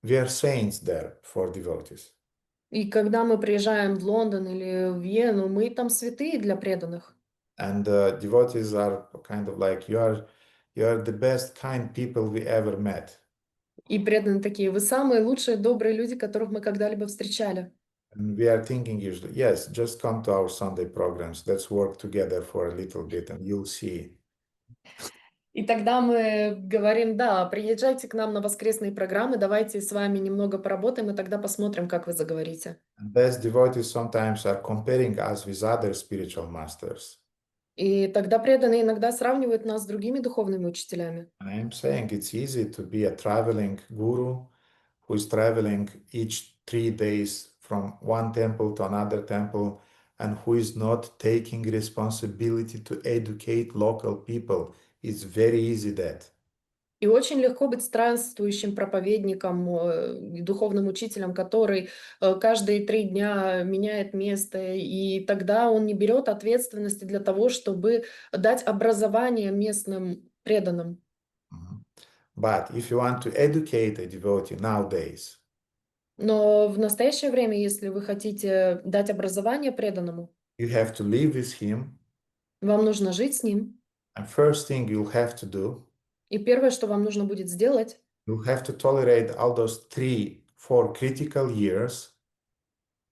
[SPEAKER 1] we are saints there for devotees.
[SPEAKER 2] И когда мы приезжаем в Лондон или в Вену, мы там святые для преданных.
[SPEAKER 1] And devotees are kind of like, you are the best kind people we ever met.
[SPEAKER 2] И преданные такие, вы самые лучшие, добрые люди, которых мы когда-либо встречали.
[SPEAKER 1] And we are thinking usually, yes, just come to our Sunday programs. Let's work together for a little bit and you'll see.
[SPEAKER 2] И тогда мы говорим, да, приезжайте к нам на воскресные программы, давайте с вами немного поработаем, и тогда посмотрим, как вы заговорите.
[SPEAKER 1] And best devotees sometimes are comparing us with other spiritual masters.
[SPEAKER 2] И тогда преданные иногда сравнивают нас с другими духовными учителями.
[SPEAKER 1] And I'm saying it's easy to be a traveling guru who is traveling each 3 days from one temple to another temple and who is not taking responsibility to educate local people. It's very easy that.
[SPEAKER 2] И очень легко быть странствующим проповедником, духовным учителем, который каждые 3 дня меняет место, и тогда он не берет ответственности для того, чтобы дать образование местным преданным.
[SPEAKER 1] But if you want to educate a devotee nowadays,
[SPEAKER 2] Но в настоящее время, если вы хотите дать образование преданному,
[SPEAKER 1] you have to live with him.
[SPEAKER 2] вам нужно жить с ним.
[SPEAKER 1] And first thing you'll have to do,
[SPEAKER 2] И первое, что вам нужно будет сделать,
[SPEAKER 1] you'll have to tolerate all those 3-4 critical years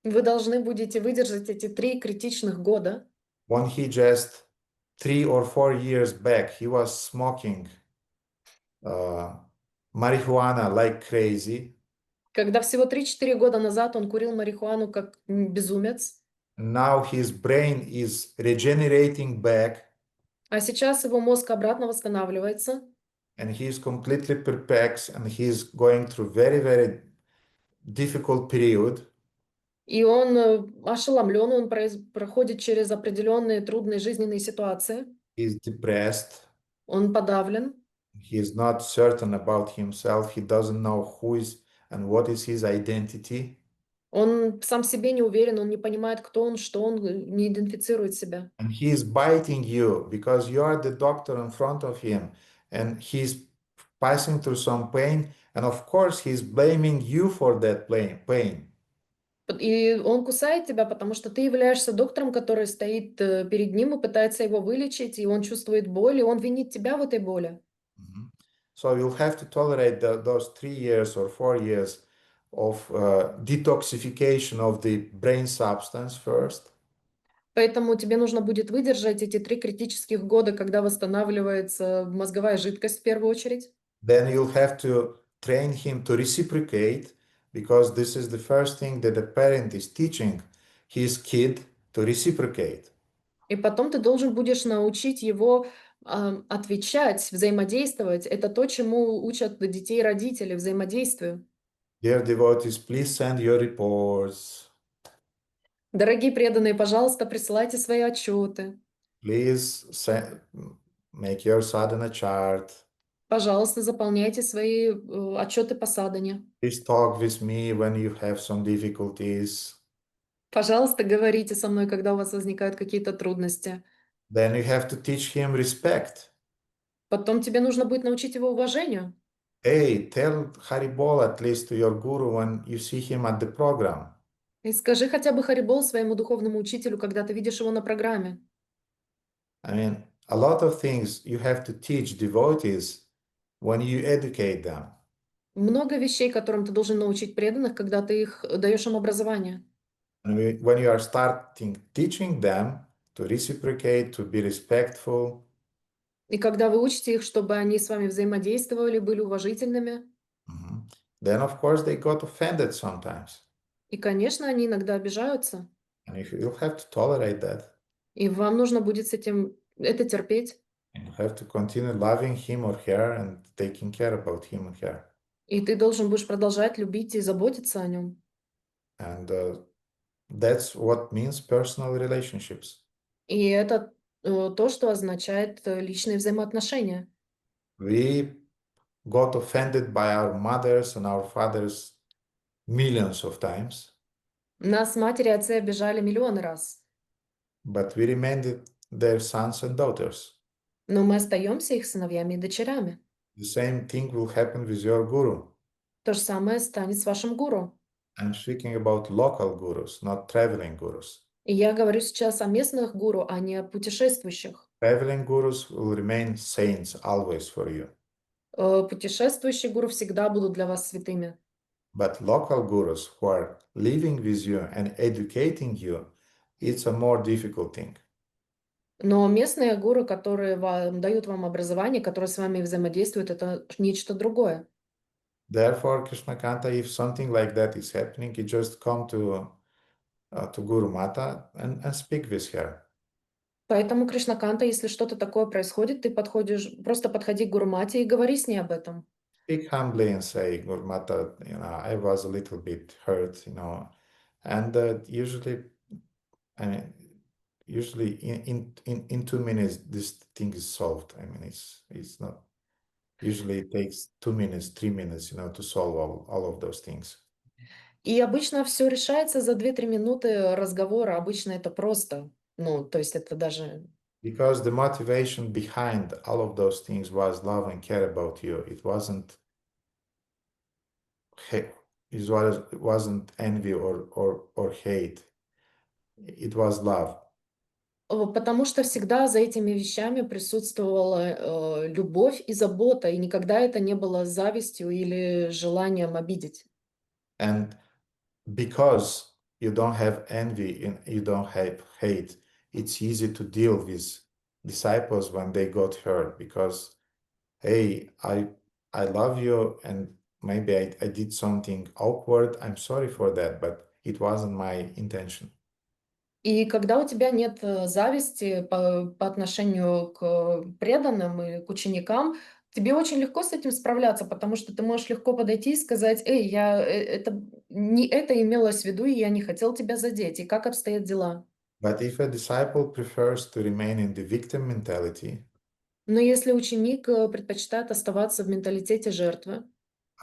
[SPEAKER 2] вы должны будете выдержать эти 3 критичных года,
[SPEAKER 1] when he just 3 or 4 years back, he was smoking marijuana like crazy.
[SPEAKER 2] когда всего 3-4 года назад он курил марихуану как безумец,
[SPEAKER 1] Now his brain is regenerating back
[SPEAKER 2] а сейчас его мозг обратно восстанавливается,
[SPEAKER 1] and he is completely perplexed and he is going through very difficult period.
[SPEAKER 2] и он ошеломлен, он проходит через определенные трудные жизненные ситуации,
[SPEAKER 1] He is depressed.
[SPEAKER 2] он подавлен,
[SPEAKER 1] He is not certain about himself. He doesn't know who is and what is his identity.
[SPEAKER 2] Он сам в себе не уверен, он не понимает, кто он, что он, не идентифицирует себя.
[SPEAKER 1] And he is biting you because you are the doctor in front of him and he's passing through some pain. And of course, he's blaming you for that pain.
[SPEAKER 2] И он кусает тебя, потому что ты являешься доктором, который стоит перед ним и пытается его вылечить, и он чувствует боль, и он винит тебя в этой боли.
[SPEAKER 1] Mhm. So you'll have to tolerate those 3 years or 4 years of detoxification of the brain substance first.
[SPEAKER 2] Поэтому тебе нужно будет выдержать эти 3 критических года, когда восстанавливается мозговая жидкость в первую очередь.
[SPEAKER 1] Then you'll have to train him to reciprocate because this is the first thing that a parent is teaching his kid to reciprocate.
[SPEAKER 2] И потом ты должен будешь научить его отвечать, взаимодействовать. Это то, чему учат детей родители, взаимодействию.
[SPEAKER 1] Dear devotees, please send your reports.
[SPEAKER 2] Дорогие преданные, пожалуйста, присылайте свои отчеты.
[SPEAKER 1] Please make your sadhana chart.
[SPEAKER 2] Пожалуйста, заполняйте свои отчеты по садхане.
[SPEAKER 1] Please talk with me when you have some difficulties.
[SPEAKER 2] Пожалуйста, говорите со мной, когда у вас возникают какие-то трудности.
[SPEAKER 1] Then you have to teach him respect.
[SPEAKER 2] Потом тебе нужно будет научить его уважению.
[SPEAKER 1] Hey, tell Haribol at least to your guru when you see him at the program.
[SPEAKER 2] И скажи хотя бы Харибол своему духовному учителю, когда ты видишь его на программе.
[SPEAKER 1] I mean, a lot of things you have to teach devotees when you educate them.
[SPEAKER 2] Много вещей, которым ты должен научить преданных, когда ты их даешь им образование.
[SPEAKER 1] And when you are starting teaching them to reciprocate, to be respectful,
[SPEAKER 2] И когда вы учите их, чтобы они с вами взаимодействовали, были уважительными.
[SPEAKER 1] then of course they got offended sometimes.
[SPEAKER 2] И, конечно, они иногда обижаются.
[SPEAKER 1] And you'll have to tolerate that.
[SPEAKER 2] И вам нужно будет с этим это терпеть.
[SPEAKER 1] And you have to continue loving him or her and taking care about him or her.
[SPEAKER 2] И ты должен будешь продолжать любить и заботиться о нем.
[SPEAKER 1] And that's what means personal relationships.
[SPEAKER 2] И это то, что означает личные взаимоотношения.
[SPEAKER 1] We got offended by our mothers and our fathers millions of times,
[SPEAKER 2] Нас матери и отцы обижали миллионы раз.
[SPEAKER 1] but we remained their sons and daughters.
[SPEAKER 2] Но мы остаемся их сыновьями и дочерями.
[SPEAKER 1] The same thing will happen with your guru.
[SPEAKER 2] То же самое станет с вашим гуру.
[SPEAKER 1] I'm speaking about local gurus, not traveling gurus.
[SPEAKER 2] И я говорю сейчас о местных гуру, а не о путешествующих.
[SPEAKER 1] Traveling gurus will remain saints always for you.
[SPEAKER 2] Путешествующие гуру всегда будут для вас святыми.
[SPEAKER 1] But local gurus who are living with you and educating you, it's a more difficult thing.
[SPEAKER 2] Но местные гуру, которые дают вам образование, которые с вами взаимодействуют, это нечто другое.
[SPEAKER 1] Therefore, Krishnakanta, if something like that is happening, you just come to Guru Mata and speak with her.
[SPEAKER 2] Поэтому, Кришнаканта, если что-то такое происходит, ты просто подходи к Гурумате и говори с ней об этом.
[SPEAKER 1] Speak humbly and say, Guru Mata, I was a little bit hurt, and usually in 2 minutes this thing is solved. I mean, it's not. Usually it takes 2 minutes, 3 minutes, to solve all of those things.
[SPEAKER 2] И обычно все решается за 2-3 минуты разговора. Обычно это просто. То есть это даже...
[SPEAKER 1] Because the motivation behind all of those things was love and care about you. It wasn't envy or hate. It was love.
[SPEAKER 2] Потому что всегда за этими вещами присутствовала любовь и забота, и никогда это не было завистью или желанием обидеть.
[SPEAKER 1] And because you don't have envy and you don't have hate, it's easy to deal with disciples when they got hurt because, hey, I love you and maybe I did something awkward. I'm sorry for that, but it wasn't my intention.
[SPEAKER 2] И когда у тебя нет зависти по отношению к преданным и к ученикам, тебе очень легко с этим справляться, потому что ты можешь легко подойти и сказать: «Эй, не это имелось в виду, и я не хотел тебя задеть. И как обстоят дела?»
[SPEAKER 1] But if a disciple prefers to remain in the victim mentality,
[SPEAKER 2] Но если ученик предпочитает оставаться в менталитете жертвы,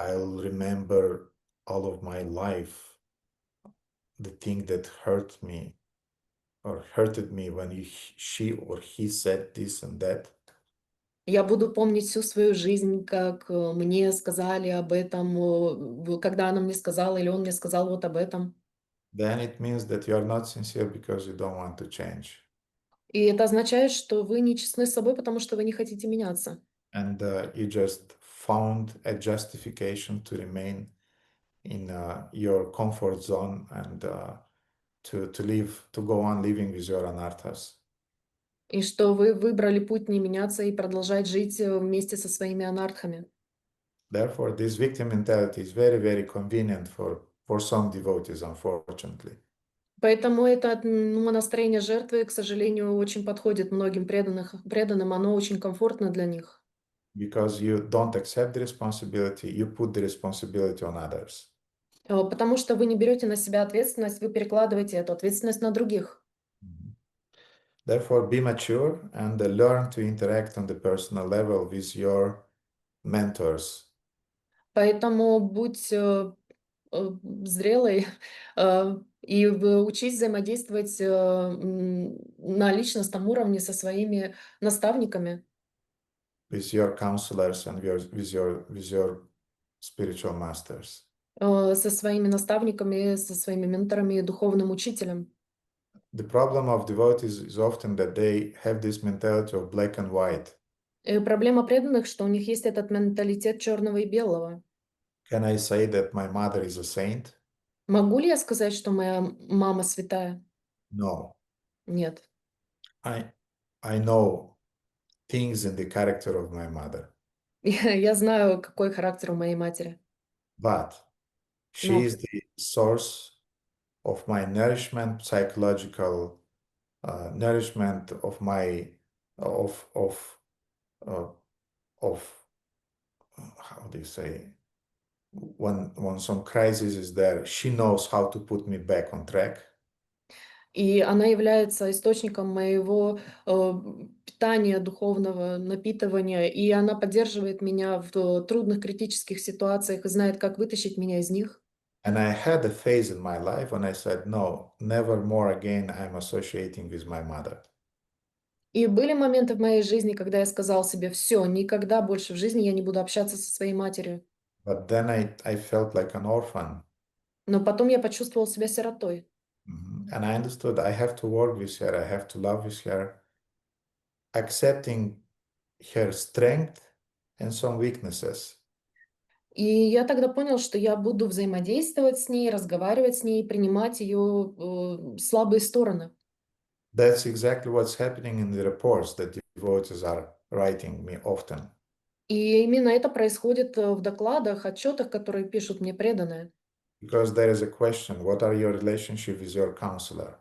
[SPEAKER 1] I'll remember all of my life the thing that hurt me or hurted me when she or he said this and that,
[SPEAKER 2] Я буду помнить всю свою жизнь, как мне сказали об этом, когда она мне сказала или он мне сказал вот об этом.
[SPEAKER 1] then it means that you are not sincere because you don't want to change.
[SPEAKER 2] И это означает, что вы не честны с собой, потому что вы не хотите меняться.
[SPEAKER 1] And you just found a justification to remain in your comfort zone and to go on living with your anarthas.
[SPEAKER 2] И что вы выбрали путь не меняться и продолжать жить вместе со своими анархами.
[SPEAKER 1] Therefore, this victim mentality is very, very convenient for some devotees, unfortunately.
[SPEAKER 2] Поэтому это настроение жертвы, к сожалению, очень подходит многим преданным, оно очень комфортно для них.
[SPEAKER 1] Because you don't accept the responsibility, you put the responsibility on others.
[SPEAKER 2] Потому что вы не берете на себя ответственность, вы перекладываете эту ответственность на других.
[SPEAKER 1] Therefore, be mature and learn to interact on the personal level with your mentors.
[SPEAKER 2] Поэтому будь зрелой и учись взаимодействовать на личностном уровне со своими наставниками,
[SPEAKER 1] With your counselors and with your spiritual masters.
[SPEAKER 2] со своими наставниками, со своими менторами и духовным учителем.
[SPEAKER 1] The problem of devotees is often that they have this mentality of black and white.
[SPEAKER 2] И проблема преданных, что у них есть этот менталитет черного и белого.
[SPEAKER 1] Can I say that my mother is a saint?
[SPEAKER 2] Могу ли я сказать, что моя мама святая?
[SPEAKER 1] No.
[SPEAKER 2] Нет.
[SPEAKER 1] I know things in the character of my mother,
[SPEAKER 2] Я знаю, какой характер у моей матери.
[SPEAKER 1] but she
[SPEAKER 2] Но
[SPEAKER 1] is the source of my nourishment, psychological nourishment of my how do you say, when some crisis is there, she knows how to put me back on track.
[SPEAKER 2] и она является источником моего питания, духовного напитывания, и она поддерживает меня в трудных критических ситуациях и знает, как вытащить меня из них.
[SPEAKER 1] And I had a phase in my life when I said, no, never more again I'm associating with my mother.
[SPEAKER 2] И были моменты в моей жизни, когда я сказал себе, все, никогда больше в жизни я не буду общаться со своей матерью.
[SPEAKER 1] But then I felt like an orphan.
[SPEAKER 2] Но потом я почувствовал себя сиротой.
[SPEAKER 1] And I understood I have to work with her, I have to love with her, accepting her strength and some weaknesses.
[SPEAKER 2] И я тогда понял, что я буду взаимодействовать с ней, разговаривать с ней, принимать ее слабые стороны.
[SPEAKER 1] That's exactly what's happening in the reports that devotees are writing me often.
[SPEAKER 2] И именно это происходит в докладах, отчетах, которые пишут мне преданные.
[SPEAKER 1] Because there is a question, what are your relationship with your counselor?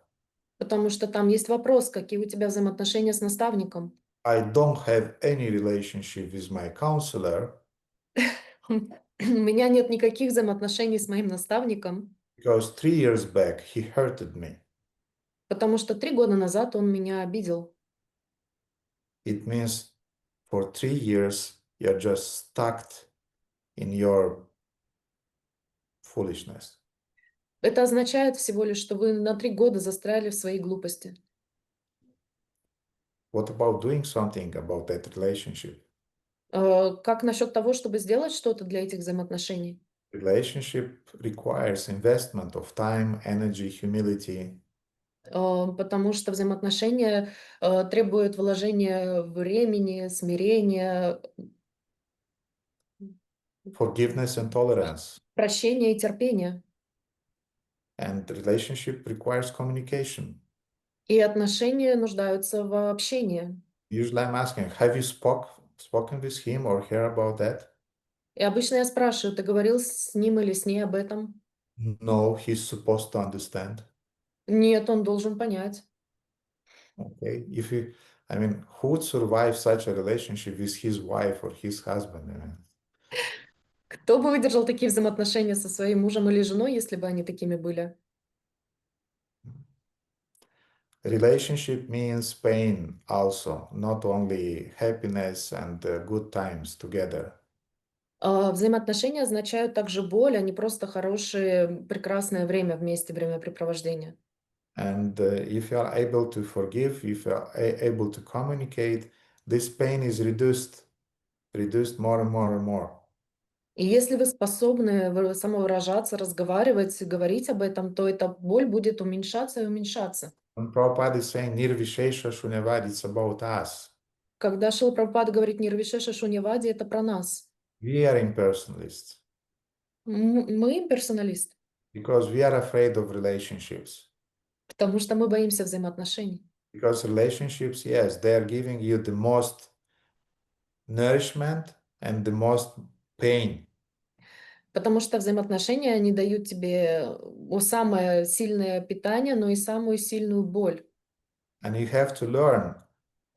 [SPEAKER 2] Потому что там есть вопрос, какие у тебя взаимоотношения с наставником.
[SPEAKER 1] I don't have any relationship with my counselor
[SPEAKER 2] У меня нет никаких взаимоотношений с моим наставником,
[SPEAKER 1] because 3 years back he hurted me.
[SPEAKER 2] потому что 3 года назад он меня обидел.
[SPEAKER 1] It means for 3 years you're just stuck in your foolishness.
[SPEAKER 2] Это означает всего лишь, что вы на 3 года застряли в своей глупости.
[SPEAKER 1] What about doing something about that relationship?
[SPEAKER 2] Как насчет того, чтобы сделать что-то для этих взаимоотношений?
[SPEAKER 1] Relationship requires investment of time, energy, humility,
[SPEAKER 2] Потому что взаимоотношения требуют вложения времени, смирения,
[SPEAKER 1] forgiveness and tolerance.
[SPEAKER 2] прощения и терпения.
[SPEAKER 1] And relationship requires communication.
[SPEAKER 2] И отношения нуждаются в общении.
[SPEAKER 1] Usually I'm asking, have you spoken with him or her about that?
[SPEAKER 2] И обычно я спрашиваю, ты говорил с ним или с ней об этом?
[SPEAKER 1] No, he's supposed to understand.
[SPEAKER 2] Нет, он должен понять.
[SPEAKER 1] Okay, who would survive such a relationship with his wife or his husband?
[SPEAKER 2] Кто бы выдержал такие взаимоотношения со своим мужем или женой, если бы они такими были?
[SPEAKER 1] Relationship means pain also, not only happiness and good times together.
[SPEAKER 2] Взаимоотношения означают также боль, а не просто хорошее, прекрасное время вместе, времяпрепровождение.
[SPEAKER 1] And if you are able to forgive, if you are able to communicate, this pain is reduced more and more and more.
[SPEAKER 2] И если вы способны самовыражаться, разговаривать, говорить об этом, то эта боль будет уменьшаться и уменьшаться.
[SPEAKER 1] When Prabhupada is saying Nirvishesha Shunyavad, it's about us.
[SPEAKER 2] Когда Шрила Прабхупада говорит «Нирвишеша шуньявади», это про нас.
[SPEAKER 1] We are impersonalists
[SPEAKER 2] Мы персоналист,
[SPEAKER 1] because we are afraid of relationships.
[SPEAKER 2] потому что мы боимся взаимоотношений.
[SPEAKER 1] Because relationships, yes, they are giving you the most nourishment and the most pain.
[SPEAKER 2] Потому что взаимоотношения, они дают тебе самое сильное питание, но и самую сильную боль.
[SPEAKER 1] And you have to learn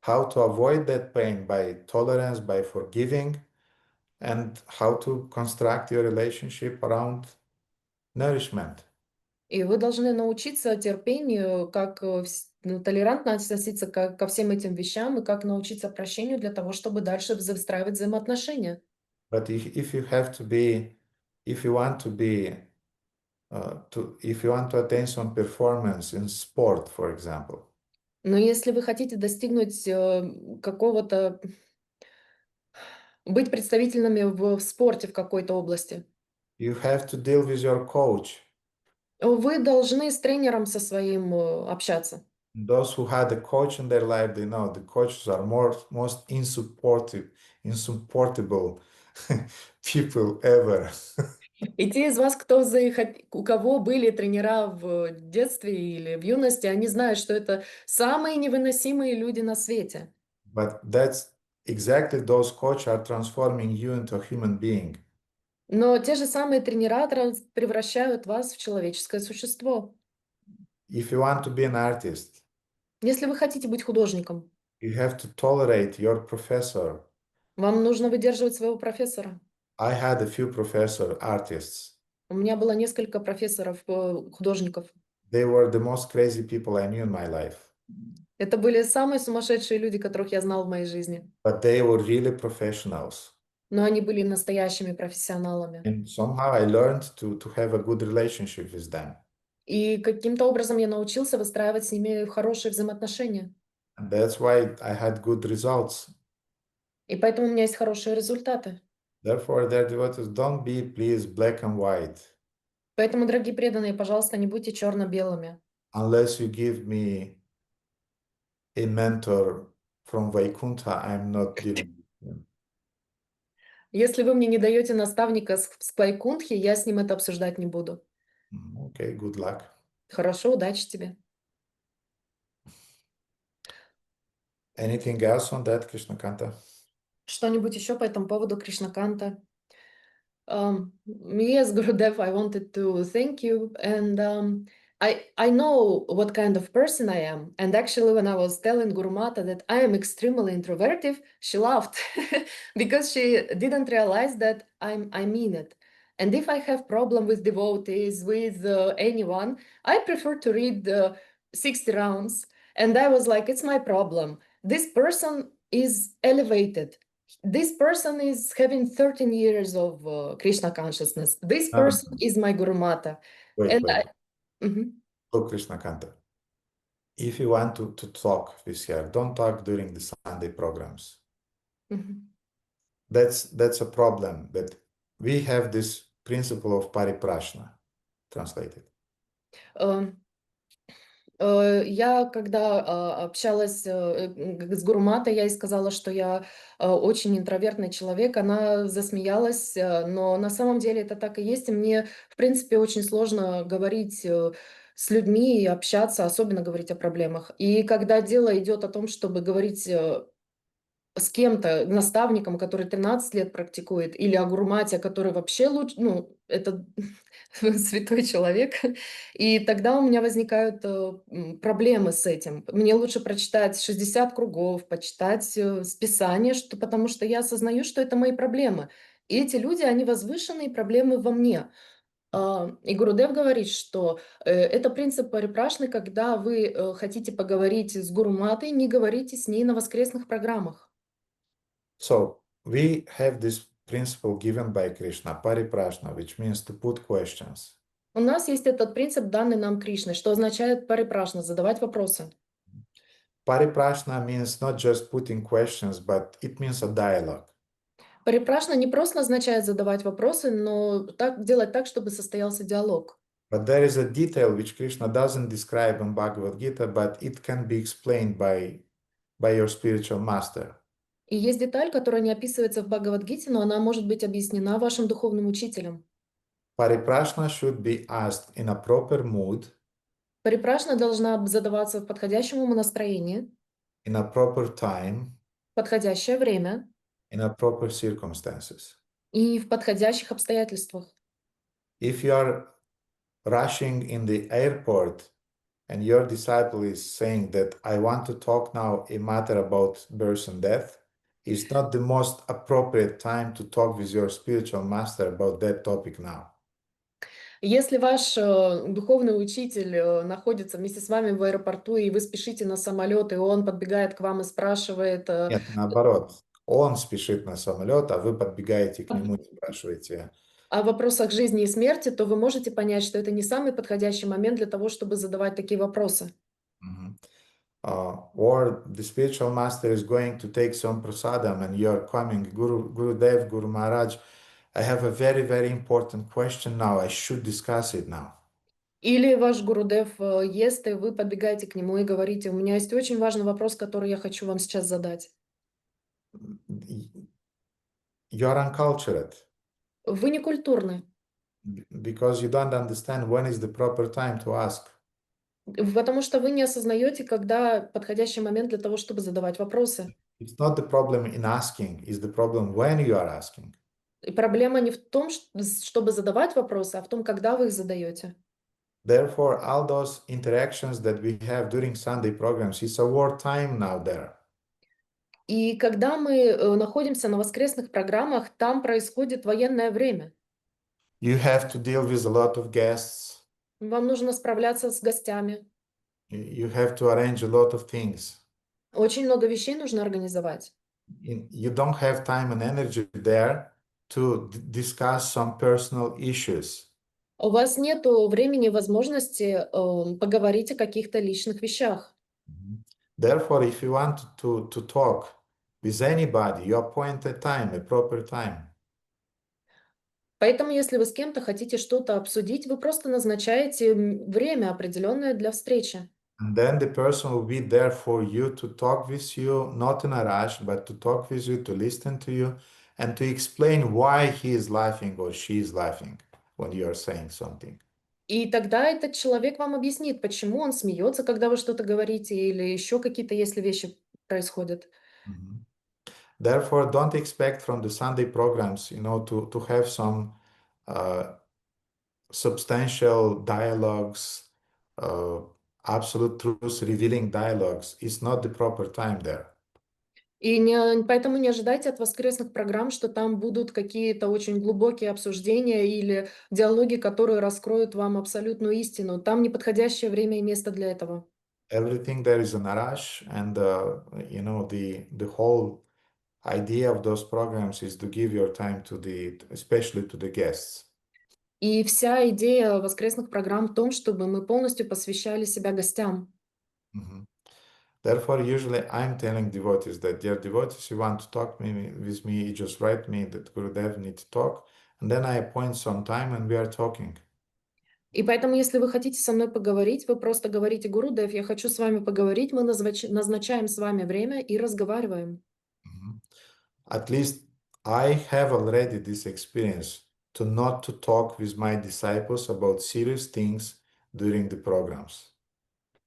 [SPEAKER 1] how to avoid that pain by tolerance, by forgiving, and how to construct your relationship around nourishment.
[SPEAKER 2] И вы должны научиться терпению, как толерантно относиться ко всем этим вещам, и как научиться прощению для того, чтобы дальше выстраивать взаимоотношения.
[SPEAKER 1] But if you have to be, if you want to be, if you want to attain some performance in sport, for example,
[SPEAKER 2] Но если вы хотите достигнуть какого-то, быть представительными в спорте в какой-то области,
[SPEAKER 1] you have to deal with your coach.
[SPEAKER 2] вы должны с тренером со своим общаться.
[SPEAKER 1] Those who had a coach in their life, they know the coaches are most insupportable people ever.
[SPEAKER 2] И те из вас, у кого были тренера в детстве или в юности, они знают, что это самые невыносимые люди на свете.
[SPEAKER 1] But that's exactly those coaches are transforming you into a human being.
[SPEAKER 2] Но те же самые тренера превращают вас в человеческое существо.
[SPEAKER 1] If you want to be an artist,
[SPEAKER 2] Если вы хотите быть художником,
[SPEAKER 1] you have to tolerate your professor.
[SPEAKER 2] вам нужно выдерживать своего профессора.
[SPEAKER 1] I had a few professor artists.
[SPEAKER 2] У меня было несколько профессоров, художников.
[SPEAKER 1] They were the most crazy people I knew in my life.
[SPEAKER 2] Это были самые сумасшедшие люди, которых я знал в моей жизни.
[SPEAKER 1] But they were really professionals.
[SPEAKER 2] Но они были настоящими профессионалами.
[SPEAKER 1] And somehow I learned to have a good relationship with them.
[SPEAKER 2] И каким-то образом я научился выстраивать с ними хорошие взаимоотношения.
[SPEAKER 1] And that's why I had good results.
[SPEAKER 2] И поэтому у меня есть хорошие результаты.
[SPEAKER 1] Therefore, dear devotees, don't be, please, black and white.
[SPEAKER 2] Поэтому, дорогие преданные, пожалуйста, не будьте черно-белыми.
[SPEAKER 1] Unless you give me a mentor from Vaikuntha, I'm not dealing with him.
[SPEAKER 2] Если вы мне не даете наставника с Вайкунтхи, я с ним это обсуждать не буду.
[SPEAKER 1] Okay, good luck.
[SPEAKER 2] Хорошо, удачи тебе.
[SPEAKER 1] Anything else on that, Krishnakanta?
[SPEAKER 2] Что-нибудь еще по этому поводу, Кришнаканта? Yes, Gurudev, I wanted to thank you. And I know what kind of person I am. And actually, when I was telling Guru Mata that I am extremely introverted, she laughed because she didn't realize that I mean it. And if I have problem with devotees, with anyone, I prefer to read 60 rounds. And I was like, it's my problem. This person is elevated. This person is having 13 years of Krishna consciousness. This person is my Guru Mata.
[SPEAKER 1] Wait,
[SPEAKER 2] And
[SPEAKER 1] wait.
[SPEAKER 2] Mhm.
[SPEAKER 1] Look, Krishnakanta, if you want to talk with her, don't talk during the Sunday programs.
[SPEAKER 2] Mhm.
[SPEAKER 1] That's a problem, but we have this principle of pariprashna translated.
[SPEAKER 2] Я, когда общалась с Гуруматой, я ей сказала, что я очень интровертный человек. Она засмеялась, но на самом деле это так и есть. И мне, в принципе, очень сложно говорить с людьми и общаться, особенно говорить о проблемах. И когда дело идет о том, чтобы говорить с кем-то, наставником, который 13 лет практикует, или о Гурумате, который вообще лучше, ну, это святой человек, и тогда у меня возникают проблемы с этим. Мне лучше прочитать 60 кругов, почитать списание, потому что я осознаю, что это мои проблемы. И эти люди, они возвышенные, проблемы во мне. И Гурудев говорит, что это принцип парипрашны, когда вы хотите поговорить с Гуруматой, не говорите с ней на воскресных программах.
[SPEAKER 1] So we have this principle given by Krishna, pariprashna, which means to put questions.
[SPEAKER 2] У нас есть этот принцип, данный нам Кришной, что означает парипрашна, задавать вопросы.
[SPEAKER 1] Pariprashna means not just putting questions, but it means a dialogue.
[SPEAKER 2] Парипрашна не просто означает задавать вопросы, но делать так, чтобы состоялся диалог.
[SPEAKER 1] But there is a detail which Krishna doesn't describe in Bhagavad Gita, but it can be explained by your spiritual master.
[SPEAKER 2] И есть деталь, которая не описывается в Бхагавад-гите, но она может быть объяснена вашим духовным учителем.
[SPEAKER 1] Pariprashna should be asked in a proper mood,
[SPEAKER 2] Парипрашна должна задаваться в подходящем умонастроении,
[SPEAKER 1] in a proper time,
[SPEAKER 2] в подходящее время
[SPEAKER 1] in a proper circumstances.
[SPEAKER 2] и в подходящих обстоятельствах.
[SPEAKER 1] If you are rushing in the airport and your disciple is saying that I want to talk now a matter about birth and death, it's not the most appropriate time to talk with your spiritual master about that topic now.
[SPEAKER 2] Если ваш духовный учитель находится вместе с вами в аэропорту, и вы спешите на самолет, и он подбегает к вам и спрашивает
[SPEAKER 1] Нет, наоборот. Он спешит на самолет, а вы подбегаете к нему и спрашиваете.
[SPEAKER 2] о вопросах жизни и смерти, то вы можете понять, что это не самый подходящий момент для того, чтобы задавать такие вопросы.
[SPEAKER 1] Or the spiritual master is going to take some prasadam and you're coming, Gurudev, Guru Maharaj, I have a very, very important question now. I should discuss it now.
[SPEAKER 2] Или ваш Гурудев ест, и вы подбегаете к нему и говорите, у меня есть очень важный вопрос, который я хочу вам сейчас задать.
[SPEAKER 1] You're uncultured
[SPEAKER 2] Вы не культурны,
[SPEAKER 1] because you don't understand when is the proper time to ask.
[SPEAKER 2] потому что вы не осознаете, когда подходящий момент для того, чтобы задавать вопросы.
[SPEAKER 1] It's not the problem in asking, it's the problem when you are asking.
[SPEAKER 2] И проблема не в том, чтобы задавать вопросы, а в том, когда вы их задаете.
[SPEAKER 1] Therefore, all those interactions that we have during Sunday programs, it's a war time now there.
[SPEAKER 2] И когда мы находимся на воскресных программах, там происходит военное время.
[SPEAKER 1] You have to deal with a lot of guests.
[SPEAKER 2] Вам нужно справляться с гостями.
[SPEAKER 1] You have to arrange a lot of things.
[SPEAKER 2] Очень много вещей нужно организовать.
[SPEAKER 1] You don't have time and energy there to discuss some personal issues.
[SPEAKER 2] У вас нет времени и возможности поговорить о каких-то личных вещах.
[SPEAKER 1] Therefore, if you want to talk with anybody, you appoint a time, a proper time.
[SPEAKER 2] Поэтому, если вы с кем-то хотите что-то обсудить, вы просто назначаете время определенное для встречи.
[SPEAKER 1] And then the person will be there for you to talk with you, not in a rush, but to talk with you, to listen to you, and to explain why he is laughing or she is laughing when you are saying something.
[SPEAKER 2] И тогда этот человек вам объяснит, почему он смеется, когда вы что-то говорите, или еще какие-то, если вещи происходят.
[SPEAKER 1] Therefore, don't expect from the Sunday programs, to have some substantial dialogues, absolute truth revealing dialogues. It's not the proper time there.
[SPEAKER 2] Поэтому не ожидайте от воскресных программ, что там будут какие-то очень глубокие обсуждения или диалоги, которые раскроют вам абсолютную истину. Там неподходящее время и место для этого.
[SPEAKER 1] Everything there is in a rush, and the whole idea of those programs is to give your time especially to the guests.
[SPEAKER 2] И вся идея воскресных программ в том, чтобы мы полностью посвящали себя гостям.
[SPEAKER 1] Therefore, usually I'm telling devotees that, dear devotees, you want to talk with me, you just write me that Gurudev need to talk, and then I appoint some time and we are talking.
[SPEAKER 2] И поэтому, если вы хотите со мной поговорить, вы просто говорите, Гурудев, я хочу с вами поговорить, мы назначаем с вами время и разговариваем.
[SPEAKER 1] At least I have already this experience to not to talk with my disciples about serious things during the programs.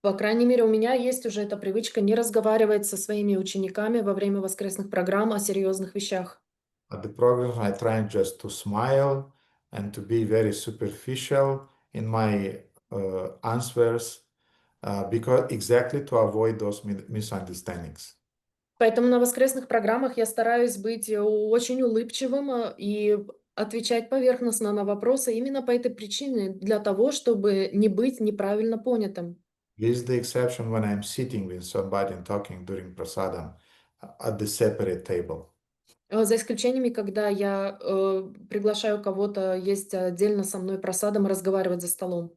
[SPEAKER 2] По крайней мере, у меня есть уже эта привычка не разговаривать со своими учениками во время воскресных программ о серьезных вещах.
[SPEAKER 1] At the programs, I try just to smile and to be very superficial in my answers, because exactly to avoid those misunderstandings.
[SPEAKER 2] Поэтому на воскресных программах я стараюсь быть очень улыбчивым и отвечать поверхностно на вопросы именно по этой причине, для того, чтобы не быть неправильно понятым.
[SPEAKER 1] With the exception when I'm sitting with somebody and talking during prasadam at the separate table.
[SPEAKER 2] За исключениями, когда я приглашаю кого-то есть отдельно со мной просадом и разговаривать за столом.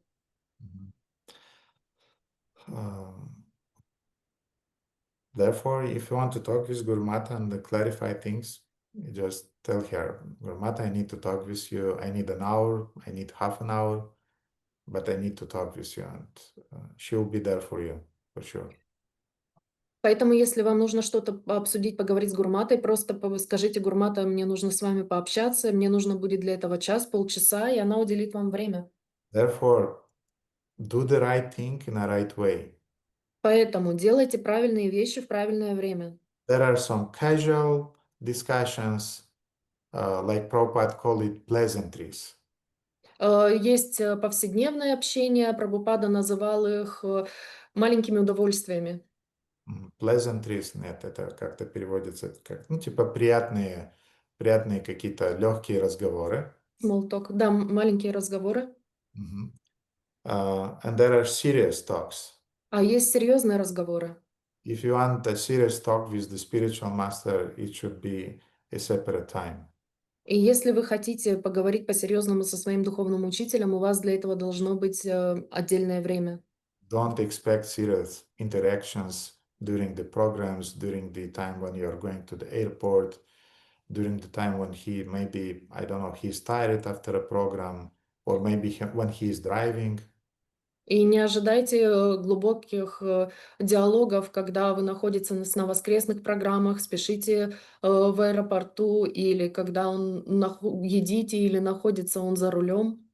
[SPEAKER 1] Therefore, if you want to talk with Gurmata and clarify things, you just tell her, Gurmata, I need to talk with you. I need an hour. I need half an hour, but I need to talk with you, and she will be there for you, for sure.
[SPEAKER 2] Поэтому, если вам нужно что-то обсудить, поговорить с Гурматой, просто скажите: Гурмата, мне нужно с вами пообщаться, мне нужно будет для этого час, полчаса, и она уделит вам время.
[SPEAKER 1] Therefore, do the right thing in a right way.
[SPEAKER 2] Поэтому делайте правильные вещи в правильное время.
[SPEAKER 1] There are some casual discussions, like Prabhupada call it pleasantries.
[SPEAKER 2] Есть повседневное общение, Прабхупада называл их маленькими удовольствиями.
[SPEAKER 1] Pleasantries, нет, это как-то переводится как, ну, типа приятные какие-то легкие разговоры.
[SPEAKER 2] Small talk. Да, маленькие разговоры.
[SPEAKER 1] And there are serious talks.
[SPEAKER 2] А есть серьезные разговоры.
[SPEAKER 1] If you want a serious talk with the spiritual master, it should be a separate time.
[SPEAKER 2] И если вы хотите поговорить по-серьезному со своим духовным учителем, у вас для этого должно быть отдельное время.
[SPEAKER 1] Don't expect serious interactions during the programs, during the time when you are going to the airport, during the time when he maybe, I don't know, he's tired after a program, or maybe when he is driving.
[SPEAKER 2] И не ожидайте глубоких диалогов, когда вы находитесь на воскресных программах, спешите в аэропорту, или когда едите, или находится он за рулем.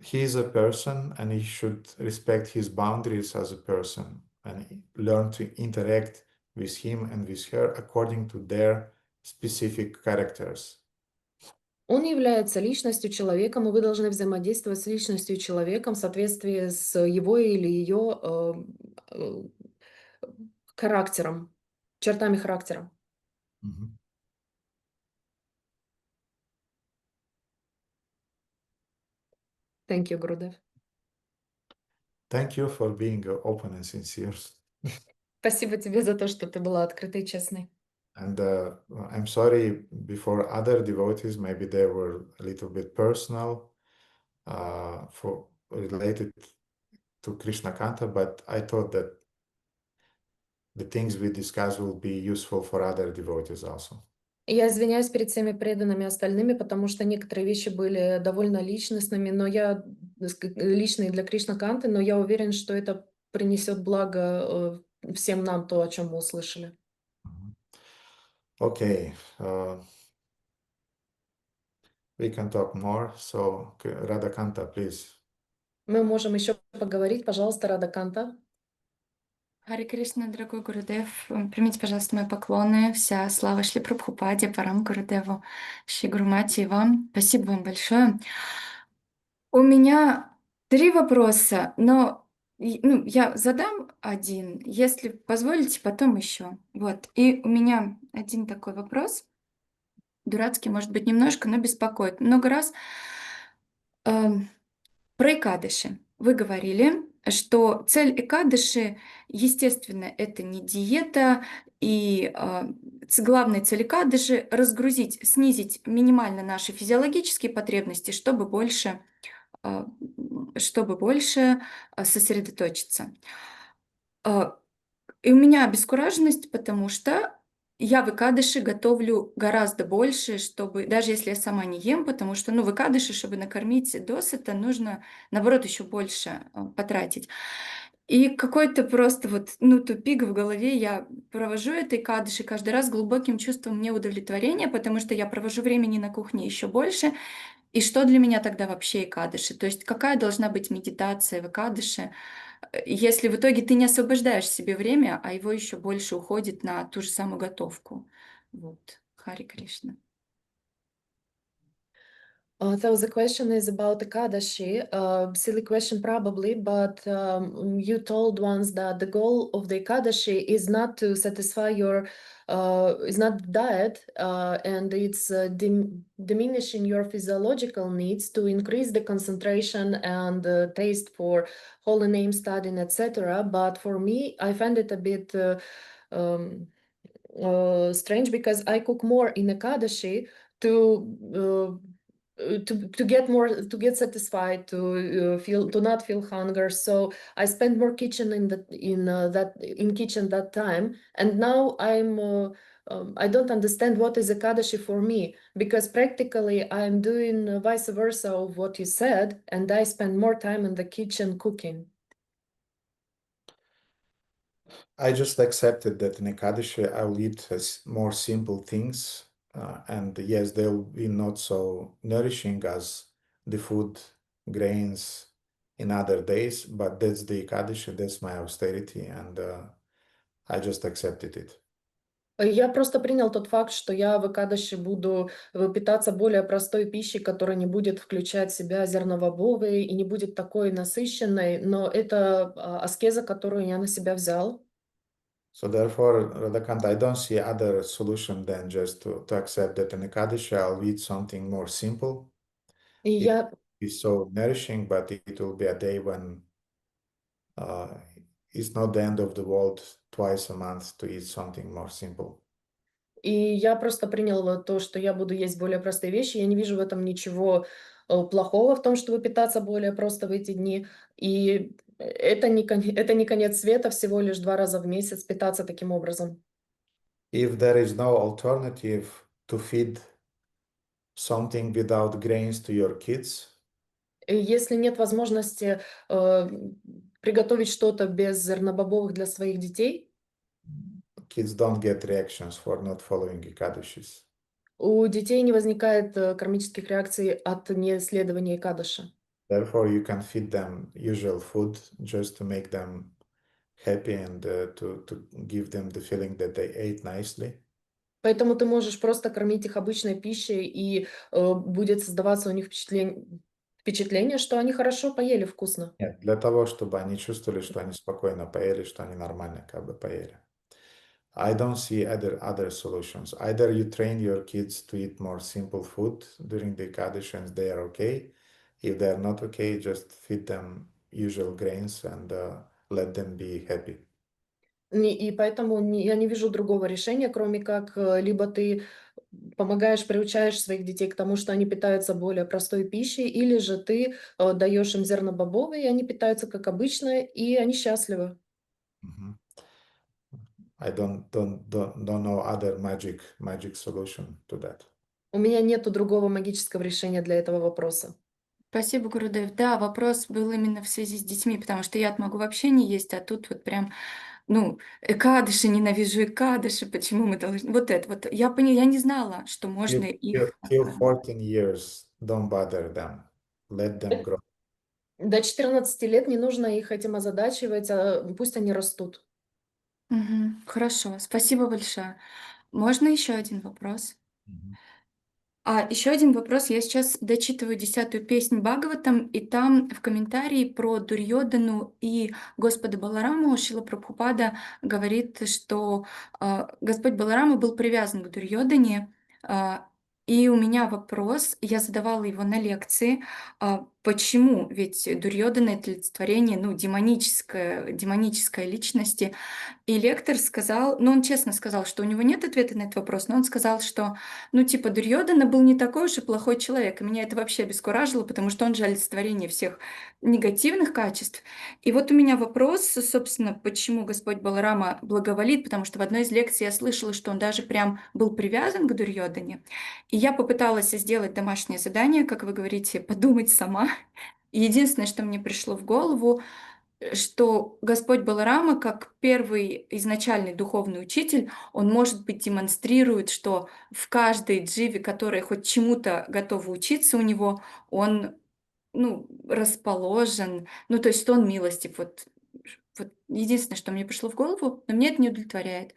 [SPEAKER 1] He is a person and he should respect his boundaries as a person and learn to interact with him and with her according to their specific characters.
[SPEAKER 2] Он является личностью, человеком, и вы должны взаимодействовать с личностью человеком в соответствии с его или ее характером, чертами характера. Thank you, Gurudev.
[SPEAKER 1] Thank you for being open and sincere.
[SPEAKER 2] Спасибо тебе за то, что ты была открытой и честной.
[SPEAKER 1] And I'm sorry, before other devotees, maybe they were a little bit personal, for related to Krishna Kanta, but I thought that the things we discussed will be useful for other devotees also.
[SPEAKER 2] Я извиняюсь перед всеми преданными остальными, потому что некоторые вещи были довольно личностными, но личные для Кришна Канты, но я уверен, что это принесет благо всем нам, то, о чем мы услышали.
[SPEAKER 1] Okay, we can talk more. So, Radhakanta, please.
[SPEAKER 2] Мы можем еще поговорить, пожалуйста, Радаканта.
[SPEAKER 3] Харе Кришна, дорогой Гурудев, примите, пожалуйста, мои поклоны. Вся слава Шли Прабхупаде, Парам Гурудеву, Шри Гурумати и вам. Спасибо вам большое. У меня 3 вопроса, но я задам один, если позволите, потом еще. Вот. И у меня один такой вопрос. Дурацкий, может быть, немножко, но беспокоит. Много раз про экадыши. Вы говорили, что цель экадыши, естественно, это не диета, и главная цель экадыши — разгрузить, снизить минимально наши физиологические потребности, чтобы больше сосредоточиться. И у меня обескураженность, потому что я в экадыши готовлю гораздо больше, чтобы, даже если я сама не ем, потому что, в экадыши, чтобы накормить досыта, нужно, наоборот, еще больше потратить. И какой-то просто тупик в голове. Я провожу это экадыши каждый раз с глубоким чувством неудовлетворения, потому что я провожу времени на кухне еще больше. И что для меня тогда вообще экадыши? То есть какая должна быть медитация в экадыши, если в итоге ты не освобождаешь себе время, а его еще больше уходит на ту же самую готовку? Вот. Харе Кришна.
[SPEAKER 2] So the question is about Ekadashi. Silly question probably, but you told once that the goal of the Ekadashi is not to satisfy your, is not diet, and it's diminishing your physiological needs to increase the concentration and taste for holy name studying, etc. But for me, I find it a bit strange because I cook more in Ekadashi to get more, to get satisfied, to not feel hunger. So I spend more kitchen in kitchen that time, and now I don't understand what is Ekadashi for me, because practically I'm doing vice versa of what you said, and I spend more time in the kitchen cooking.
[SPEAKER 1] I just accepted that in Ekadashi I'll eat more simple things, and yes, they'll be not so nourishing as the food, grains in other days, but that's the Ekadashi, that's my austerity, and I just accepted it.
[SPEAKER 2] Я просто принял тот факт, что я в Экадаши буду питаться более простой пищей, которая не будет включать в себя зерновобовые и не будет такой насыщенной, но это аскеза, которую я на себя взял.
[SPEAKER 1] So therefore, Radhakant, I don't see other solution than just to accept that in Ekadashi I'll eat something more simple.
[SPEAKER 2] И
[SPEAKER 1] It
[SPEAKER 2] я
[SPEAKER 1] is so nourishing, but it will be a day when it's not the end of the world twice a month to eat something more simple.
[SPEAKER 2] я просто принял то, что я буду есть более простые вещи. Я не вижу в этом ничего плохого, в том, чтобы питаться более просто в эти дни. И это не конец света, всего лишь 2 раза в месяц питаться таким образом.
[SPEAKER 1] If there is no alternative to feed something without grains to your kids,
[SPEAKER 2] И если нет возможности приготовить что-то без зернобобовых для своих детей,
[SPEAKER 1] kids don't get reactions for not following Ekadashis.
[SPEAKER 2] у детей не возникает кармических реакций от неследования Экадаша.
[SPEAKER 1] Therefore, you can feed them usual food just to make them happy and to give them the feeling that they ate nicely.
[SPEAKER 2] Поэтому ты можешь просто кормить их обычной пищей, и будет создаваться у них впечатление, что они хорошо поели, вкусно.
[SPEAKER 1] Нет, для того, чтобы они чувствовали, что они спокойно поели, что они нормально как бы поели. I don't see other solutions. Either you train your kids to eat more simple food during the Ekadashi and they are okay. If they are not okay, just feed them usual grains and let them be happy.
[SPEAKER 2] И поэтому я не вижу другого решения, кроме как либо ты помогаешь, приучаешь своих детей к тому, что они питаются более простой пищей, или же ты даешь им зернобобовые, и они питаются как обычно, и они счастливы.
[SPEAKER 1] Mhm. I don't know other magic solution to that.
[SPEAKER 2] У меня нету другого магического решения для этого вопроса.
[SPEAKER 3] Спасибо, Гурудев. Да, вопрос был именно в связи с детьми, потому что я могу вообще не есть, а тут вот прям, ну, экадыши, ненавижу экадыши, почему мы должны... Вот это вот. Я не знала, что можно их...
[SPEAKER 1] Till 14 years, don't bother them. Let them grow.
[SPEAKER 2] До 14 лет не нужно их этим озадачивать, пусть они растут.
[SPEAKER 3] Мгм. Хорошо, спасибо большое. Можно еще один вопрос? Еще один вопрос. Я сейчас дочитываю 10-ю песнь Бхагаватам, и там в комментарии про Дурьёдану и Господа Балараму Шрила Прабхупада говорит, что Господь Баларама был привязан к Дурьёдане. И у меня вопрос, я задавала его на лекции, почему? Ведь Дурьёдана — это олицетворение, ну, демонической личности. И лектор сказал, ну, он честно сказал, что у него нет ответа на этот вопрос, но он сказал, что, ну, типа, Дурьёдана был не такой уж и плохой человек. И меня это вообще обескуражило, потому что он же олицетворение всех негативных качеств. И вот у меня вопрос, собственно, почему Господь Баларама благоволит, потому что в одной из лекций я слышала, что он даже прям был привязан к Дурьёдане. И я попыталась сделать домашнее задание, как вы говорите, подумать сама. И единственное, что мне пришло в голову, что Господь Баларама, как первый изначальный духовный учитель, он, может быть, демонстрирует, что в каждой дживе, которая хоть чему-то готова учиться у него, он, ну, расположен, ну, то есть что он милостив. Вот единственное, что мне пришло в голову, но мне это не удовлетворяет.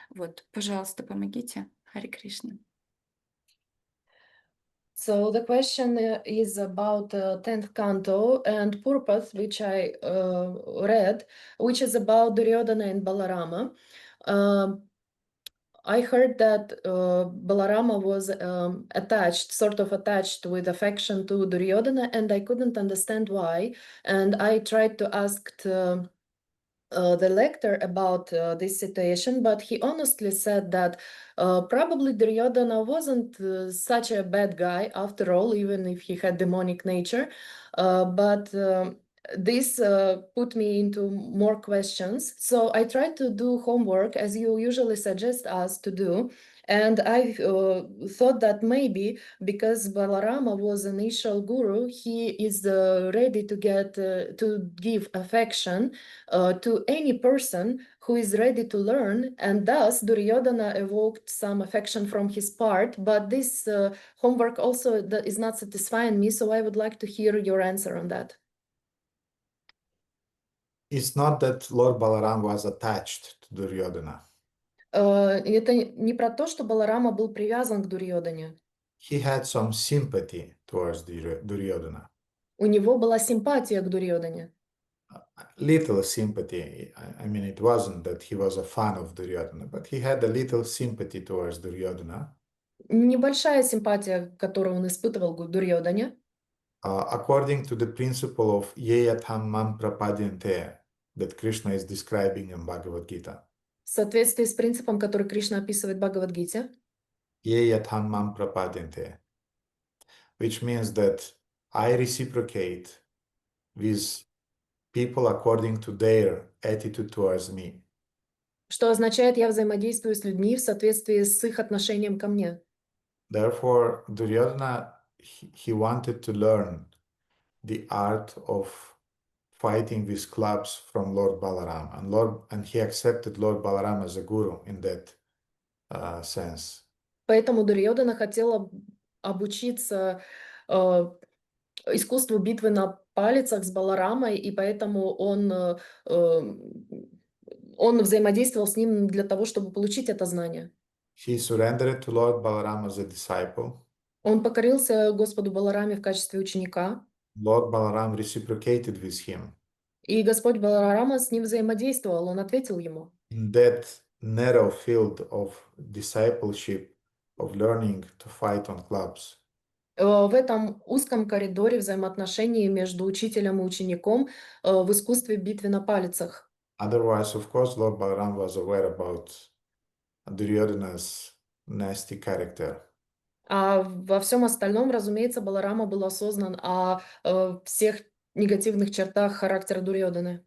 [SPEAKER 3] Вот, пожалуйста, помогите. Харе Кришна.
[SPEAKER 2] So the question is about 10th canto and purpose, which I read, which is about Duryodhana and Balarama. I heard that Balarama was sort of attached with affection to Duryodhana, and I couldn't understand why. And I tried to ask the lecture about this situation, but he honestly said that probably Duryodhana wasn't such a bad guy after all, even if he had demonic nature. But this put me into more questions. So I tried to do homework as you usually suggest us to do. And I thought that maybe because Balarama was initial guru, he is ready to to give affection to any person who is ready to learn, and thus Duryodhana evoked some affection from his part. But this homework also is not satisfying me, so I would like to hear your answer on that.
[SPEAKER 1] It's not that Lord Balaram was attached to Duryodhana.
[SPEAKER 2] Это не про то, что Баларама был привязан к Дурьёдане.
[SPEAKER 1] He had some sympathy towards Duryodhana.
[SPEAKER 2] У него была симпатия к Дурьёдане.
[SPEAKER 1] Little sympathy. I mean, it wasn't that he was a fan of Duryodhana, but he had a little sympathy towards Duryodhana.
[SPEAKER 2] Небольшая симпатия, которую он испытывал к Дурьёдане.
[SPEAKER 1] According to the principle of yeyatham mam prapadyante that Krishna is describing in Bhagavad Gita.
[SPEAKER 2] В соответствии с принципом, который Кришна описывает в Бхагавад-гите.
[SPEAKER 1] Yeyatham mam prapadyante. Which means that I reciprocate with people according to their attitude towards me.
[SPEAKER 2] Что означает, я взаимодействую с людьми в соответствии с их отношением ко мне.
[SPEAKER 1] Therefore, Duryodhana, he wanted to learn the art of fighting with clubs from Lord Balaram, and he accepted Lord Balaram as a guru in that sense.
[SPEAKER 2] Поэтому Дурьёдана хотела обучиться искусству битвы на палицах с Баларамой, и поэтому он взаимодействовал с ним для того, чтобы получить это знание.
[SPEAKER 1] He surrendered to Lord Balaram as a disciple.
[SPEAKER 2] Он покорился Господу Балараме в качестве ученика.
[SPEAKER 1] Lord Balaram reciprocated with him.
[SPEAKER 2] И Господь Баларама с ним взаимодействовал, он ответил ему.
[SPEAKER 1] In that narrow field of discipleship, of learning to fight on clubs.
[SPEAKER 2] В этом узком коридоре взаимоотношений между учителем и учеником в искусстве битвы на палицах.
[SPEAKER 1] Otherwise, of course, Lord Balaram was aware about Duryodhana's nasty character.
[SPEAKER 2] А во всем остальном, разумеется, Баларама был осознан о всех негативных чертах характера Дурьёданы.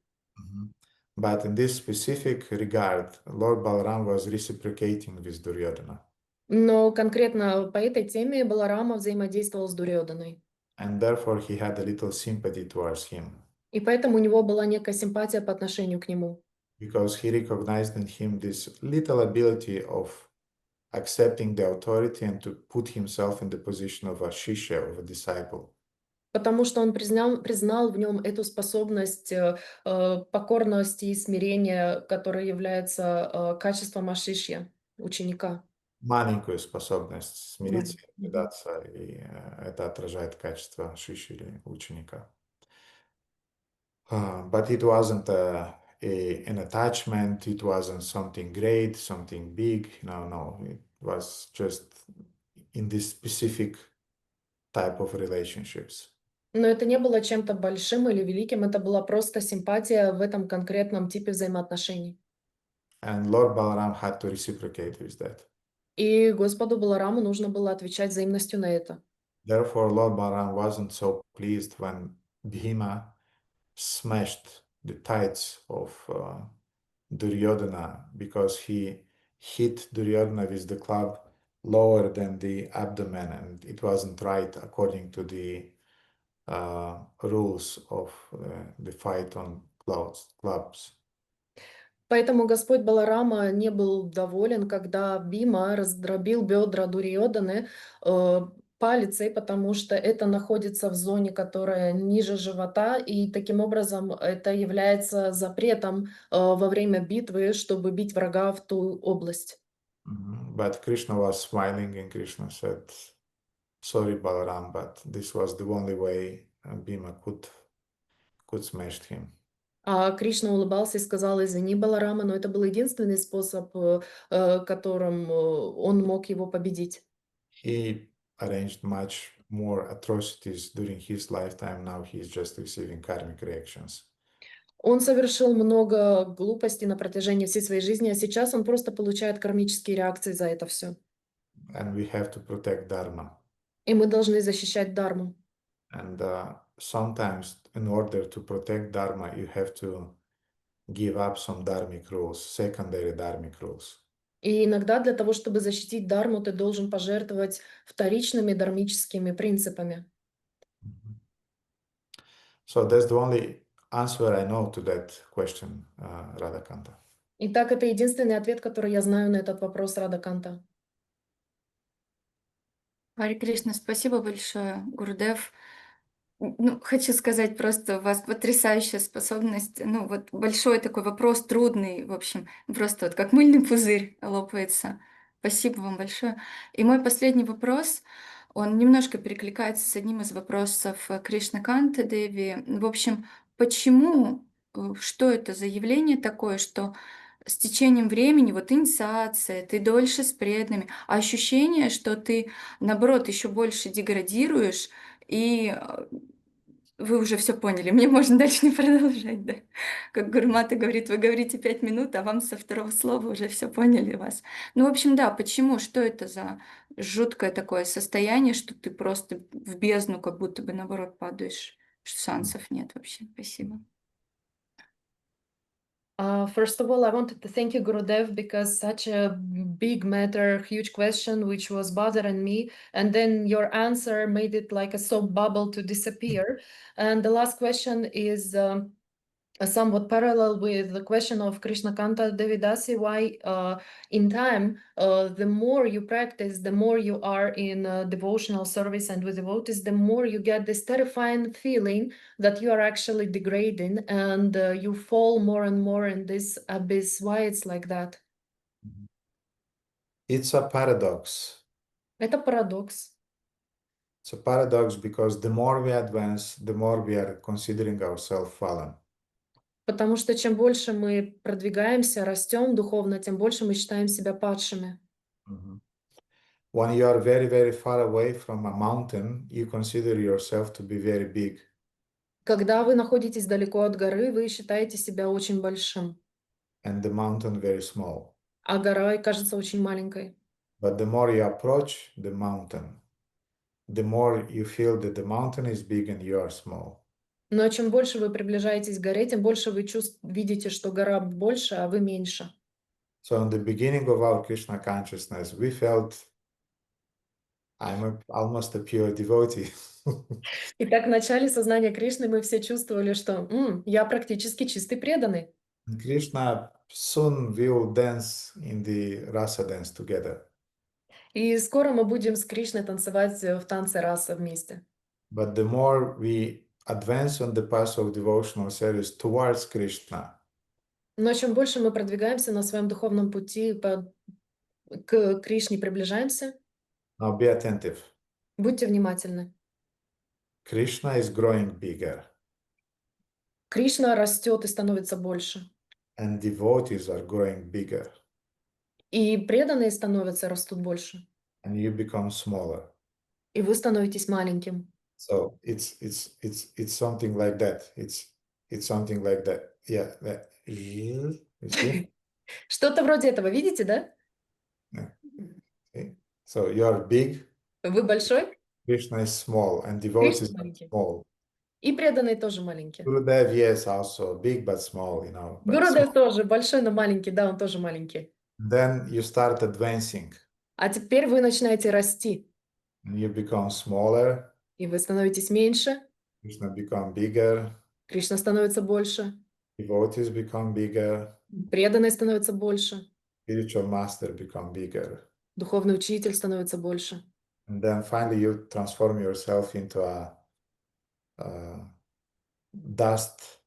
[SPEAKER 1] But in this specific regard, Lord Balaram was reciprocating with Duryodhana.
[SPEAKER 2] Но конкретно по этой теме Баларама взаимодействовал с Дурьёданой.
[SPEAKER 1] And therefore he had a little sympathy towards him.
[SPEAKER 2] И поэтому у него была некая симпатия по отношению к нему.
[SPEAKER 1] Because he recognized in him this little ability of accepting the authority and to put himself in the position of a shishya, of a disciple.
[SPEAKER 2] Потому что он признал в нем эту способность покорности и смирения, которая является качеством ашишья, ученика.
[SPEAKER 1] Маленькую способность смириться и предаться, и это отражает качество шиши или ученика. But it wasn't an attachment, it wasn't something great, something big. No, it was just in this specific type of relationships.
[SPEAKER 2] Но это не было чем-то большим или великим, это была просто симпатия в этом конкретном типе взаимоотношений.
[SPEAKER 1] And Lord Balaram had to reciprocate with that.
[SPEAKER 2] И Господу Балараму нужно было отвечать взаимностью на это.
[SPEAKER 1] Therefore, Lord Balaram wasn't so pleased when Bhima smashed the tights of Duryodhana, because he hit Duryodhana with the club lower than the abdomen, and it wasn't right according to the rules of the fight on clubs.
[SPEAKER 2] Поэтому Господь Баларама не был доволен, когда Бима раздробил бедра Дурьёданы палицей, потому что это находится в зоне, которая ниже живота, и таким образом это является запретом во время битвы, чтобы бить врага в ту область.
[SPEAKER 1] But Krishna was smiling, and Krishna said, "Sorry, Balaram, but this was the only way Bhima could smash him."
[SPEAKER 2] А Кришна улыбался и сказал: извини, Баларама, но это был единственный способ, которым он мог его победить.
[SPEAKER 1] He arranged much more atrocities during his lifetime. Now he is just receiving karmic reactions.
[SPEAKER 2] Он совершил много глупостей на протяжении всей своей жизни, а сейчас он просто получает кармические реакции за это все.
[SPEAKER 1] And we have to protect Dharma.
[SPEAKER 2] И мы должны защищать Дharму.
[SPEAKER 1] And sometimes, in order to protect Dharma, you have to give up some dharmic rules, secondary dharmic rules.
[SPEAKER 2] И иногда для того, чтобы защитить Дharму, ты должен пожертвовать вторичными дharмическими принципами.
[SPEAKER 1] So that's the only answer I know to that question, Radhakanta.
[SPEAKER 2] Итак, это единственный ответ, который я знаю на этот вопрос, Радаканта.
[SPEAKER 3] Харе Кришна, спасибо большое, Гурудев. Ну, хочу сказать, просто у вас потрясающая способность. Ну, вот большой такой вопрос, трудный, в общем, просто вот как мыльный пузырь лопается. Спасибо вам большое. И мой последний вопрос, он немножко перекликается с одним из вопросов Кришнаканты Деви. В общем, почему, что это за явление такое, что с течением времени, вот инициация, ты дольше с преданными, а ощущение, что ты, наоборот, еще больше деградируешь, и вы уже все поняли, мне можно дальше не продолжать, да. Как Гурмата говорит, вы говорите 5 минут, а вам со второго слова уже все поняли вас. Ну, в общем, да, почему? Что это за жуткое такое состояние, что ты просто в бездну как будто бы наоборот падаешь, что шансов нет вообще? Спасибо.
[SPEAKER 2] First of all, I wanted to thank you, Gurudev, because such a big matter, huge question, which was bothering me, and then your answer made it like a soap bubble to disappear. And the last question is somewhat parallel with the question of Krishnakanta Devidasi, why in time, the more you practice, the more you are in devotional service and with devotees, the more you get this terrifying feeling that you are actually degrading and you fall more and more in this abyss. Why it's like that?
[SPEAKER 1] It's a paradox.
[SPEAKER 2] Это парадокс.
[SPEAKER 1] It's a paradox because the more we advance, the more we are considering ourselves fallen.
[SPEAKER 2] Потому что чем больше мы продвигаемся, растем духовно, тем больше мы считаем себя падшими.
[SPEAKER 1] When you are very, very far away from a mountain, you consider yourself to be very big.
[SPEAKER 2] Когда вы находитесь далеко от горы, вы считаете себя очень большим,
[SPEAKER 1] And the mountain very small.
[SPEAKER 2] а гора кажется очень маленькой.
[SPEAKER 1] But the more you approach the mountain, the more you feel that the mountain is big and you are small.
[SPEAKER 2] Но чем больше вы приближаетесь к горе, тем больше вы видите, что гора больше, а вы меньше.
[SPEAKER 1] So in the beginning of our Krishna consciousness, we felt almost a pure devotee.
[SPEAKER 2] Итак, в начале сознания Кришны мы все чувствовали, что я практически чистый преданный.
[SPEAKER 1] And Krishna soon will dance in the rasa dance together.
[SPEAKER 2] И скоро мы будем с Кришной танцевать в танце раса вместе.
[SPEAKER 1] But the more we advance on the path of devotional service towards Krishna,
[SPEAKER 2] Но чем больше мы продвигаемся на своем духовном пути к Кришне, приближаемся,
[SPEAKER 1] now be attentive.
[SPEAKER 2] будьте внимательны.
[SPEAKER 1] Krishna is growing bigger
[SPEAKER 2] Кришна растет и становится больше.
[SPEAKER 1] and devotees are growing bigger
[SPEAKER 2] И преданные становятся, растут больше.
[SPEAKER 1] and you become smaller.
[SPEAKER 2] И вы становитесь маленьким.
[SPEAKER 1] So it's something like that. It's something like that. Yeah. You see?
[SPEAKER 2] Что-то вроде этого, видите, да?
[SPEAKER 1] Okay. So you are big,
[SPEAKER 2] Вы большой,
[SPEAKER 1] Krishna is small, and
[SPEAKER 2] Кришна
[SPEAKER 1] devotees are
[SPEAKER 2] маленький.
[SPEAKER 1] small.
[SPEAKER 2] И преданные тоже маленькие.
[SPEAKER 1] Gurudev, yes, also big but small, you know. But
[SPEAKER 2] Гурудев тоже большой, но маленький, да, он тоже маленький.
[SPEAKER 1] then you start advancing
[SPEAKER 2] А теперь вы начинаете расти,
[SPEAKER 1] and you become smaller,
[SPEAKER 2] и вы становитесь меньше,
[SPEAKER 1] Krishna become bigger,
[SPEAKER 2] Кришна становится больше,
[SPEAKER 1] devotees become bigger,
[SPEAKER 2] преданные становятся больше,
[SPEAKER 1] spiritual master become bigger.
[SPEAKER 2] духовный учитель становится больше.
[SPEAKER 1] And then finally you transform yourself into a dust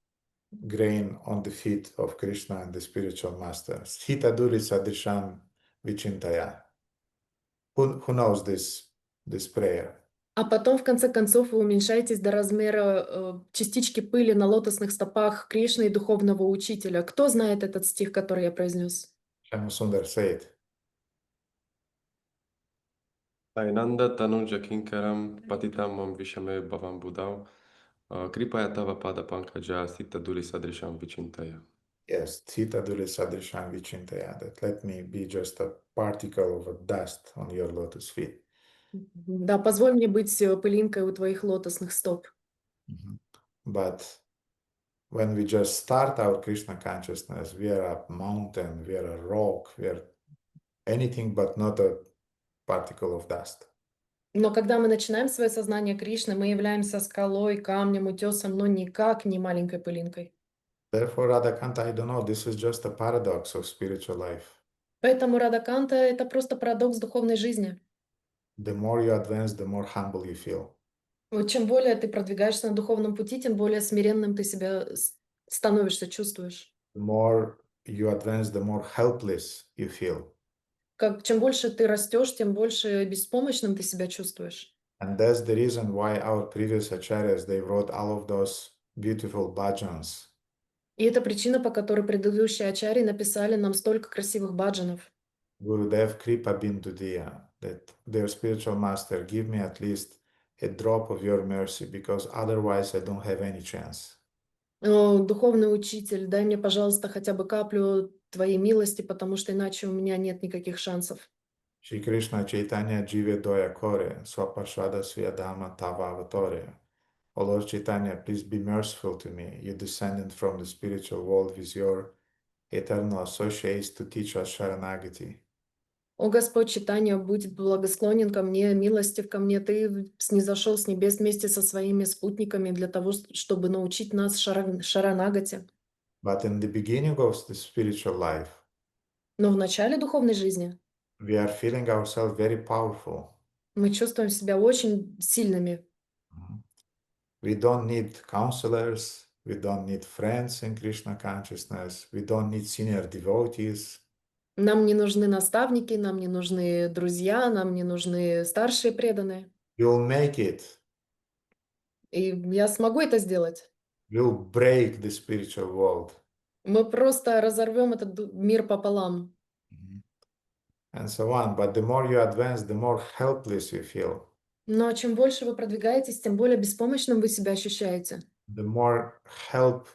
[SPEAKER 1] grain on the feet of Krishna and the spiritual master. Sthita duri sadrisham vichintaya. Who knows this prayer?
[SPEAKER 2] А потом, в конце концов, вы уменьшаетесь до размера частички пыли на лотосных стопах Кришны и духовного учителя. Кто знает этот стих, который я произнес?
[SPEAKER 1] Sundar, say it.
[SPEAKER 4] Ainanda tanuja kinkaram patitam mam vishame bhavam budau Kripaya tava pada pankaja sita duli sadrisham vichintaya.
[SPEAKER 1] Yes, Theta Dule Sadrisham Vichintaya, that let me be just a particle of a dust on your lotus feet.
[SPEAKER 2] Да, позволь мне быть пылинкой у твоих лотосных стоп.
[SPEAKER 1] But when we just start our Krishna consciousness, we are a mountain, we are a rock, we are anything but not a particle of dust.
[SPEAKER 2] Но когда мы начинаем свое сознание Кришны, мы являемся скалой, камнем, утесом, но никак не маленькой пылинкой.
[SPEAKER 1] Therefore, Radhakanta, I don't know, this is just a paradox of spiritual life.
[SPEAKER 2] Поэтому Радаканта — это просто парадокс духовной жизни.
[SPEAKER 1] The more you advance, the more humble you feel.
[SPEAKER 2] Вот чем более ты продвигаешься на духовном пути, тем более смиренным ты себя становишься, чувствуешь.
[SPEAKER 1] The more you advance, the more helpless you feel.
[SPEAKER 2] Чем больше ты растешь, тем больше беспомощным ты себя чувствуешь.
[SPEAKER 1] And that's the reason why our previous acharyas, they wrote all of those beautiful bhajans.
[SPEAKER 2] И это причина, по которой предыдущие ачарьи написали нам столько красивых баджанов.
[SPEAKER 1] Gurudev Kripa Bindudiya, that their spiritual master, give me at least a drop of your mercy, because otherwise I don't have any chance.
[SPEAKER 2] Духовный учитель, дай мне, пожалуйста, хотя бы каплю твоей милости, потому что иначе у меня нет никаких шансов.
[SPEAKER 1] Shri Krishna Chaitanya Jive Doya Kore, Swapashada Swiyadama Tava Avatore. O Lord Chaitanya, please be merciful to me. You descended from the spiritual world with your eternal associates to teach us Sharanagati.
[SPEAKER 2] О Господь Чайтанья, будь благосклонен ко мне, милостив ко мне. Ты снизошел с небес вместе со своими спутниками для того, чтобы научить нас Шаранагати.
[SPEAKER 1] But in the beginning of the spiritual life,
[SPEAKER 2] Но в начале духовной жизни
[SPEAKER 1] we are feeling ourselves very powerful.
[SPEAKER 2] мы чувствуем себя очень сильными.
[SPEAKER 1] We don't need counselors, we don't need friends in Krishna consciousness, we don't need senior devotees.
[SPEAKER 2] Нам не нужны наставники, нам не нужны друзья, нам не нужны старшие преданные.
[SPEAKER 1] You'll make it.
[SPEAKER 2] И я смогу это сделать.
[SPEAKER 1] We'll break the spiritual world.
[SPEAKER 2] Мы просто разорвем этот мир пополам.
[SPEAKER 1] And so on. But the more you advance, the more helpless you feel.
[SPEAKER 2] Но чем больше вы продвигаетесь, тем более беспомощным вы себя ощущаете.
[SPEAKER 1] The more help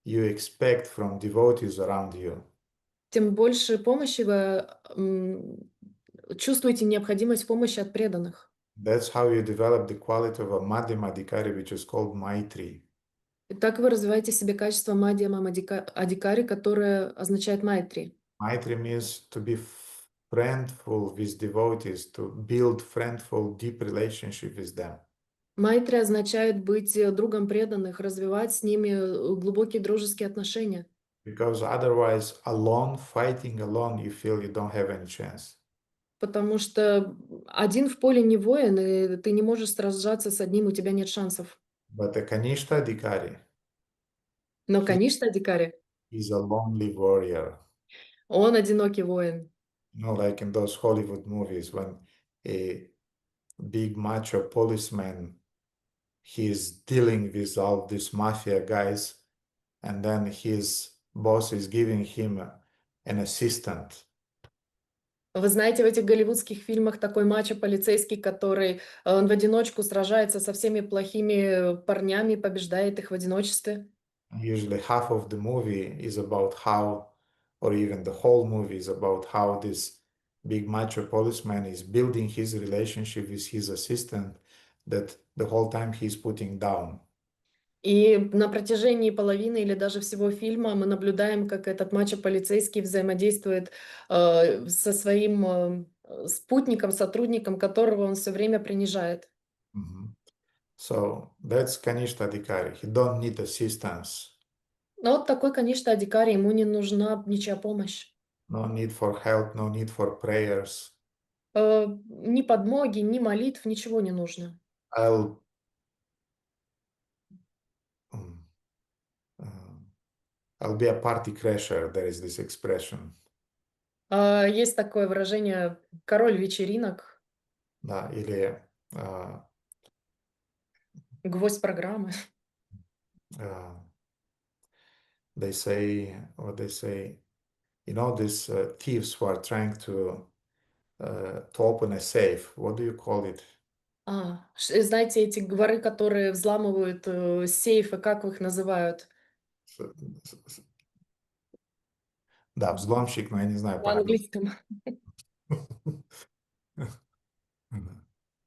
[SPEAKER 1] you expect from devotees around you.
[SPEAKER 2] Тем больше помощи вы чувствуете необходимость помощи от преданных.
[SPEAKER 1] That's how you develop the quality of a Madhyama Adhikari, which is called Maitri.
[SPEAKER 2] И так вы развиваете в себе качество Мадьяма Адhikari, которое означает Майтри.
[SPEAKER 1] Maitri means to be friendful with devotees, to build friendful, deep relationship with them.
[SPEAKER 2] Майтри означает быть другом преданных, развивать с ними глубокие дружеские отношения.
[SPEAKER 1] Because otherwise, alone, fighting alone, you feel you don't have any chance.
[SPEAKER 2] Потому что один в поле не воин, и ты не можешь сражаться с одним, у тебя нет шансов.
[SPEAKER 1] But a Kanishta Adhikari
[SPEAKER 2] Но Каништа Адhikari,
[SPEAKER 1] is a lonely warrior.
[SPEAKER 2] он одинокий воин.
[SPEAKER 1] You know, like in those Hollywood movies, when a big macho policeman, he's dealing with all these mafia guys, and then his boss is giving him an assistant.
[SPEAKER 2] Вы знаете, в этих голливудских фильмах такой мачо-полицейский, который он в одиночку сражается со всеми плохими парнями, побеждает их в одиночестве.
[SPEAKER 1] Usually half of the movie is about how, or even the whole movie is about how this big macho policeman is building his relationship with his assistant that the whole time he's putting down.
[SPEAKER 2] И на протяжении половины или даже всего фильма мы наблюдаем, как этот мачо-полицейский взаимодействует со своим спутником, сотрудником, которого он все время принижает.
[SPEAKER 1] So that's Kanishta Adhikari. He don't need assistance.
[SPEAKER 2] Но вот такой, конечно, Адhikari, ему не нужна ничья помощь.
[SPEAKER 1] No need for help, no need for prayers.
[SPEAKER 2] Ни подмоги, ни молитв, ничего не нужно.
[SPEAKER 1] I'll be a party crasher, there is this expression.
[SPEAKER 2] Есть такое выражение «король вечеринок»,
[SPEAKER 1] Да, или
[SPEAKER 2] гвоздь программы.
[SPEAKER 1] They say, what they say, you know, these thieves who are trying to open a safe, what do you call it?
[SPEAKER 2] Знаете, эти воры, которые взламывают сейфы, как вы их называют?
[SPEAKER 1] С- с- Да, взломщик, но я не знаю
[SPEAKER 2] На
[SPEAKER 1] по-английски.
[SPEAKER 2] английском.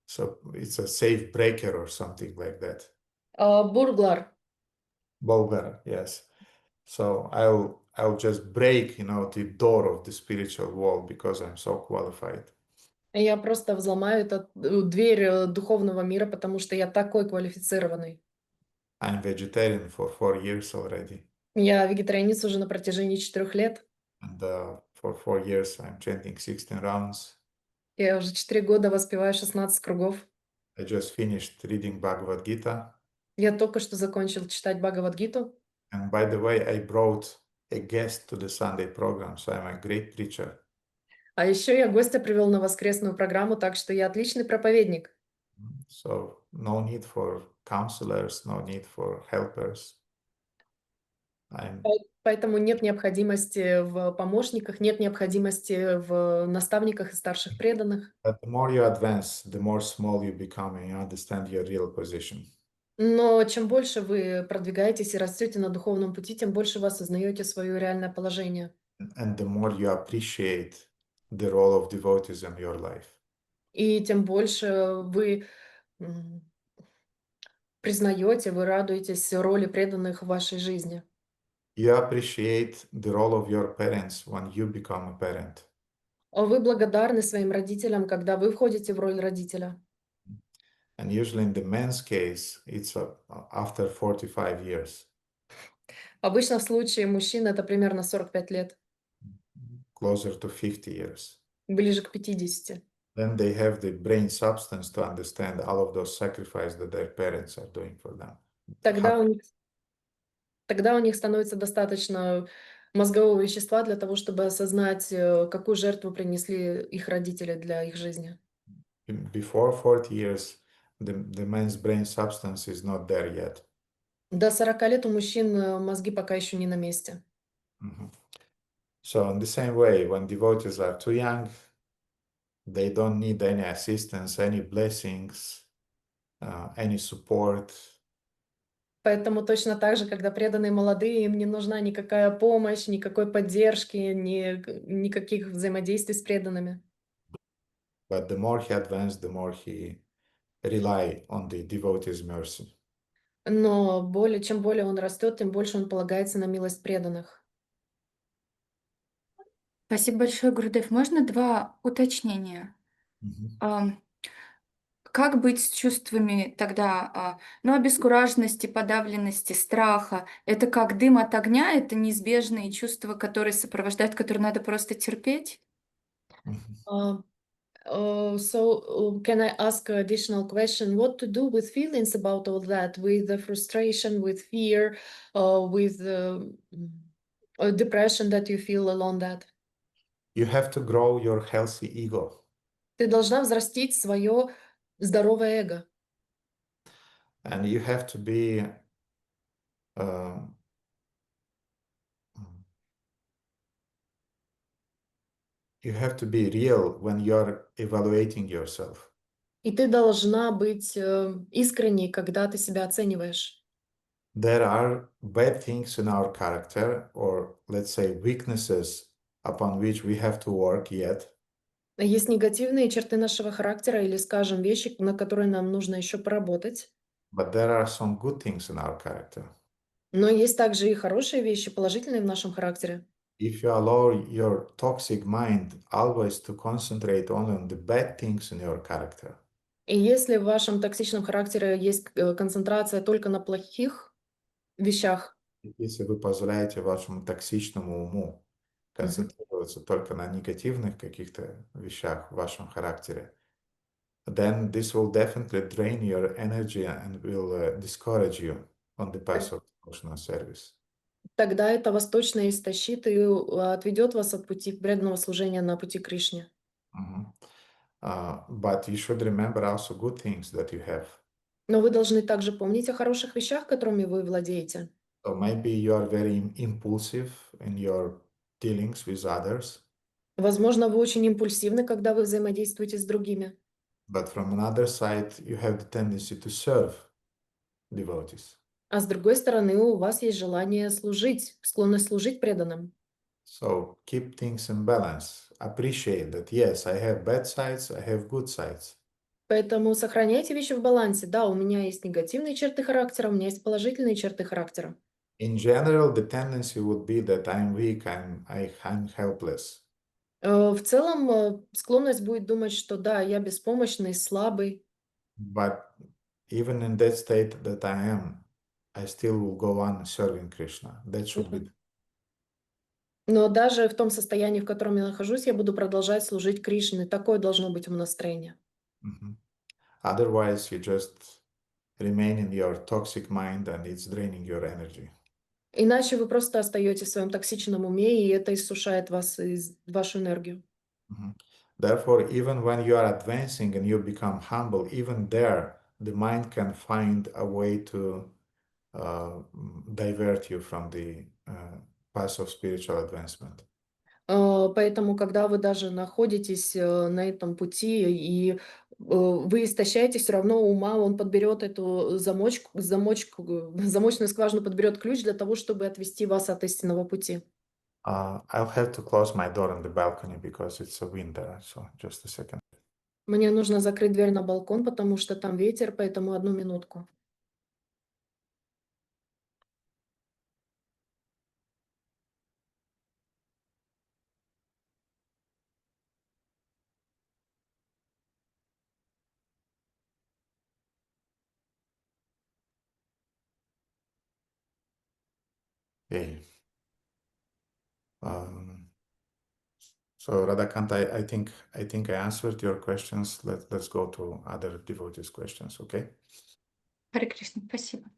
[SPEAKER 1] So it's a safe breaker or something like that.
[SPEAKER 2] Бурглар.
[SPEAKER 1] Bulgar, yes. So I'll just break, the door of the spiritual wall because I'm so qualified.
[SPEAKER 2] Я просто взломаю дверь духовного мира, потому что я такой квалифицированный.
[SPEAKER 1] I'm vegetarian for 4 years already,
[SPEAKER 2] Я вегетарианец уже на протяжении 4 лет.
[SPEAKER 1] and for 4 years I'm chanting 16 rounds.
[SPEAKER 2] Я уже 4 года воспеваю 16 кругов.
[SPEAKER 1] I just finished reading Bhagavad Gita,
[SPEAKER 2] Я только что закончил читать Бхагавад-гиту.
[SPEAKER 1] and by the way, I brought a guest to the Sunday program, so I'm a great preacher.
[SPEAKER 2] А еще я гостя привел на воскресную программу, так что я отличный проповедник.
[SPEAKER 1] So no need for counselors, no need for helpers. I'm
[SPEAKER 2] Поэтому нет необходимости в помощниках, нет необходимости в наставниках и старших преданных.
[SPEAKER 1] But the more you advance, the more small you become, and you understand your real position.
[SPEAKER 2] Но чем больше вы продвигаетесь и растете на духовном пути, тем больше вы осознаете свое реальное положение.
[SPEAKER 1] And the more you appreciate the role of devotees in your life.
[SPEAKER 2] И тем больше вы признаете, вы радуетесь роли преданных в вашей жизни.
[SPEAKER 1] You appreciate the role of your parents when you become a parent.
[SPEAKER 2] Вы благодарны своим родителям, когда вы входите в роль родителя.
[SPEAKER 1] And usually in the men's case, it's after 45 years,
[SPEAKER 2] Обычно в случае мужчин это примерно 45 лет,
[SPEAKER 1] closer to 50 years.
[SPEAKER 2] ближе к 50.
[SPEAKER 1] Then they have the brain substance to understand all of those sacrifices that their parents are doing for them.
[SPEAKER 2] Тогда у них становится достаточно мозгового вещества для того, чтобы осознать, какую жертву принесли их родители для их жизни.
[SPEAKER 1] Before 40 years, the man's brain substance is not there yet.
[SPEAKER 2] До 40 лет у мужчин мозги пока еще не на месте.
[SPEAKER 1] So in the same way, when devotees are too young, they don't need any assistance, any blessings, any support.
[SPEAKER 2] Поэтому точно так же, когда преданные молодые, им не нужна никакая помощь, никакой поддержки, никаких взаимодействий с преданными.
[SPEAKER 1] But the more he advanced, the more he rely on the devotee's mercy.
[SPEAKER 2] Но чем более он растет, тем больше он полагается на милость преданных.
[SPEAKER 3] Спасибо большое, Гурудев. Можно 2 уточнения? Как быть с чувствами тогда, обескураженности, подавленности, страха? Это как дым от огня, это неизбежные чувства, которые сопровождают, которые надо просто терпеть?
[SPEAKER 2] Can I ask an additional question? What to do with feelings about all that, with the frustration, with fear, with depression that you feel along that?
[SPEAKER 1] You have to grow your healthy ego.
[SPEAKER 2] Ты должна взрастить свое здоровое эго.
[SPEAKER 1] And you have to be real when you're evaluating yourself.
[SPEAKER 2] И ты должна быть искренней, когда ты себя оцениваешь.
[SPEAKER 1] There are bad things in our character, or let's say weaknesses upon which we have to work yet.
[SPEAKER 2] Есть негативные черты нашего характера или, скажем, вещи, на которые нам нужно еще поработать.
[SPEAKER 1] But there are some good things in our character.
[SPEAKER 2] Но есть также и хорошие вещи, положительные в нашем характере.
[SPEAKER 1] If you allow your toxic mind always to concentrate only on the bad things in your character,
[SPEAKER 2] И если в вашем токсичном характере есть концентрация только на плохих вещах,
[SPEAKER 1] если вы позволяете вашему токсичному уму концентрироваться только на негативных каких-то вещах в вашем характере, then this will definitely drain your energy and will discourage you on the path of devotional service.
[SPEAKER 2] тогда это вас точно истощит и отведет вас от пути преданного служения на пути Кришне.
[SPEAKER 1] But you should remember also good things that you have.
[SPEAKER 2] Но вы должны также помнить о хороших вещах, которыми вы владеете.
[SPEAKER 1] So maybe you are very impulsive in your dealings with others.
[SPEAKER 2] Возможно, вы очень импульсивны, когда вы взаимодействуете с другими.
[SPEAKER 1] But from another side, you have the tendency to serve devotees.
[SPEAKER 2] А с другой стороны, у вас есть желание служить, склонность служить преданным.
[SPEAKER 1] So keep things in balance. Appreciate that, yes, I have bad sides, I have good sides.
[SPEAKER 2] Поэтому сохраняйте вещи в балансе. Да, у меня есть негативные черты характера, у меня есть положительные черты характера.
[SPEAKER 1] In general, the tendency would be that I'm weak, I'm helpless.
[SPEAKER 2] В целом, склонность будет думать, что да, я беспомощный, слабый.
[SPEAKER 1] But even in that state that I am, I still will go on serving Krishna. That should be.
[SPEAKER 2] Но даже в том состоянии, в котором я нахожусь, я буду продолжать служить Кришне. Такое должно быть умонастроение.
[SPEAKER 1] Mhm. Otherwise, you just remain in your toxic mind and it's draining your energy.
[SPEAKER 2] Иначе вы просто остаетесь в своем токсичном уме, и это иссушает вас, вашу энергию.
[SPEAKER 1] Mhm. Therefore, even when you are advancing and you become humble, even there, the mind can find a way to divert you from the path of spiritual advancement.
[SPEAKER 2] Поэтому, когда вы даже находитесь на этом пути, и вы истощаетесь, все равно ума, он подберет эту замочную скважину, подберет ключ для того, чтобы отвести вас от истинного пути.
[SPEAKER 1] I'll have to close my door on the balcony because it's a wind there. So just a second.
[SPEAKER 2] Мне нужно закрыть дверь на балкон, потому что там ветер, поэтому одну минутку.
[SPEAKER 1] Okay. So Radhakant, I think I answered your questions. Let's go to other devotees' questions, okay?
[SPEAKER 3] Харе Кришна, спасибо.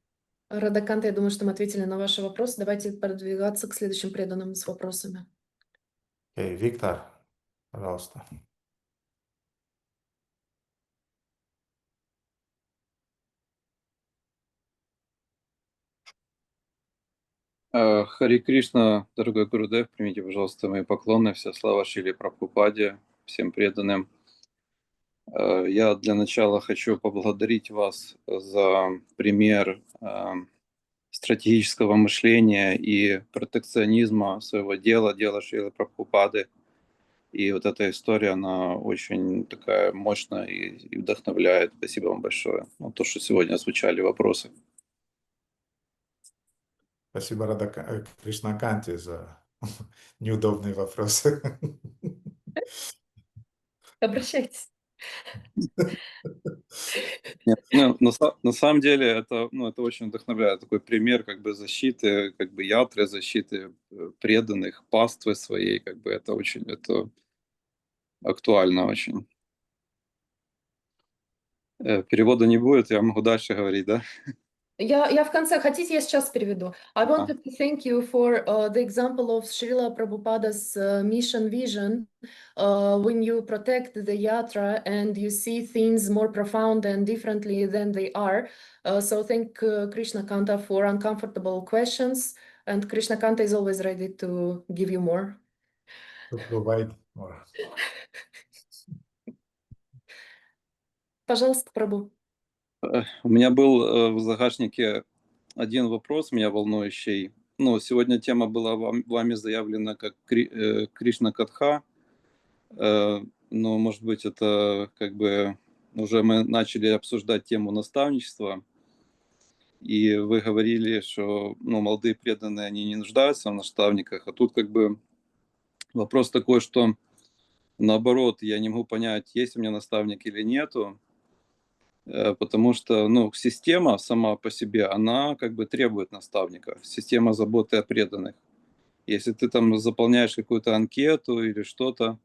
[SPEAKER 2] Радаканта, я думаю, что мы ответили на ваши вопросы. Давайте продвигаться к следующим преданным с вопросами.
[SPEAKER 1] Okay, Виктор, пожалуйста.
[SPEAKER 5] Хари Кришна, дорогой Гурудев, примите, пожалуйста, мои поклоны, вся слава Шриле Прабхупаде, всем преданным. Я для начала хочу поблагодарить вас за пример стратегического мышления и протекционизма своего дела Шрилы Прабхупады. И вот эта история, она очень такая мощная и вдохновляет. Спасибо вам большое. Вот то, что сегодня озвучали вопросы.
[SPEAKER 1] Спасибо, Кришнаканте, за неудобные вопросы.
[SPEAKER 2] Обращайтесь.
[SPEAKER 5] Нет, на самом деле это очень вдохновляет. Такой пример как бы защиты, как бы ятры, защиты преданных, паствы своей, как бы это актуально очень. Перевода не будет, я могу дальше говорить, да?
[SPEAKER 2] Я в конце, хотите, я сейчас переведу. I wanted to thank you for the example of Srila Prabhupada's mission vision when you protect the yatra and you see things more profound and differently than they are. So thank Krishna Kanta for uncomfortable questions, and Krishna Kanta is always ready to give you more.
[SPEAKER 1] To provide more.
[SPEAKER 2] Пожалуйста, Прабhu.
[SPEAKER 5] У меня был в загашнике один вопрос, меня волнующий. Сегодня тема была вами заявлена как Кришна Катха. Но, может быть, это как бы уже мы начали обсуждать тему наставничества. И вы говорили, что молодые преданные, они не нуждаются в наставниках. А тут как бы вопрос такой, что наоборот, я не могу понять, есть у меня наставник или нету. Потому что система сама по себе, она как бы требует наставника. Система заботы о преданных. Если ты там заполняешь какую-то анкету или что-то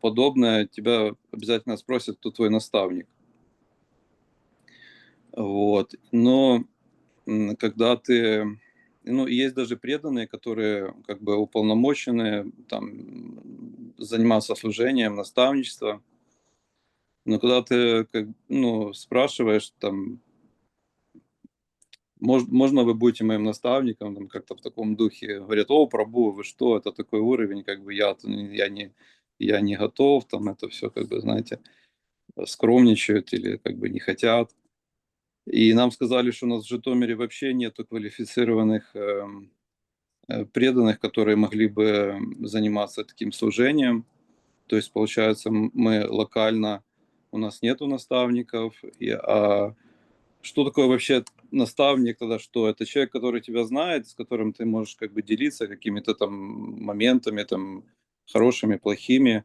[SPEAKER 5] подобное, тебя обязательно спросят, кто твой наставник. Вот. Но когда ты... есть даже преданные, которые как бы уполномочены там, заниматься служением, наставничеством. Но когда ты спрашиваешь, там, можно вы будете моим наставником, там, как-то в таком духе, говорят, о, Прабху, вы что, это такой уровень, как бы я не готов, там, это все, как бы, знаете. скромничают или как бы не хотят. И нам сказали, что у нас в Житомире вообще нету квалифицированных преданных, которые могли бы заниматься таким служением. То есть, получается, мы локально, у нас нету наставников. А что такое вообще наставник тогда? Что это человек, который тебя знает, с которым ты можешь как бы делиться какими-то там моментами, там хорошими, плохими.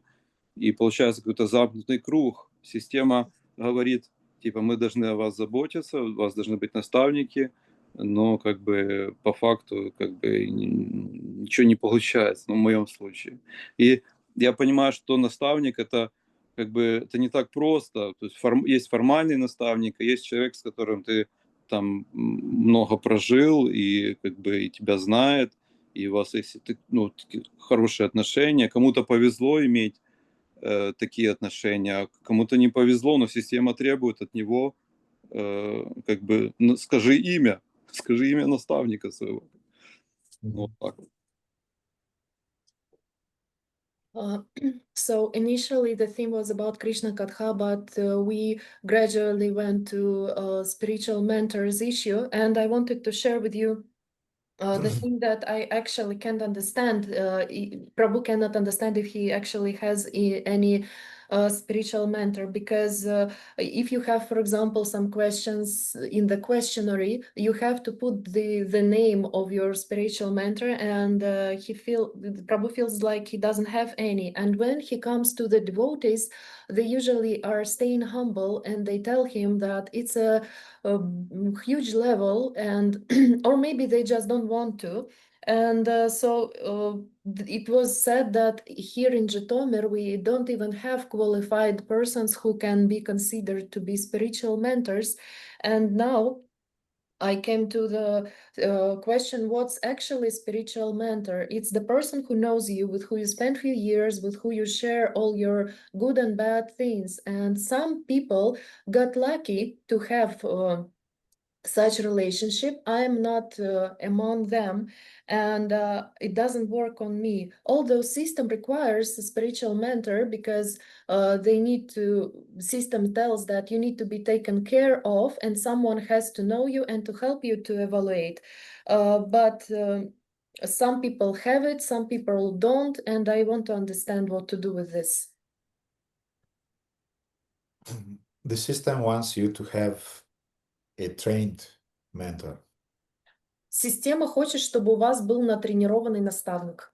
[SPEAKER 5] И получается какой-то замкнутый круг. Система говорит, типа, мы должны о вас заботиться, у вас должны быть наставники, но как бы по факту как бы ничего не получается, ну, в моем случае. И я понимаю, что наставник это как бы это не так просто. То есть есть формальный наставник, а есть человек, с которым ты там много прожил и как бы и тебя знает, и у вас есть ну, хорошие отношения. Кому-то повезло иметь такие отношения, а кому-то не повезло, но система требует от него как бы скажи имя наставника своего. Вот так.
[SPEAKER 2] So initially the theme was about Krishna Katha, but we gradually went to spiritual mentors issue, and I wanted to share with you the thing that I actually can't understand. Prabhu cannot understand if he actually has any spiritual mentor, because if you have, for example, some questions in the questionnaire, you have to put the name of your spiritual mentor, and Prabhu feels like he doesn't have any. And when he comes to the devotees, they usually are staying humble, and they tell him that it's a huge level, and or maybe they just don't want to. And it was said that here in Zhytomyr we don't even have qualified persons who can be considered to be spiritual mentors. And now I came to the question, what's actually spiritual mentor? It's the person who knows you, with who you spend few years, with who you share all your good and bad things. And some people got lucky to have such relationship. I am not among them, and it doesn't work on me. Although system requires a spiritual mentor, because system tells that you need to be taken care of, and someone has to know you and to help you to evaluate. But some people have it, some people don't, and I want to understand what to do with this.
[SPEAKER 1] The system wants you to have a trained mentor.
[SPEAKER 2] Система хочет, чтобы у вас был натренированный наставник.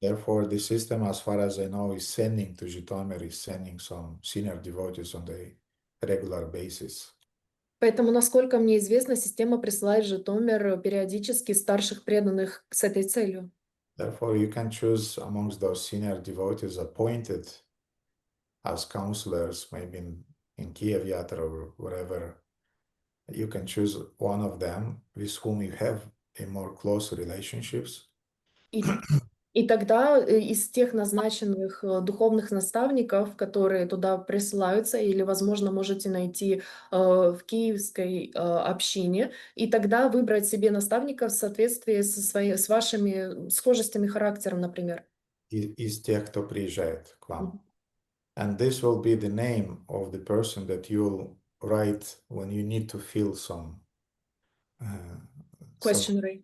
[SPEAKER 1] Therefore, the system, as far as I know, is sending to Zhytomyr, is sending some senior devotees on a regular basis.
[SPEAKER 2] Поэтому, насколько мне известно, система присылает в Житомир периодически старших преданных с этой целью.
[SPEAKER 1] Therefore, you can choose amongst those senior devotees appointed as counselors, maybe in Kiev Yatra or wherever. You can choose one of them with whom you have a more close relationships.
[SPEAKER 2] И тогда из тех назначенных духовных наставников, которые туда присылаются, или, возможно, можете найти в киевской общине, и тогда выбрать себе наставника в соответствии с вашими схожестями характером, например.
[SPEAKER 1] Из тех, кто приезжает к вам. And this will be the name of the person that you'll write when you need to fill some
[SPEAKER 2] Questionnaire.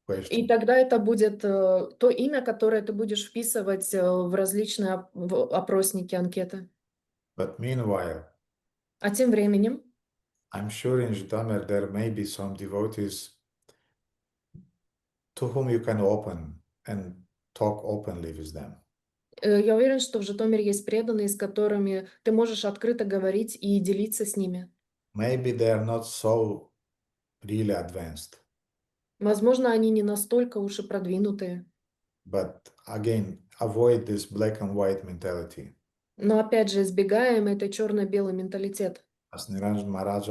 [SPEAKER 1] question.
[SPEAKER 2] И тогда это будет то имя, которое ты будешь вписывать в различные опросники, анкеты.
[SPEAKER 1] But meanwhile,
[SPEAKER 2] А тем временем,
[SPEAKER 1] I'm sure in Zhytomyr there may be some devotees to whom you can open and talk openly with them.
[SPEAKER 2] я уверен, что в Житомире есть преданные, с которыми ты можешь открыто говорить и делиться с ними.
[SPEAKER 1] Maybe they are not so really advanced.
[SPEAKER 2] Возможно, они не настолько уж и продвинутые.
[SPEAKER 1] But again, avoid this black and white mentality.
[SPEAKER 2] Но опять же, избегаем этой черно-белый менталитет.
[SPEAKER 1] As Niranjan Maharaj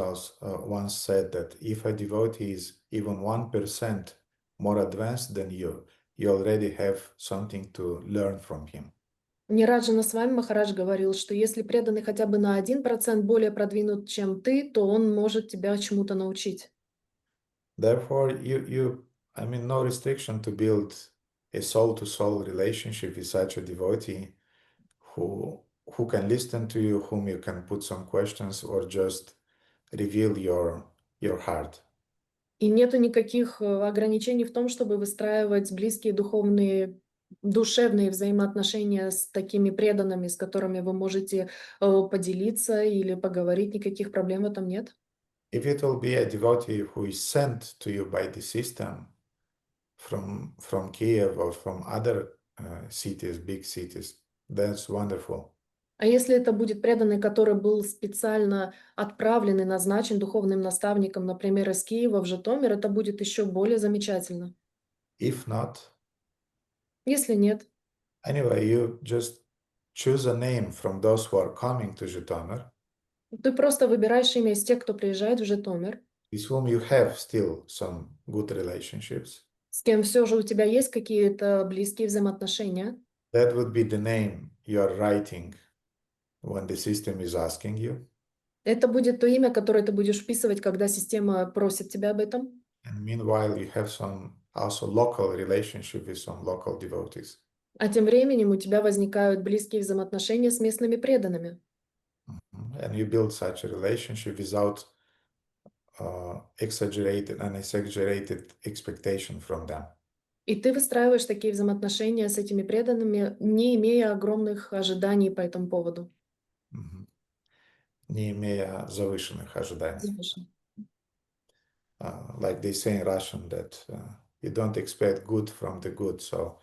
[SPEAKER 1] once said that if a devotee is even 1% more advanced than you already have something to learn from him.
[SPEAKER 2] Нираджана с вами Махарадж говорил, что если преданный хотя бы на 1% более продвинут, чем ты, то он может тебя чему-то научить.
[SPEAKER 1] Therefore, no restriction to build a soul-to-soul relationship with such a devotee who who can listen to you, whom you can put some questions or just reveal your heart.
[SPEAKER 2] И нету никаких ограничений в том, чтобы выстраивать близкие духовные, душевные взаимоотношения с такими преданными, с которыми вы можете поделиться или поговорить. Никаких проблем в этом нет.
[SPEAKER 1] If it will be a devotee who is sent to you by the system from Kiev or from other cities, big cities, that's wonderful.
[SPEAKER 2] А если это будет преданный, который был специально отправлен и назначен духовным наставником, например, из Киева в Житомир, это будет еще более замечательно.
[SPEAKER 1] If not,
[SPEAKER 2] Если нет,
[SPEAKER 1] anyway, you just choose a name from those who are coming to Zhytomyr,
[SPEAKER 2] ты просто выбираешь имя из тех, кто приезжает в Житомир,
[SPEAKER 1] with whom you have still some good relationships.
[SPEAKER 2] с кем все же у тебя есть какие-то близкие взаимоотношения.
[SPEAKER 1] That would be the name you are writing when the system is asking you.
[SPEAKER 2] Это будет то имя, которое ты будешь вписывать, когда система просит тебя об этом.
[SPEAKER 1] And meanwhile, you have some also local relationship with some local devotees.
[SPEAKER 2] А тем временем у тебя возникают близкие взаимоотношения с местными преданными.
[SPEAKER 1] And you build such a relationship without exaggerated expectation from them.
[SPEAKER 2] И ты выстраиваешь такие взаимоотношения с этими преданными, не имея огромных ожиданий по этому поводу.
[SPEAKER 1] Не имея завышенных ожиданий.
[SPEAKER 2] Завышен.
[SPEAKER 1] Like they say in Russian that you don't expect good from the good, so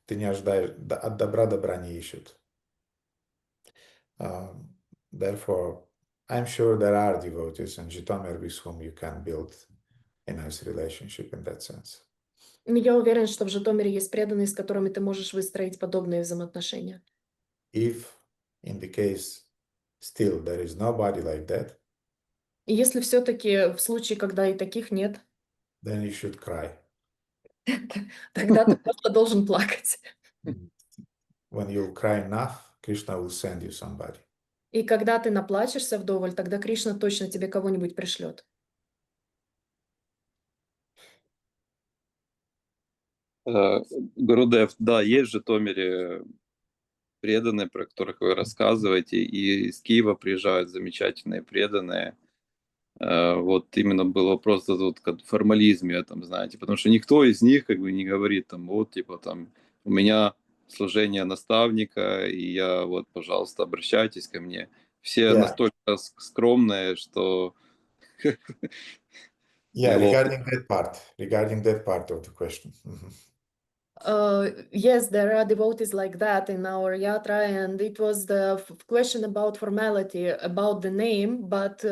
[SPEAKER 1] ты не ожидаешь, от добра добра не ищут. Therefore, I'm sure there are devotees in Zhytomyr with whom you can build a nice relationship in that sense.
[SPEAKER 2] Я уверен, что в Житомире есть преданные, с которыми ты можешь выстроить подобные взаимоотношения.
[SPEAKER 1] If in the case still there is nobody like that,
[SPEAKER 2] И если все-таки в случае, когда и таких нет,
[SPEAKER 1] then you should cry.
[SPEAKER 2] тогда ты просто должен плакать.
[SPEAKER 1] When you'll cry enough, Krishna will send you somebody.
[SPEAKER 2] И когда ты наплачешься вдоволь, тогда Кришна точно тебе кого-нибудь пришлет.
[SPEAKER 5] Гурудев, да, есть в Житомире преданные, про которых вы рассказываете, и из Киева приезжают замечательные преданные. Вот именно был вопрос тут как в формализме этом, знаете, потому что никто из них как бы не говорит там, вот, типа там, у меня служение наставника, и я вот, пожалуйста, обращайтесь ко мне. Все настолько скромные, что...
[SPEAKER 1] Yeah, regarding that part of the question.
[SPEAKER 2] Yes, there are devotees like that in our yatra, and it was the question about formality, about the name, but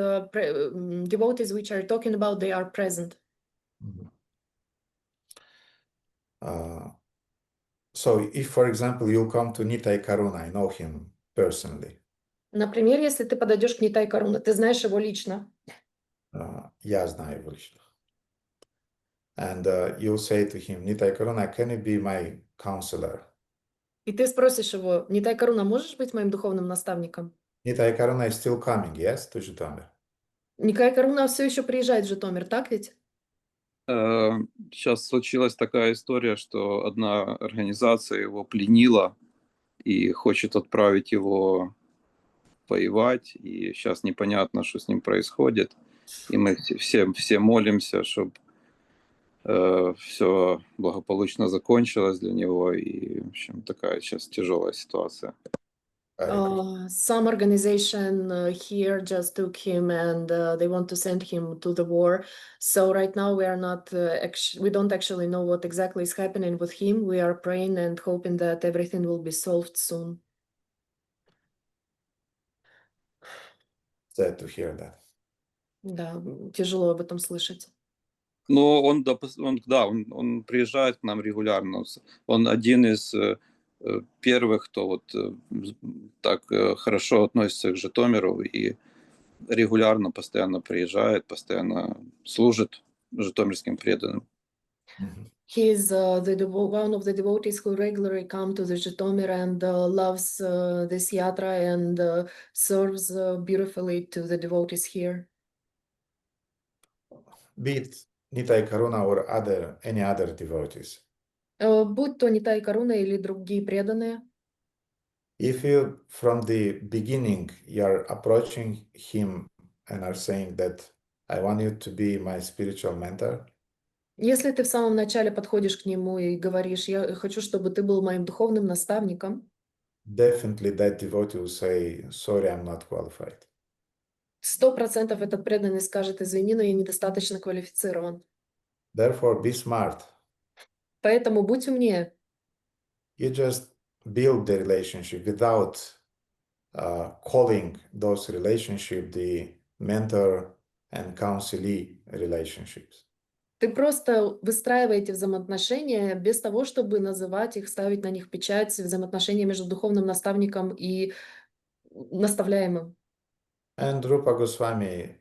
[SPEAKER 2] devotees which are talking about, they are present.
[SPEAKER 1] So if, for example, you come to Nitai Karuna, I know him personally.
[SPEAKER 2] Например, если ты подойдешь к Нитай Каруна, ты знаешь его лично.
[SPEAKER 1] Я знаю его лично. And you'll say to him, Nitai Karuna, can you be my counselor?
[SPEAKER 2] И ты спросишь его, Нитай Каруна, можешь быть моим духовным наставником?
[SPEAKER 1] Nitai Karuna is still coming, yes, to Zhytomyr?
[SPEAKER 2] Нитай Каруна все еще приезжает в Житомир, так ведь?
[SPEAKER 5] Сейчас случилась такая история, что одна организация его пленила и хочет отправить его воевать, и сейчас непонятно, что с ним происходит. И мы все молимся, чтобы все благополучно закончилось для него, и, в общем, такая сейчас тяжелая ситуация.
[SPEAKER 2] Some organization here just took him and they want to send him to the war. So right now we are not, we don't actually know what exactly is happening with him. We are praying and hoping that everything will be solved soon.
[SPEAKER 1] Sad to hear that.
[SPEAKER 2] Да, тяжело об этом слышать.
[SPEAKER 5] Но он приезжает к нам регулярно. Он один из первых, кто вот так хорошо относится к Житомиру и регулярно, постоянно приезжает, постоянно служит житомирским преданным.
[SPEAKER 2] He is one of the devotees who regularly come to the Zhytomyr and loves this yatra and serves beautifully to the devotees here.
[SPEAKER 1] Be it Nitai Karuna or any other devotees.
[SPEAKER 2] Будь то Нитай Каруна или другие преданные.
[SPEAKER 1] If you, from the beginning, you're approaching him and are saying that I want you to be my spiritual mentor,
[SPEAKER 2] Если ты в самом начале подходишь к нему и говоришь, я хочу, чтобы ты был моим духовным наставником,
[SPEAKER 1] definitely that devotee will say, sorry, I'm not qualified.
[SPEAKER 2] 100% этот преданный скажет, извини, но я недостаточно квалифицирован.
[SPEAKER 1] Therefore, be smart.
[SPEAKER 2] Поэтому будь умнее.
[SPEAKER 1] You just build the relationship without calling those relationships the mentor and counselee relationships.
[SPEAKER 2] Ты просто выстраиваете взаимоотношения без того, чтобы называть их, ставить на них печать, взаимоотношения между духовным наставником и наставляемым.
[SPEAKER 1] And Rupa Goswami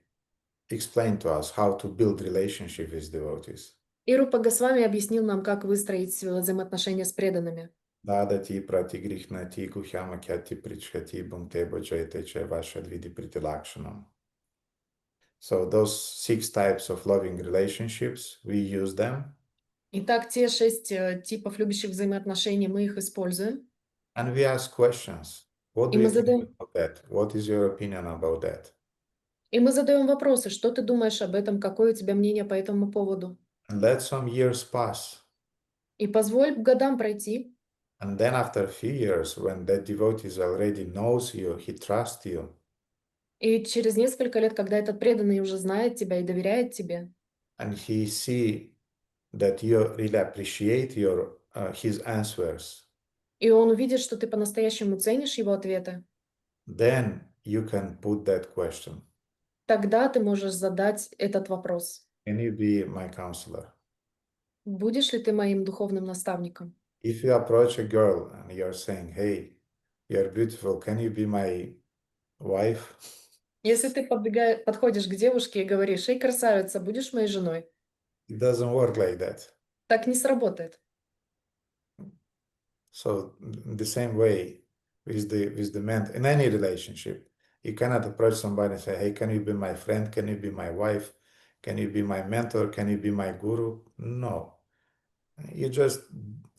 [SPEAKER 1] explained to us how to build relationship with devotees.
[SPEAKER 2] И Рупа Госвами объяснил нам, как выстроить взаимоотношения с преданными.
[SPEAKER 1] Dadati pratigrihnati guhyamakyati prichhati bhunte bhajayate chevashad vidi pritilakshanam. So those 6 types of loving relationships, we use them.
[SPEAKER 2] Итак, те 6 типов любящих взаимоотношений, мы их используем.
[SPEAKER 1] And we ask questions. What
[SPEAKER 2] И
[SPEAKER 1] do
[SPEAKER 2] мы
[SPEAKER 1] you think
[SPEAKER 2] задаем,
[SPEAKER 1] about that? What is your opinion about that?
[SPEAKER 2] вопросы, что ты думаешь об этом, какое у тебя мнение по этому поводу.
[SPEAKER 1] And let some years pass.
[SPEAKER 2] И позволь годам пройти.
[SPEAKER 1] And then after a few years, when that devotee already knows you, he trusts you,
[SPEAKER 2] И через несколько лет, когда этот преданный уже знает тебя и доверяет тебе,
[SPEAKER 1] and he see that you really appreciate his answers,
[SPEAKER 2] и он увидит, что ты по-настоящему ценишь его ответы,
[SPEAKER 1] then you can put that question.
[SPEAKER 2] тогда ты можешь задать этот вопрос.
[SPEAKER 1] Can you be my counselor?
[SPEAKER 2] Будешь ли ты моим духовным наставником?
[SPEAKER 1] If you approach a girl and you're saying, hey, you're beautiful, can you be my wife?
[SPEAKER 2] Если ты подходишь к девушке и говоришь, эй, красавица, будешь моей женой?
[SPEAKER 1] It doesn't work like that.
[SPEAKER 2] Так не сработает.
[SPEAKER 1] So the same way with the man in any relationship, you cannot approach somebody and say, hey, can you be my friend? Can you be my wife? Can you be my mentor? Can you be my guru? No. You just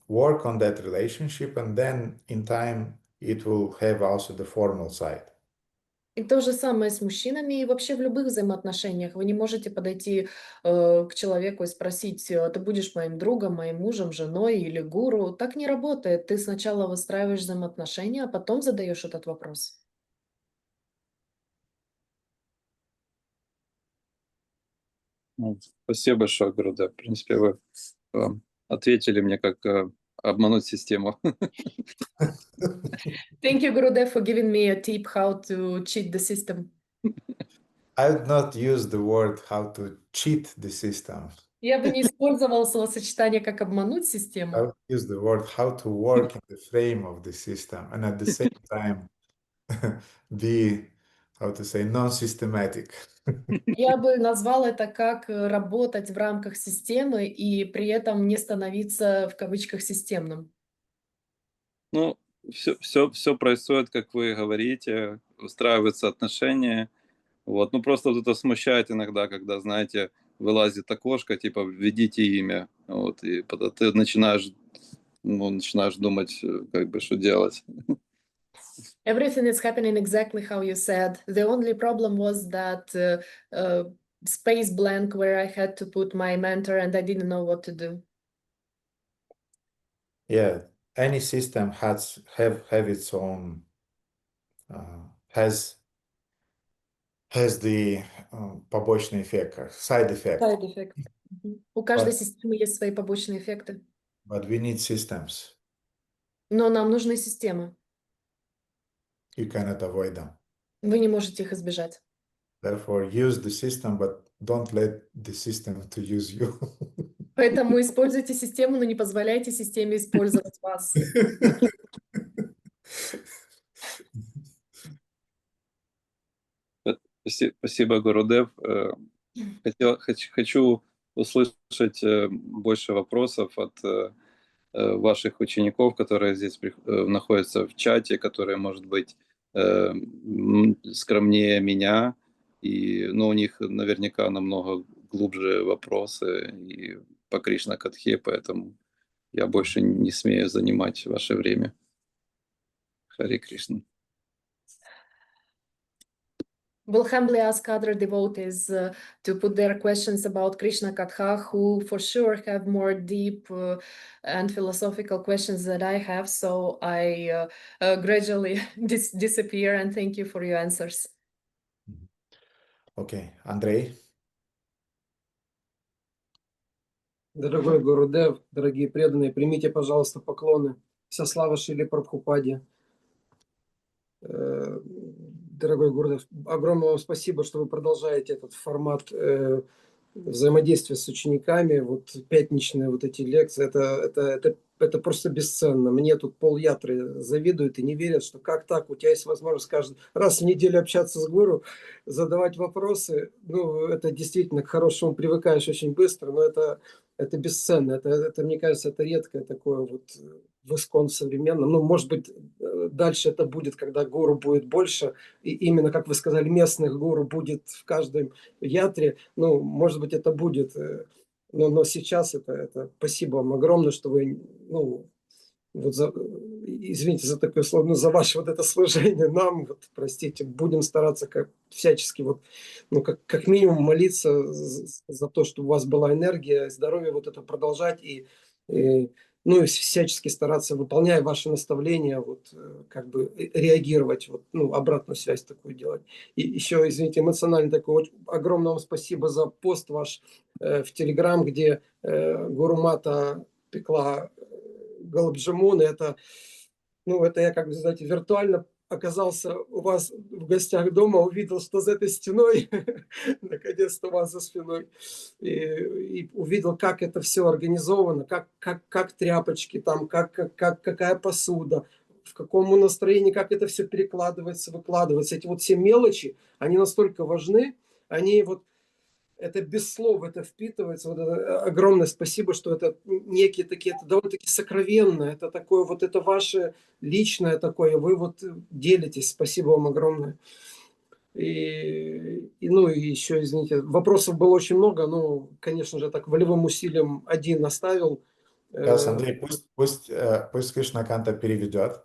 [SPEAKER 1] work on that relationship, and then in time it will have also the formal side.
[SPEAKER 2] И то же самое с мужчинами и вообще в любых взаимоотношениях. Вы не можете подойти к человеку и спросить, ты будешь моим другом, моим мужем, женой или гуру. Так не работает. Ты сначала выстраиваешь взаимоотношения, а потом задаешь этот вопрос.
[SPEAKER 5] Спасибо большое, Гуруда. В принципе, вы ответили мне, как обмануть систему.
[SPEAKER 2] Thank you, Gurudev, for giving me a tip how to cheat the system.
[SPEAKER 1] I would not use the word how to cheat the system.
[SPEAKER 2] Я бы не использовала словосочетание как обмануть
[SPEAKER 1] I
[SPEAKER 2] систему.
[SPEAKER 1] would use the word how to work in the frame of the system and at the same time be, how to say, non-systematic.
[SPEAKER 2] Я бы назвала это как работать в рамках системы и при этом не становиться в кавычках системным.
[SPEAKER 5] Ну, все происходит, как вы говорите, устраиваются отношения. Вот. Ну, просто вот это смущает иногда, когда, знаете, вылазит окошко, типа, введите имя. Вот, и потом ты начинаешь думать, как бы, что делать.
[SPEAKER 2] Everything is happening exactly how you said. The only problem was that space blank where I had to put my mentor and I didn't know what to do.
[SPEAKER 1] Yeah, any system have its own has the побочный эффект, side effect.
[SPEAKER 2] Side effect. У каждой системы есть свои побочные эффекты.
[SPEAKER 1] But we need systems.
[SPEAKER 2] Но нам нужны системы.
[SPEAKER 1] You cannot avoid them.
[SPEAKER 2] Вы не можете их избежать.
[SPEAKER 1] Therefore, use the system, but don't let the system to use you.
[SPEAKER 2] Поэтому используйте систему, но не позволяйте системе использовать вас.
[SPEAKER 5] Спасибо, Гурудев. Хочу услышать больше вопросов от ваших учеников, которые здесь находятся в чате, которые, может быть, скромнее меня, и, ну, у них наверняка намного глубже вопросы и по Кришна-катхе, поэтому я больше не смею занимать ваше время. Харе Кришна.
[SPEAKER 2] We'll humbly ask other devotees to put their questions about Krishna Katha, who for sure have more deep and philosophical questions than I have. So I gradually disappear, and thank you for your answers.
[SPEAKER 1] Okay, Andrei.
[SPEAKER 6] Дорогой Гурудев, дорогие преданные, примите, пожалуйста, поклоны. Вся слава Шриле Прабхупаде. Дорогой Гурудев, огромное вам спасибо, что вы продолжаете этот формат взаимодействия с учениками. Вот пятничные вот эти лекции, это просто бесценно. Мне тут пол-ятры завидуют и не верят, что как так, у тебя есть возможность каждый раз в неделю общаться с гуру, задавать вопросы. Ну, это действительно к хорошему привыкаешь очень быстро, но это бесценно. Это, мне кажется, это редкое такое вот в ISKCON современном. Ну, может быть, дальше это будет, когда гуру будет больше. И именно, как вы сказали, местных гуру будет в каждом ятре. Ну, может быть, это будет. Но сейчас это спасибо вам огромное, что вы, ну, вот извините за такое слово, но за ваше вот это служение нам, вот, простите, будем стараться как всячески, вот, ну, как минимум молиться за то, чтобы у вас была энергия, здоровье, вот это продолжать ну и всячески стараться, выполняя ваши наставления, вот, как бы реагировать, вот, ну, обратную связь такую делать. И еще, извините, эмоционально такое, огромное вам спасибо за пост ваш в Телеграм, где Гуру-мата пекла галабджамун. Это, ну, это я, как бы, знаете, виртуально оказался у вас в гостях дома, увидел, что за этой стеной, наконец-то у вас за спиной, и увидел, как это все организовано, как тряпочки там, какая посуда, в каком настроении, как это все перекладывается, выкладывается. Эти вот все мелочи, они настолько важны, они вот, это без слов, это впитывается. Вот это огромное спасибо, что это некие такие, это довольно-таки сокровенно, это такое вот, это ваше личное такое, вы вот делитесь, спасибо вам огромное. Ну и еще, извините, вопросов было очень много, но, конечно же, так волевым усилием один оставил.
[SPEAKER 1] Сейчас, Андрей, пусть Кришна Канта переведет.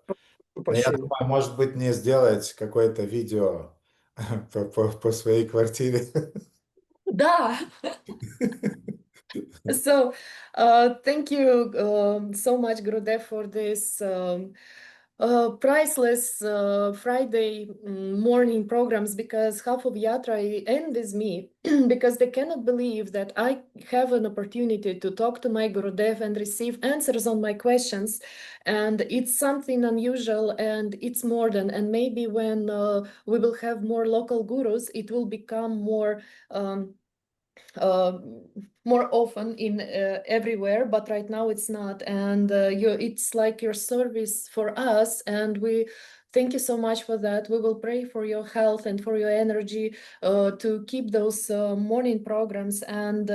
[SPEAKER 1] Но я думаю, может быть, мне сделать какое-то видео по своей квартире.
[SPEAKER 2] Да. So, thank you so much, Gurudev, for this priceless Friday morning programs, because half of Yatra end with me because they cannot believe that I have an opportunity to talk to my Gurudev and receive answers on my questions. And it's something unusual, and it's modern. And maybe when we will have more local gurus, it will become more often in everywhere, but right now it's not. And it's like your service for us, and we thank you so much for that. We will pray for your health and for your energy to keep those morning programs. And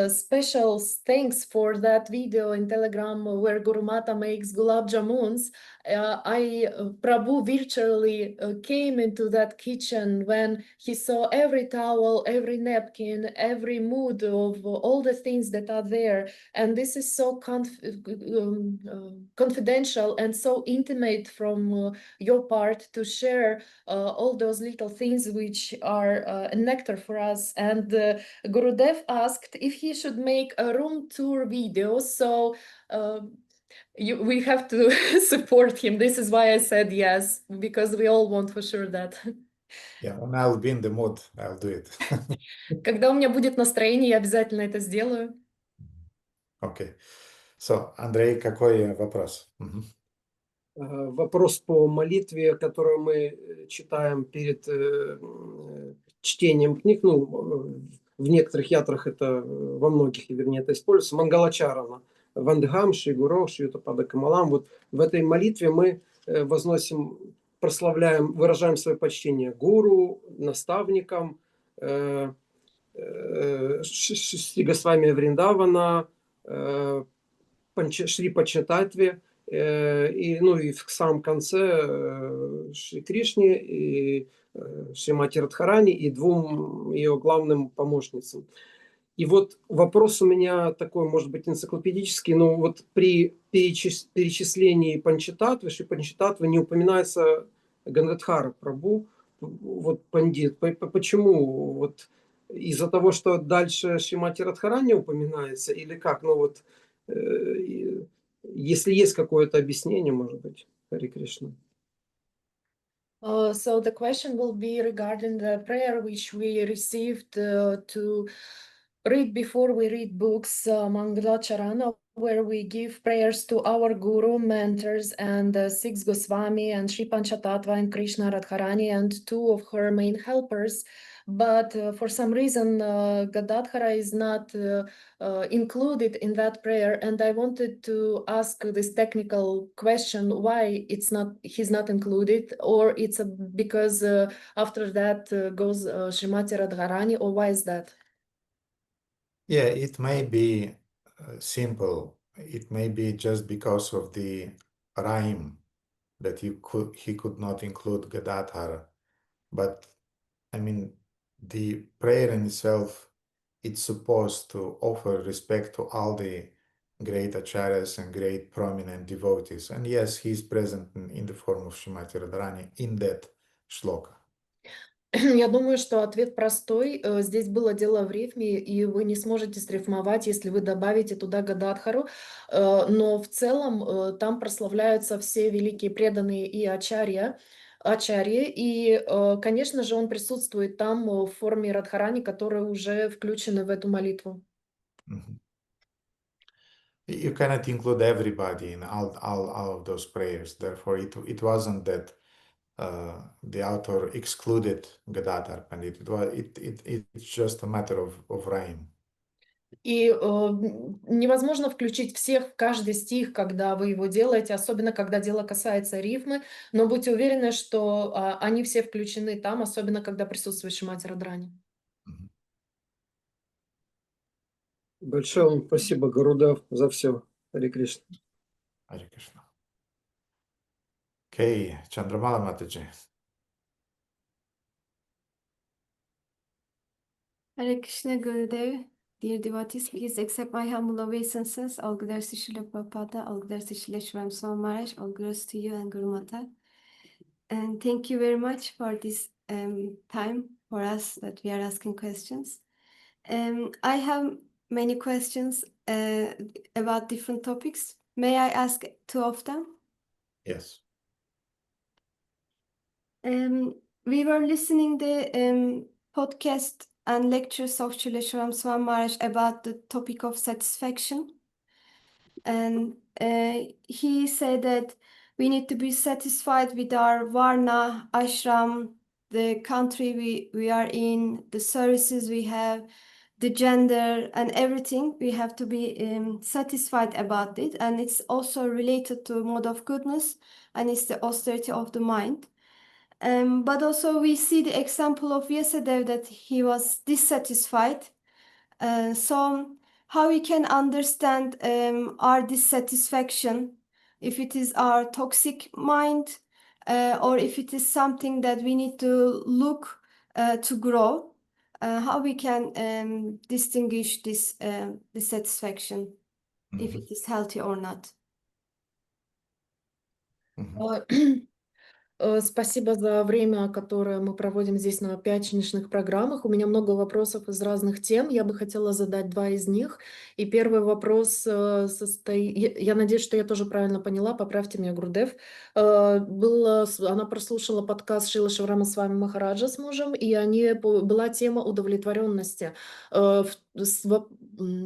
[SPEAKER 2] special thanks for that video in Telegram where Guru Mata makes gulab jamuns. Prabhu virtually came into that kitchen when he saw every towel, every napkin, every mood of all the things that are there. And this is so confidential and so intimate from your part to share all those little things which are nectar for us. And Gurudev asked if he should make a room tour video. So we have to support him. This is why I said yes, because we all want for sure that.
[SPEAKER 1] Yeah, when I'll be in the mood, I'll do it.
[SPEAKER 2] Когда у меня будет настроение, я обязательно это сделаю.
[SPEAKER 1] Okay. So, Андрей, какой вопрос?
[SPEAKER 6] Вопрос по молитве, которую мы читаем перед чтением книг. Ну, в некоторых ятрах это, во многих, вернее, это используется. Мангалачарана. Вандхам, Шигуров, Шьютапада Камалам. Вот в этой молитве мы возносим, прославляем, выражаем свое почтение гуру, наставникам, Шри Госвами Вриндавана, Шри Пачататве, и, ну, и в самом конце Шри Кришне и Шримати Радхарани и двум ее главным помощницам. И вот вопрос у меня такой, может быть, энциклопедический, но вот при перечислении Панчататвы, Шри Панчататвы не упоминается Гандадхара Прабху, вот пандит. Почему? Вот из-за того, что дальше Шримати Радхарани упоминается, или как? Ну вот, если есть какое-то объяснение, может быть, Харе Кришна.
[SPEAKER 2] So the question will be regarding the prayer which we received to read before we read books, Mangala Charana, where we give prayers to our guru, mentors, and six Goswami, and Sri Panchatattva, and Krishna Radharani, and two of her main helpers. But for some reason, Gadadhara is not included in that prayer, and I wanted to ask this technical question: why he's not included, or it's because after that goes Srimati Radharani, or why is that?
[SPEAKER 1] Yeah, it may be simple. It may be just because of the rhyme that he could not include Gadadhara. But I mean, the prayer in itself, it's supposed to offer respect to all the great acharyas and great prominent devotees. And yes, he's present in the form of Srimati Radharani in that shloka.
[SPEAKER 2] Я думаю, что ответ простой. Здесь было дело в рифме, и вы не сможете срифмовать, если вы добавите туда Гададхару. Но в целом там прославляются все великие преданные и ачарьи. И, конечно же, он присутствует там в форме Радхарани, которые уже включены в эту молитву.
[SPEAKER 1] You cannot include everybody in all of those prayers. Therefore, it wasn't that the author excluded Gadadhar Pandit. It's just a matter of rhyme.
[SPEAKER 2] И невозможно включить всех в каждый стих, когда вы его делаете, особенно когда дело касается рифмы, но будьте уверены, что они все включены там, особенно когда присутствует Шримати Радхарани.
[SPEAKER 6] Большое вам спасибо, Гарудав, за все. Харе Кришна.
[SPEAKER 1] Hare Krishna. Okay, Chandramala Mataji.
[SPEAKER 7] Hare Krishna Gurudev, dear devotees, please accept my humble obeisances. All glories to Srila Prabhupada, all glories to Srila Shri Swami Maharaj, all glories to you and Guru Mata. And thank you very much for this time for us that we are asking questions. I have many questions about different topics. May I ask two of them?
[SPEAKER 1] Yes.
[SPEAKER 7] We were listening the podcast and lectures of Srila Shri Swami Maharaj about the topic of satisfaction. And he said that we need to be satisfied with our varna, ashram, the country we are in, the services we have, the gender and everything. We have to be satisfied about it. And it's also related to mode of goodness, and it's the austerity of the mind. But also we see the example of Vyasadeva that he was dissatisfied. So how we can understand our dissatisfaction, if it is our toxic mind or if it is something that we need to look to grow, how we can distinguish this dissatisfaction, if it is healthy or not.
[SPEAKER 2] Спасибо за время, которое мы проводим здесь на пятничных программах. У меня много вопросов из разных тем. Я бы хотела задать два из них. И первый вопрос состоит... Я надеюсь, что я тоже правильно поняла. Поправьте меня, Гурдев. Она прослушала подкаст Шрилы Шиврама с вами Махараджа с мужем, и была тема удовлетворенности.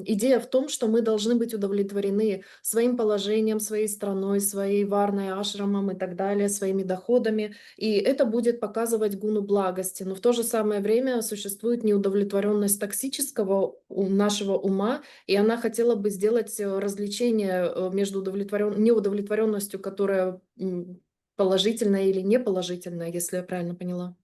[SPEAKER 2] Идея в том, что мы должны быть удовлетворены своим положением, своей страной, своей варной, ашрамом и так далее, своими доходами, и это будет показывать гуну благости. Но в то же самое время существует неудовлетворенность токсического нашего ума, и она хотела бы сделать различение между неудовлетворенностью, которая положительная или неположительная, если я правильно поняла.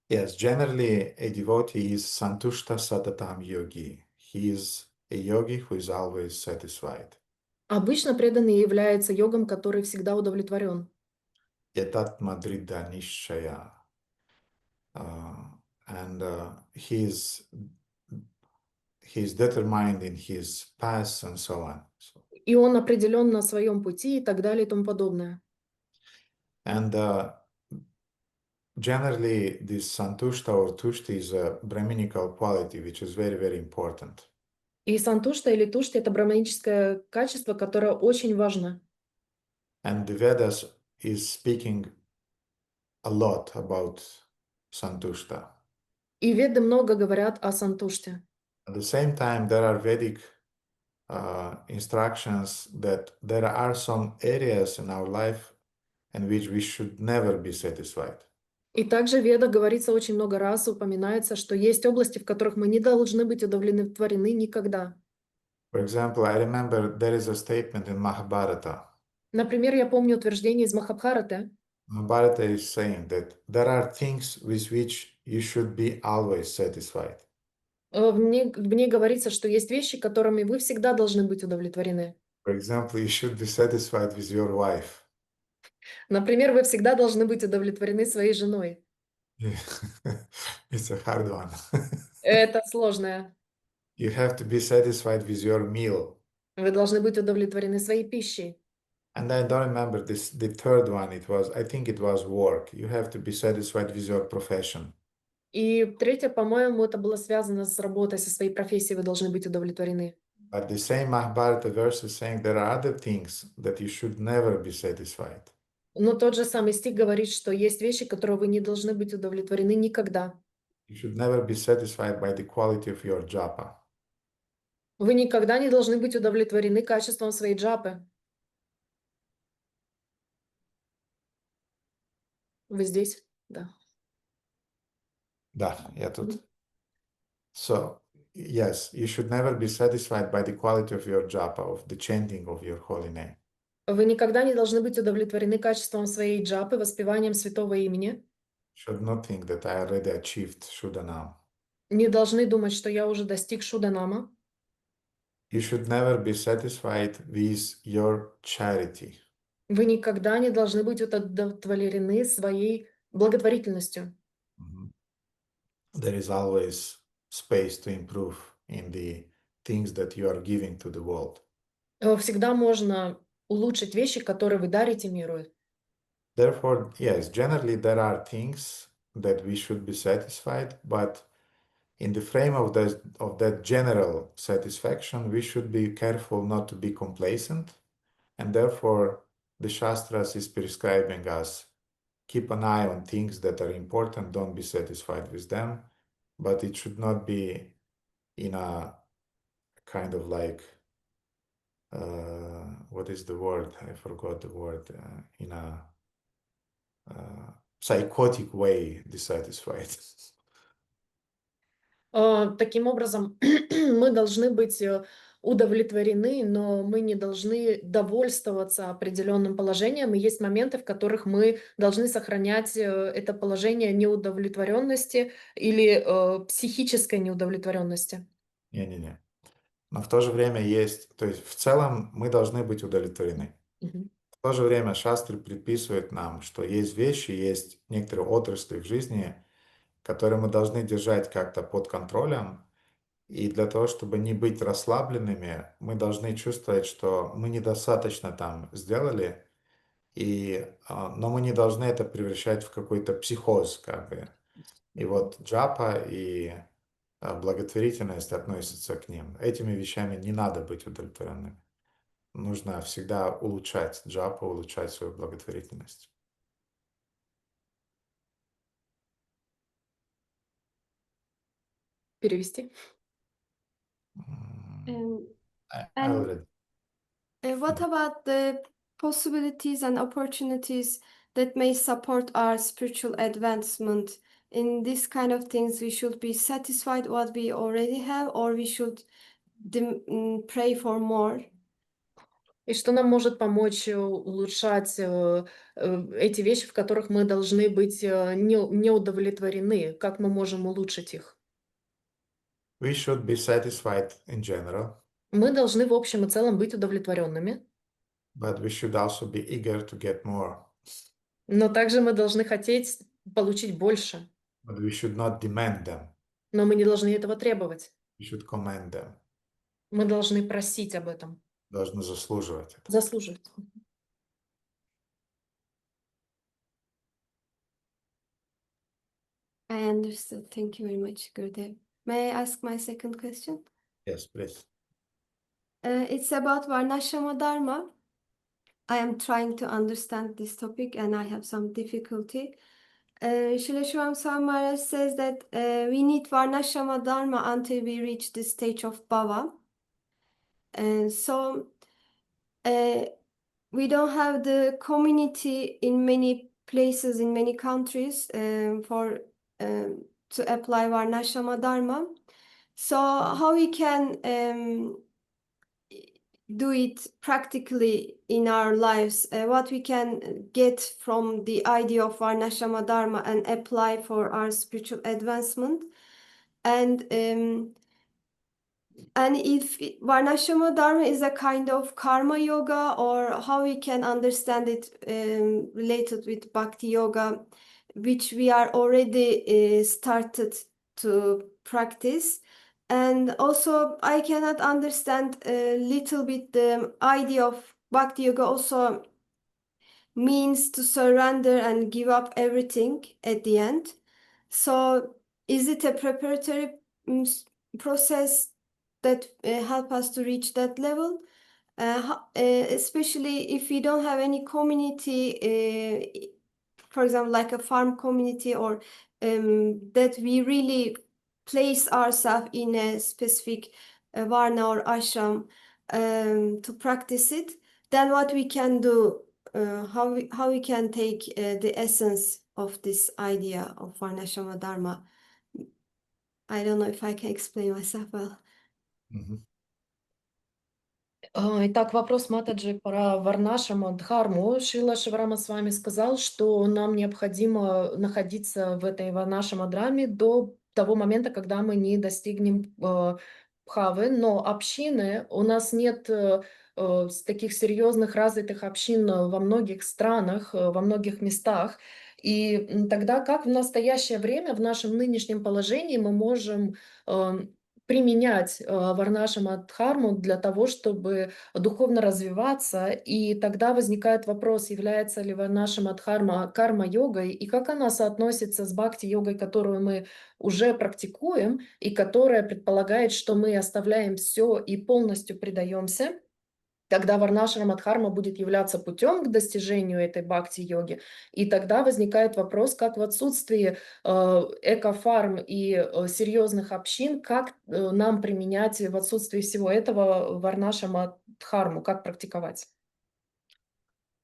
[SPEAKER 1] Yes, generally a devotee is santushta satatam yogi. He is a yogi who is always satisfied.
[SPEAKER 2] Обычно преданный является йогом, который всегда удовлетворен.
[SPEAKER 1] Yatat madrida nishchaya. And he is he's determined in his path and so on. So,
[SPEAKER 2] И он определен на своем пути и так далее и тому подобное.
[SPEAKER 1] and generally, this santushta or tushti is a brahminical quality, which is very, very important.
[SPEAKER 2] И сантушта или тушти — это браманическое качество, которое очень важно.
[SPEAKER 1] And the Vedas is speaking a lot about santushta.
[SPEAKER 2] И веды много говорят о сантуште.
[SPEAKER 1] At the same time, there are Vedic instructions that there are some areas in our life in which we should never be satisfied.
[SPEAKER 2] И также в Ведах говорится очень много раз, упоминается, что есть области, в которых мы не должны быть удовлетворены никогда.
[SPEAKER 1] For example, I remember there is a statement in Mahabharata.
[SPEAKER 2] Например, я помню утверждение из Махабхараты.
[SPEAKER 1] Mahabharata is saying that there are things with which you should be always satisfied.
[SPEAKER 2] В ней говорится, что есть вещи, которыми вы всегда должны быть удовлетворены.
[SPEAKER 1] For example, you should be satisfied with your wife.
[SPEAKER 2] Например, вы всегда должны быть удовлетворены своей женой.
[SPEAKER 1] It's a hard one.
[SPEAKER 2] Это сложное.
[SPEAKER 1] You have to be satisfied with your meal.
[SPEAKER 2] Вы должны быть удовлетворены своей пищей.
[SPEAKER 1] And I don't remember this. The third one, I think it was work. You have to be satisfied with your profession.
[SPEAKER 2] И третье, по-моему, это было связано с работой, со своей профессией. Вы должны быть удовлетворены.
[SPEAKER 1] But the same Mahabharata verse is saying there are other things that you should never be satisfied.
[SPEAKER 2] Но тот же самый стих говорит, что есть вещи, которые вы не должны быть удовлетворены никогда.
[SPEAKER 1] You should never be satisfied by the quality of your japa.
[SPEAKER 2] Вы никогда не должны быть удовлетворены качеством своей джапы. Вы здесь? Да.
[SPEAKER 1] Да, я тут. So, yes, you should never be satisfied by the quality of your japa, of the chanting of your holy name.
[SPEAKER 2] Вы никогда не должны быть удовлетворены качеством своей джапы, воспеванием святого имени.
[SPEAKER 1] Should not think that I already achieved Shuddhanam.
[SPEAKER 2] Не должны думать, что я уже достиг Шуданама.
[SPEAKER 1] You should never be satisfied with your charity.
[SPEAKER 2] Вы никогда не должны быть удовлетворены своей благотворительностью.
[SPEAKER 1] There is always space to improve in the things that you are giving to the world.
[SPEAKER 2] Всегда можно улучшить вещи, которые вы дарите миру.
[SPEAKER 1] Therefore, yes, generally there are things that we should be satisfied, but in the frame of that general satisfaction, we should be careful not to be complacent, and therefore the Shastras is prescribing us keep an eye on things that are important, don't be satisfied with them, but it should not be in a kind of like, what is the word? I forgot the word. In a psychotic way, dissatisfied.
[SPEAKER 2] Таким образом, мы должны быть удовлетворены, но мы не должны довольствоваться определенным положением. И есть моменты, в которых мы должны сохранять это положение неудовлетворенности или психической неудовлетворенности.
[SPEAKER 1] Не-не-не. Но в то же время есть, то есть в целом мы должны быть удовлетворены. В то же время шастры предписывают нам, что есть вещи, есть некоторые отрасли в жизни, которые мы должны держать как-то под контролем. И для того, чтобы не быть расслабленными, мы должны чувствовать, что мы недостаточно там сделали, но мы не должны это превращать в какой-то психоз, как бы. И вот джапа и благотворительность относятся к ним. Этими вещами не надо быть удовлетворенными. Нужно всегда улучшать джапу, улучшать свою благотворительность.
[SPEAKER 2] Перевести?
[SPEAKER 1] I
[SPEAKER 7] And
[SPEAKER 1] already.
[SPEAKER 7] what about the possibilities and opportunities that may support our spiritual advancement? In this kind of things, we should be satisfied what we already have, or we should pray for more.
[SPEAKER 2] И что нам может помочь улучшать эти вещи, в которых мы должны быть не удовлетворены? Как мы можем улучшить их?
[SPEAKER 1] We should be satisfied in general,
[SPEAKER 2] Мы должны в общем и целом быть удовлетворенными,
[SPEAKER 1] but we should also be eager to get more.
[SPEAKER 2] но также мы должны хотеть получить больше,
[SPEAKER 1] But we should not demand them.
[SPEAKER 2] но мы не должны этого требовать.
[SPEAKER 1] You should command them.
[SPEAKER 2] Мы должны просить об этом,
[SPEAKER 1] Должны заслуживать это.
[SPEAKER 2] заслуживать.
[SPEAKER 7] I understood. Thank you very much, Gurudev. May I ask my second question?
[SPEAKER 1] Yes, please.
[SPEAKER 7] It's about Varnashrama Dharma. I am trying to understand this topic and I have some difficulty. Srila Shivram Swami Maharaj says that we need Varnashrama Dharma until we reach the stage of Bhava. And so we don't have the community in many places, in many countries to apply Varnashrama Dharma. So how we can do it practically in our lives, what we can get from the idea of Varnashrama Dharma and apply for our spiritual advancement. And if Varnashrama Dharma is a kind of karma yoga, or how we can understand it related with Bhakti Yoga, which we are already started to practice. And also, I cannot understand a little bit the idea of Bhakti Yoga also means to surrender and give up everything at the end. So is it a preparatory process that help us to reach that level? Especially if we don't have any community, for example, like a farm community, or that we really place ourselves in a specific varna or ashram to practice it, then what we can do, how we can take the essence of this idea of Varnashrama Dharma. I don't know if I can explain myself well.
[SPEAKER 1] Мгм.
[SPEAKER 2] Итак, вопрос Матаджи про Варнашрама Дхарму. Шрила Шиварама с вами сказал, что нам необходимо находиться в этой Варнашрама Дхарме до того момента, когда мы не достигнем бхавы, но общины, у нас нет таких серьезных развитых общин во многих странах, во многих местах. И тогда как в настоящее время, в нашем нынешнем положении мы можем применять Варнашрама Дхарму для того, чтобы духовно развиваться, и тогда возникает вопрос, является ли Варнашрама Дхарма карма-йогой, и как она соотносится с бхакти-йогой, которую мы уже практикуем, и которая предполагает, что мы оставляем все и полностью предаемся. Тогда Варнашрама Дхарма будет являться путем к достижению этой бхакти-йоги. И тогда возникает вопрос, как в отсутствии экофарм и серьезных общин, как нам применять в отсутствии всего этого Варнашрама Дхарму, как практиковать?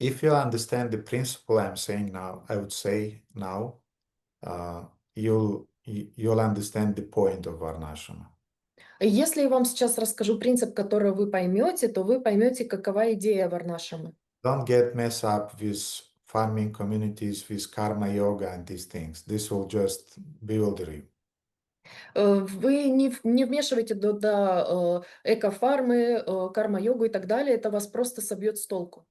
[SPEAKER 1] If you understand the principle I'm saying now, I would say now, you'll understand the point of Varnashrama.
[SPEAKER 2] Если я вам сейчас расскажу принцип, который вы поймете, то вы поймете, какова идея Варнашрамы.
[SPEAKER 1] Don't get messed up with farming communities, with karma yoga and these things. This will just bewilder you.
[SPEAKER 2] Вы не вмешивайте до экофармы, карма-йогу и так далее, это вас просто собьет с толку.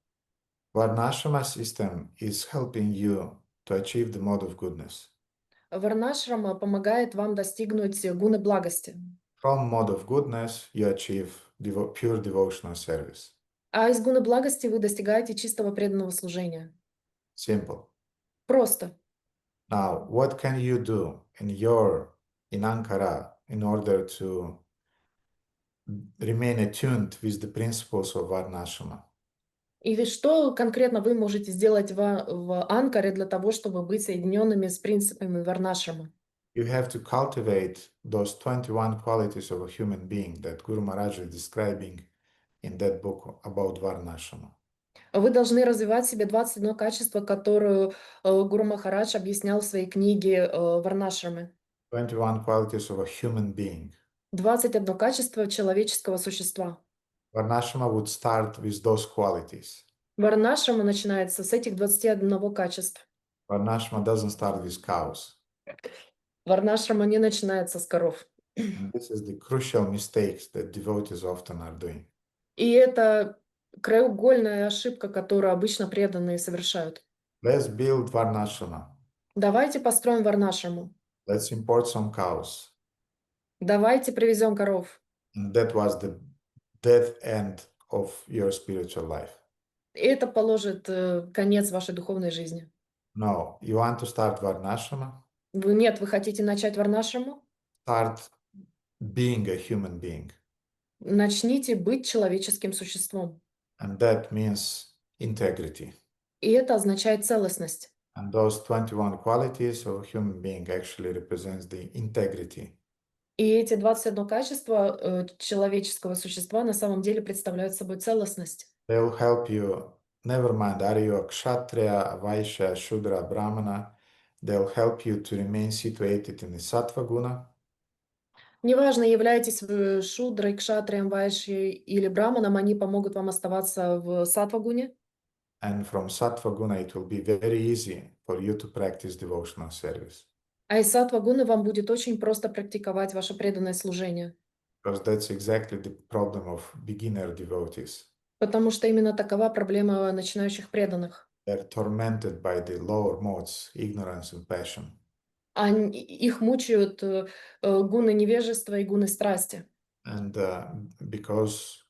[SPEAKER 1] Varnashrama system is helping you to achieve the mode of goodness.
[SPEAKER 2] Варнашрама помогает вам достигнуть гуны благости.
[SPEAKER 1] From mode of goodness, you achieve pure devotional service.
[SPEAKER 2] А из гуны благости вы достигаете чистого преданного служения.
[SPEAKER 1] Simple.
[SPEAKER 2] Просто.
[SPEAKER 1] Now, what can you do in Ankara in order to remain attuned with the principles of Varnashrama?
[SPEAKER 2] И что конкретно вы можете сделать в Анкаре для того, чтобы быть соединенными с принципами Варнашрамы?
[SPEAKER 1] You have to cultivate those 21 qualities of a human being that Guru Maharaj is describing in that book about Varnashrama.
[SPEAKER 2] Вы должны развивать в себе 21 качество, которое Гуру Махарадж объяснял в своей книге Варнашрамы.
[SPEAKER 1] 21 qualities of a human being.
[SPEAKER 2] 21 качество человеческого существа.
[SPEAKER 1] Varnashrama would start with those qualities.
[SPEAKER 2] Варнашрама начинается с этих 21 качеств.
[SPEAKER 1] Varnashrama doesn't start with cows.
[SPEAKER 2] Варнашрама не начинается с коров.
[SPEAKER 1] And this is the crucial mistakes that devotees often are doing.
[SPEAKER 2] И это краеугольная ошибка, которую обычно преданные совершают.
[SPEAKER 1] Let's build Varnashrama.
[SPEAKER 2] Давайте построим Варнашраму.
[SPEAKER 1] Let's import some cows.
[SPEAKER 2] Давайте привезем коров.
[SPEAKER 1] And that was the death end of your spiritual life.
[SPEAKER 2] И это положит конец вашей духовной жизни.
[SPEAKER 1] No, you want to start Varnashrama?
[SPEAKER 2] Нет, вы хотите начать варнашраму?
[SPEAKER 1] Start being a human being.
[SPEAKER 2] Начните быть человеческим существом.
[SPEAKER 1] And that means integrity.
[SPEAKER 2] И это означает целостность.
[SPEAKER 1] And those 21 qualities of a human being actually represents the integrity.
[SPEAKER 2] И эти 21 качества человеческого существа на самом деле представляют собой целостность.
[SPEAKER 1] They'll help you, never mind, are you a kshatriya, a vaishya, shudra, brahmana, they'll help you to remain situated in the sattva guna.
[SPEAKER 2] Неважно, являетесь вы шудрой, кшатрием, вайшей или браманом, они помогут вам оставаться в саттва-гуне.
[SPEAKER 1] And from sattva guna, it will be very easy for you to practice devotional service.
[SPEAKER 2] А из саттва-гуны вам будет очень просто практиковать ваше преданное служение.
[SPEAKER 1] Because that's exactly the problem of beginner devotees.
[SPEAKER 2] Потому что именно такова проблема начинающих преданных.
[SPEAKER 1] They're tormented by the lower modes, ignorance and passion.
[SPEAKER 2] Их мучают гуны невежества и гуны страсти.
[SPEAKER 1] And because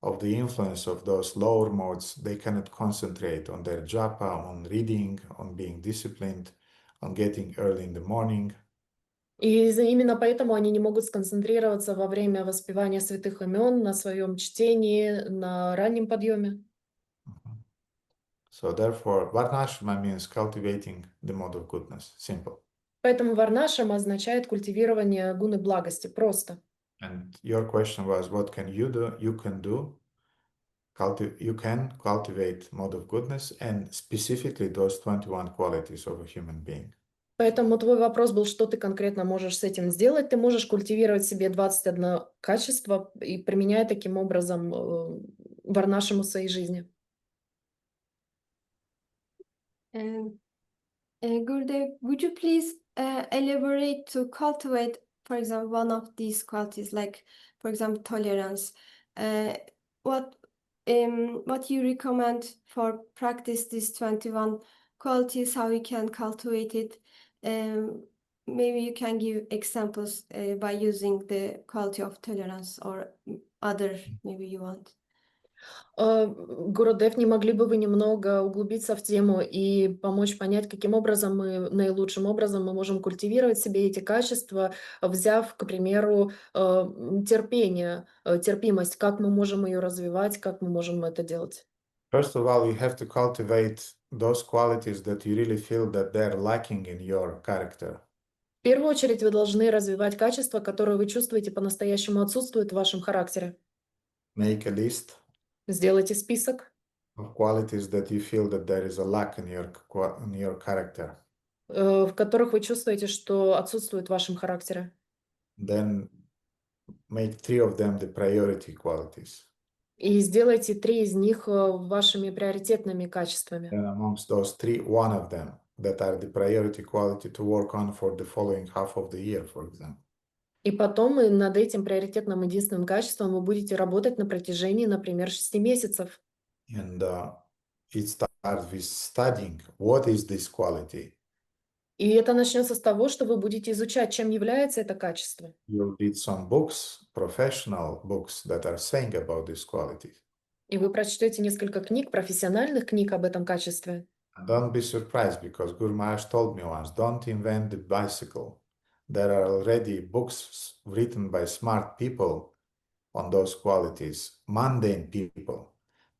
[SPEAKER 1] of the influence of those lower modes, they cannot concentrate on their japa, on reading, on being disciplined, on getting early in the morning.
[SPEAKER 2] И именно поэтому они не могут сконцентрироваться во время воспевания святых имен на своем чтении, на раннем подъеме.
[SPEAKER 1] So therefore, Varnashrama means cultivating the mode of goodness. Simple.
[SPEAKER 2] Поэтому варнашрама означает культивирование гуны благости. Просто.
[SPEAKER 1] And your question was, what can you do? You can do. You can cultivate mode of goodness and specifically those 21 qualities of a human being.
[SPEAKER 2] Поэтому твой вопрос был, что ты конкретно можешь с этим сделать. Ты можешь культивировать в себе 21 качество и применяя таким образом варнашраму в своей жизни.
[SPEAKER 7] Gurudev, would you please elaborate to cultivate, for example, one of these qualities, like, for example, tolerance? What you recommend for practice these 21 qualities, how you can cultivate it? Maybe you can give examples by using the quality of tolerance or other, maybe you want.
[SPEAKER 2] Гурудев, не могли бы вы немного углубиться в тему и помочь понять, каким образом наилучшим образом мы можем культивировать в себе эти качества, взяв, к примеру, терпение, терпимость, как мы можем ее развивать, как мы можем это делать?
[SPEAKER 1] First of all, you have to cultivate those qualities that you really feel that they're lacking in your character.
[SPEAKER 2] В первую очередь вы должны развивать качества, которые вы чувствуете по-настоящему отсутствуют в вашем характере.
[SPEAKER 1] Make a list
[SPEAKER 2] Сделайте список
[SPEAKER 1] of qualities that you feel that there is a lack in your character.
[SPEAKER 2] в которых вы чувствуете, что отсутствует в вашем характере.
[SPEAKER 1] Then make 3 of them the priority qualities.
[SPEAKER 2] И сделайте 3 из них вашими приоритетными качествами.
[SPEAKER 1] And amongst those 3, one of them that are the priority quality to work on for the following half of the year, for example.
[SPEAKER 2] И потом над этим приоритетным единственным качеством вы будете работать на протяжении, например, 6 месяцев.
[SPEAKER 1] And it starts with studying what is this quality.
[SPEAKER 2] И это начнется с того, что вы будете изучать, чем является это качество.
[SPEAKER 1] You'll read some books, professional books that are saying about these qualities.
[SPEAKER 2] И вы прочтете несколько книг, профессиональных книг об этом качестве.
[SPEAKER 1] And don't be surprised because Guru Maharaj told me once, don't invent the bicycle. There are already books written by smart people on those qualities, mundane people.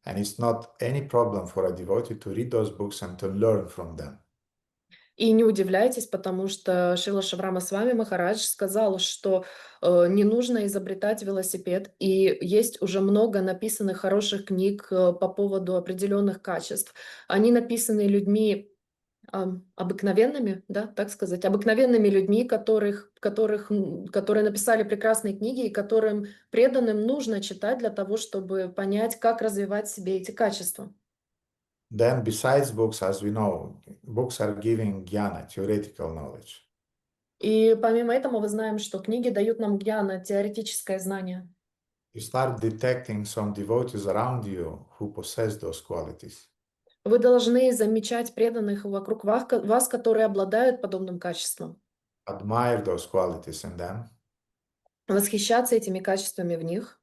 [SPEAKER 1] And it's not any problem for a devotee to read those books and to learn from them.
[SPEAKER 2] И не удивляйтесь, потому что Шрила Шиврама Свами Махарадж сказал, что не нужно изобретать велосипед, и есть уже много написанных хороших книг по поводу определенных качеств. Они написаны людьми обыкновенными, да, так сказать, обыкновенными людьми, которые написали прекрасные книги и которым преданным нужно читать для того, чтобы понять, как развивать в себе эти качества.
[SPEAKER 1] Then besides books, as we know, books are giving jnana, theoretical knowledge.
[SPEAKER 2] И помимо этого мы знаем, что книги дают нам гьяна, теоретическое знание.
[SPEAKER 1] You start detecting some devotees around you who possess those qualities.
[SPEAKER 2] Вы должны замечать преданных вокруг вас, которые обладают подобным качеством.
[SPEAKER 1] Admire those qualities in them.
[SPEAKER 2] восхищаться этими качествами в них,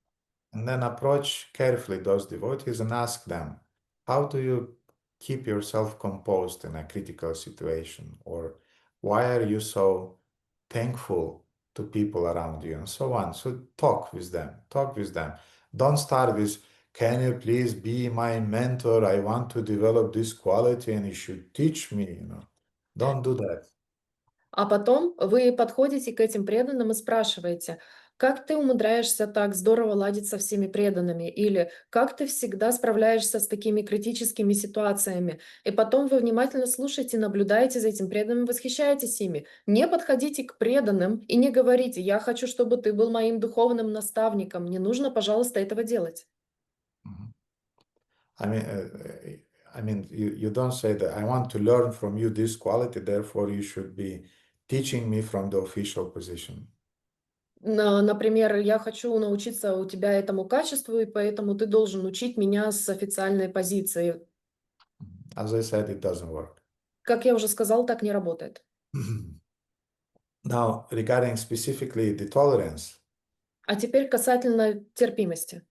[SPEAKER 1] and then approach carefully those devotees and ask them, how do you keep yourself composed in a critical situation? Or why are you so thankful to people around you? And so on. So talk with them. Talk with them. Don't start with, can you please be my mentor? I want to develop this quality and you should teach me, Don't do that.
[SPEAKER 2] а потом вы подходите к этим преданным и спрашиваете, как ты умудряешься так здорово ладить со всеми преданными, или как ты всегда справляешься с такими критическими ситуациями. И потом вы внимательно слушаете, наблюдаете за этим преданным, восхищаетесь ими. Не подходите к преданным и не говорите, я хочу, чтобы ты был моим духовным наставником. Не нужно, пожалуйста, этого делать.
[SPEAKER 1] I mean, you don't say that I want to learn from you this quality, therefore you should be teaching me from the official position.
[SPEAKER 2] Например, я хочу научиться у тебя этому качеству, и поэтому ты должен учить меня с официальной позиции.
[SPEAKER 1] As I said, it doesn't work.
[SPEAKER 2] Как я уже сказал, так не работает.
[SPEAKER 1] Now, regarding specifically the tolerance,
[SPEAKER 2] А теперь касательно терпимости.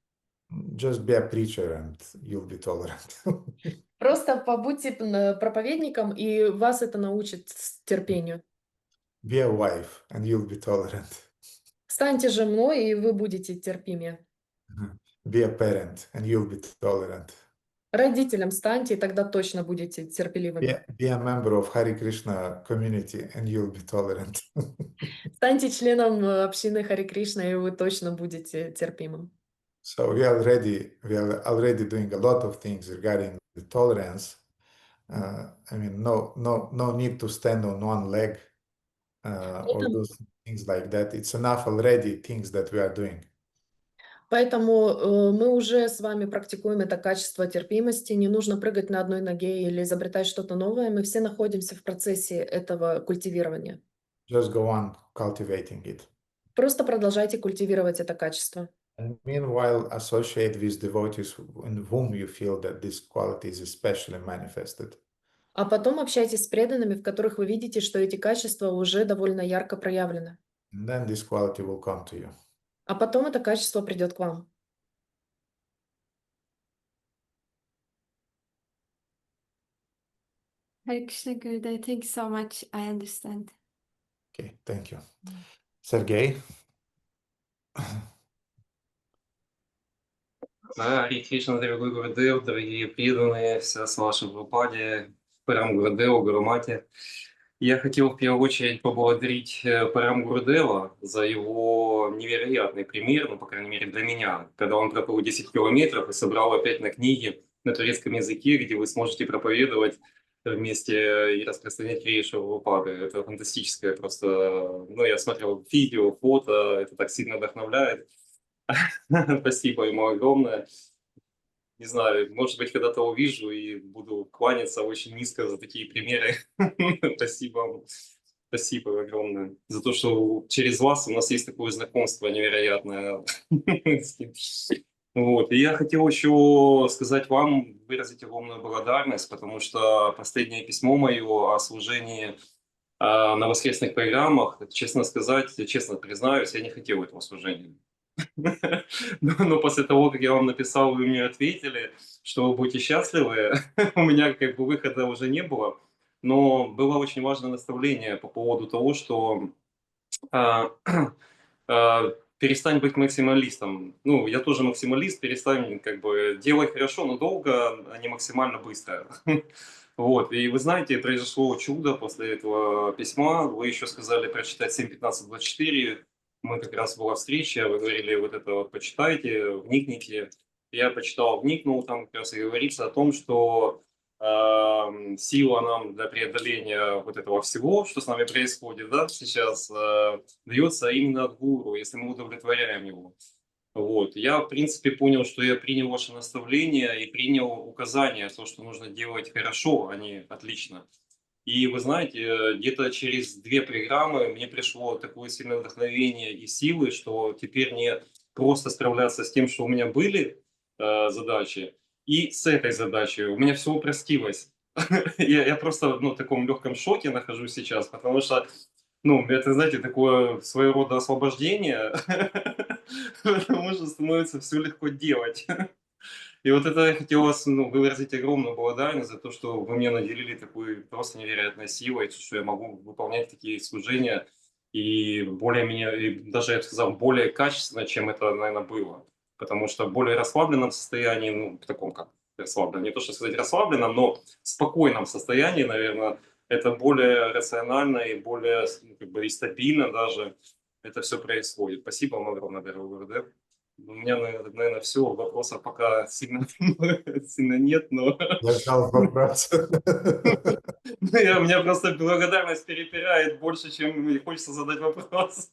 [SPEAKER 1] just be a preacher and you'll be tolerant.
[SPEAKER 2] Просто побудьте проповедником, и вас это научит терпению.
[SPEAKER 1] Be a wife and you'll be tolerant.
[SPEAKER 2] Станьте женой, и вы будете терпимее.
[SPEAKER 1] Be a parent and you'll be tolerant.
[SPEAKER 2] Родителем станьте, и тогда точно будете терпеливыми.
[SPEAKER 1] Be a member of Hare Krishna community and you'll be tolerant.
[SPEAKER 2] Станьте членом общины Харе Кришна, и вы точно будете терпимым.
[SPEAKER 1] So we are already doing a lot of things regarding the tolerance. I mean, no need to stand on one leg or do things like that. It's enough already things that we are doing.
[SPEAKER 2] Поэтому мы уже с вами практикуем это качество терпимости. Не нужно прыгать на одной ноге или изобретать что-то новое. Мы все находимся в процессе этого культивирования.
[SPEAKER 1] Just go on cultivating it.
[SPEAKER 2] Просто продолжайте культивировать это качество.
[SPEAKER 1] And meanwhile, associate with devotees in whom you feel that this quality is especially manifested.
[SPEAKER 2] А потом общайтесь с преданными, в которых вы видите, что эти качества уже довольно ярко проявлены.
[SPEAKER 1] And then this quality will come to you.
[SPEAKER 2] А потом это качество придет к вам.
[SPEAKER 7] Hare Krishna Gurudev, thank you so much. I understand.
[SPEAKER 1] Okay, thank you. Sergey?
[SPEAKER 8] Харе Кришна, дорогой Гурудев, дорогие преданные, вся с вашей Прабхупаде, Парам Гурудеву, Гурумате. Я хотел в первую очередь поблагодарить Парам Гурудева за его невероятный пример, ну, по крайней мере, для меня, когда он проплыл 10 километров и собрал опять на книге на турецком языке, где вы сможете проповедовать вместе и распространять Кришну Прабхупады. Это фантастическое просто... Ну, я смотрел видео, фото, это так сильно вдохновляет. Спасибо ему огромное. Не знаю, может быть, когда-то увижу и буду кланяться очень низко за такие примеры. Спасибо вам. Спасибо огромное за то, что через вас у нас есть такое знакомство невероятное. Вот. И я хотел еще сказать вам, выразить огромную благодарность, потому что последнее письмо мое о служении на воскресных программах, честно сказать, честно признаюсь, я не хотел этого служения. Но после того, как я вам написал, вы мне ответили, что вы будете счастливы, у меня как бы выхода уже не было. Но было очень важное наставление по поводу того, что перестань быть максималистом. Ну, я тоже максималист, перестань как бы делать хорошо, но долго, а не максимально быстро. Вот, и вы знаете, произошло чудо после этого письма. Вы еще сказали прочитать 7.15.24. Мы как раз была встреча, вы говорили, вот это вот почитайте, вникните. Я почитал, вникнул, там как раз и говорится о том, что сила нам для преодоления вот этого всего, что с нами происходит, да, сейчас, дается именно от гуру, если мы удовлетворяем его. Вот. Я, в принципе, понял, что я принял ваше наставление и принял указание, то, что нужно делать хорошо, а не отлично. И вы знаете, где-то через 2 программы мне пришло такое сильное вдохновение и силы, что теперь не просто справляться с тем, что у меня были задачи, и с этой задачей у меня все упростилось. Я просто в таком легком шоке нахожусь сейчас, потому что ну, это, знаете, такое своего рода освобождение, потому что становится все легко делать. И вот это я хотел вас, ну, выразить огромную благодарность за то, что вы меня наделили такой просто невероятной силой, что я могу выполнять такие служения и даже, я бы сказал, более качественно, чем это, наверное, было. Потому что в более расслабленном состоянии, ну, в таком как расслабленном, не то, что сказать расслабленном, но спокойном состоянии, наверное, это более рационально и более, ну, как бы, и стабильно даже это все происходит. Спасибо вам огромное, дорогой ГУРДЭП. У меня, наверное, все. Вопросов пока сильно, сильно нет, но
[SPEAKER 1] Я ждал вопрос.
[SPEAKER 8] у меня просто благодарность перепирает больше, чем мне хочется задать вопрос.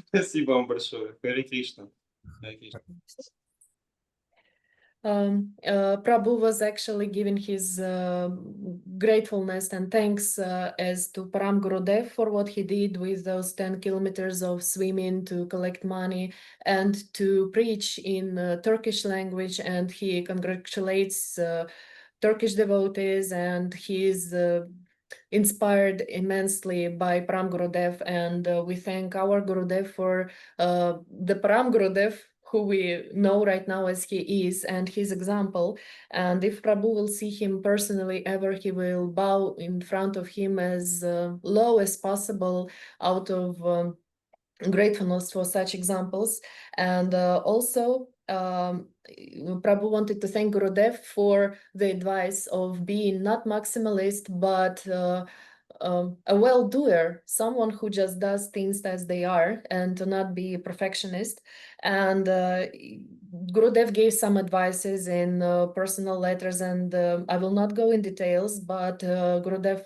[SPEAKER 8] Спасибо вам большое. Харе Кришна. Харе Кришна.
[SPEAKER 2] Prabhu was actually giving his gratefulness and thanks as to Param Gurudev for what he did with those 10 kilometers of swimming to collect money and to preach in Turkish language, and he congratulates Turkish devotees, and he is inspired immensely by Param Gurudev, and we thank our Gurudev for the Param Gurudev who we know right now as he is, and his example. And if Prabhu will see him personally ever, he will bow in front of him as low as possible out of gratefulness for such examples. And also, Prabhu wanted to thank Gurudev for the advice of being not maximalist, but a well-doer, someone who just does things as they are and to not be a perfectionist. And Gurudev gave some advices in personal letters, and I will not go in details, but Gurudev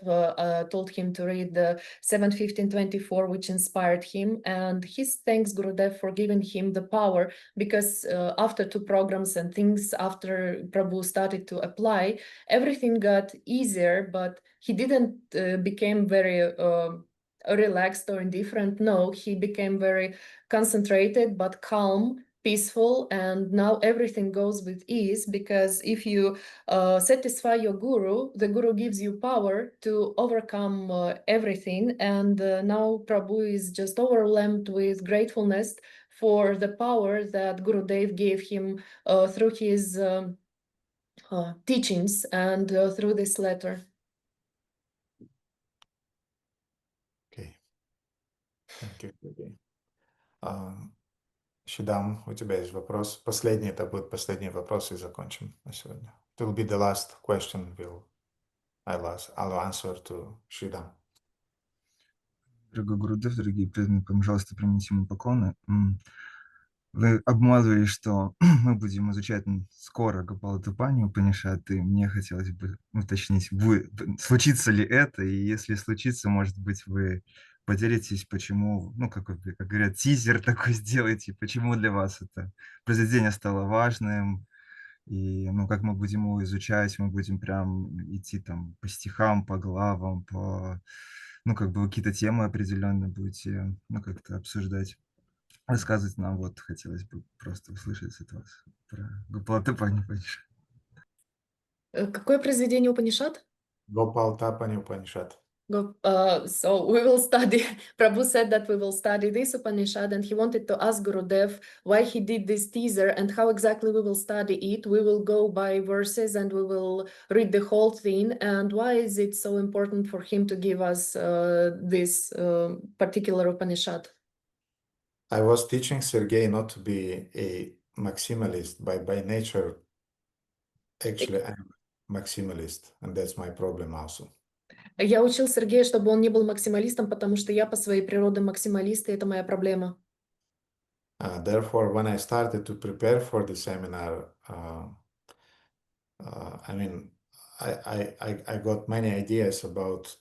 [SPEAKER 2] told him to read the 7:15:24, which inspired him, and he thanks Gurudev for giving him the power, because after 2 programs and things, after Prabhu started to apply, everything got easier, but he didn't became very relaxed or indifferent. No, he became very concentrated but calm, peaceful, and now everything goes with ease, because if you satisfy your guru, the guru gives you power to overcome everything. And now Prabhu is just overwhelmed with gratefulness for the power that Gurudev gave him through his teachings and through this letter.
[SPEAKER 1] Okay. Thank you, Sергей. Шидам, у тебя есть вопрос? Последний, это будет последний вопрос, и закончим на сегодня. It will be the last question I'll answer to Shidam.
[SPEAKER 9] Дорогой Гурудев, дорогие преданные, пожалуйста, примите мои поклоны. Вы обмолвили, что мы будем изучать скоро Гопалатапани Упанишад, и мне хотелось бы уточнить, случится ли это, и если случится, может быть, вы поделитесь, почему, ну, как говорят, тизер такой сделайте, почему для вас это произведение стало важным, и, ну, как мы будем его изучать, мы будем прям идти там по стихам, по главам, ну, как бы какие-то темы определенные будете, ну, как-то обсуждать. Рассказывать нам, вот хотелось бы просто услышать от вас про Гопалатапани Упанишад.
[SPEAKER 2] Какое произведение Упанишад?
[SPEAKER 1] Gopaltapani Upanishad.
[SPEAKER 2] So we will study, Prabhu said that we will study this Upanishad, and he wanted to ask Gurudev why he did this teaser and how exactly we will study it. We will go by verses and we will read the whole thing, and why is it so important for him to give us this particular Upanishad?
[SPEAKER 1] I was teaching Sergei not to be a maximalist. By nature, actually, I'm maximalist, and that's my problem also.
[SPEAKER 2] Я учил Сергея, чтобы он не был максималистом, потому что я по своей природе максималист, и это моя проблема.
[SPEAKER 1] Therefore, when I started to prepare for the seminar, I mean, I got many ideas about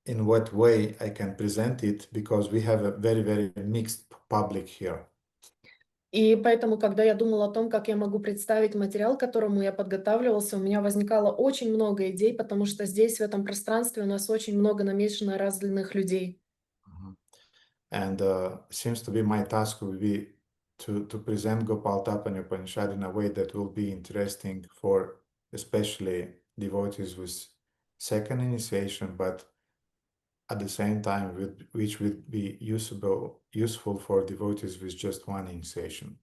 [SPEAKER 1] in what way I can present it, because we have a very, very mixed public here.
[SPEAKER 2] И поэтому, когда я думала о том, как я могу представить материал, к которому я подготавливался, у меня возникало очень много идей, потому что здесь, в этом пространстве, у нас очень много намешано разных людей.
[SPEAKER 1] And seems to be my task will be to present Gopaltapani Upanishad in a way that will be interesting for especially devotees with second initiation, but at the same time which would be useful for devotees with just one initiation.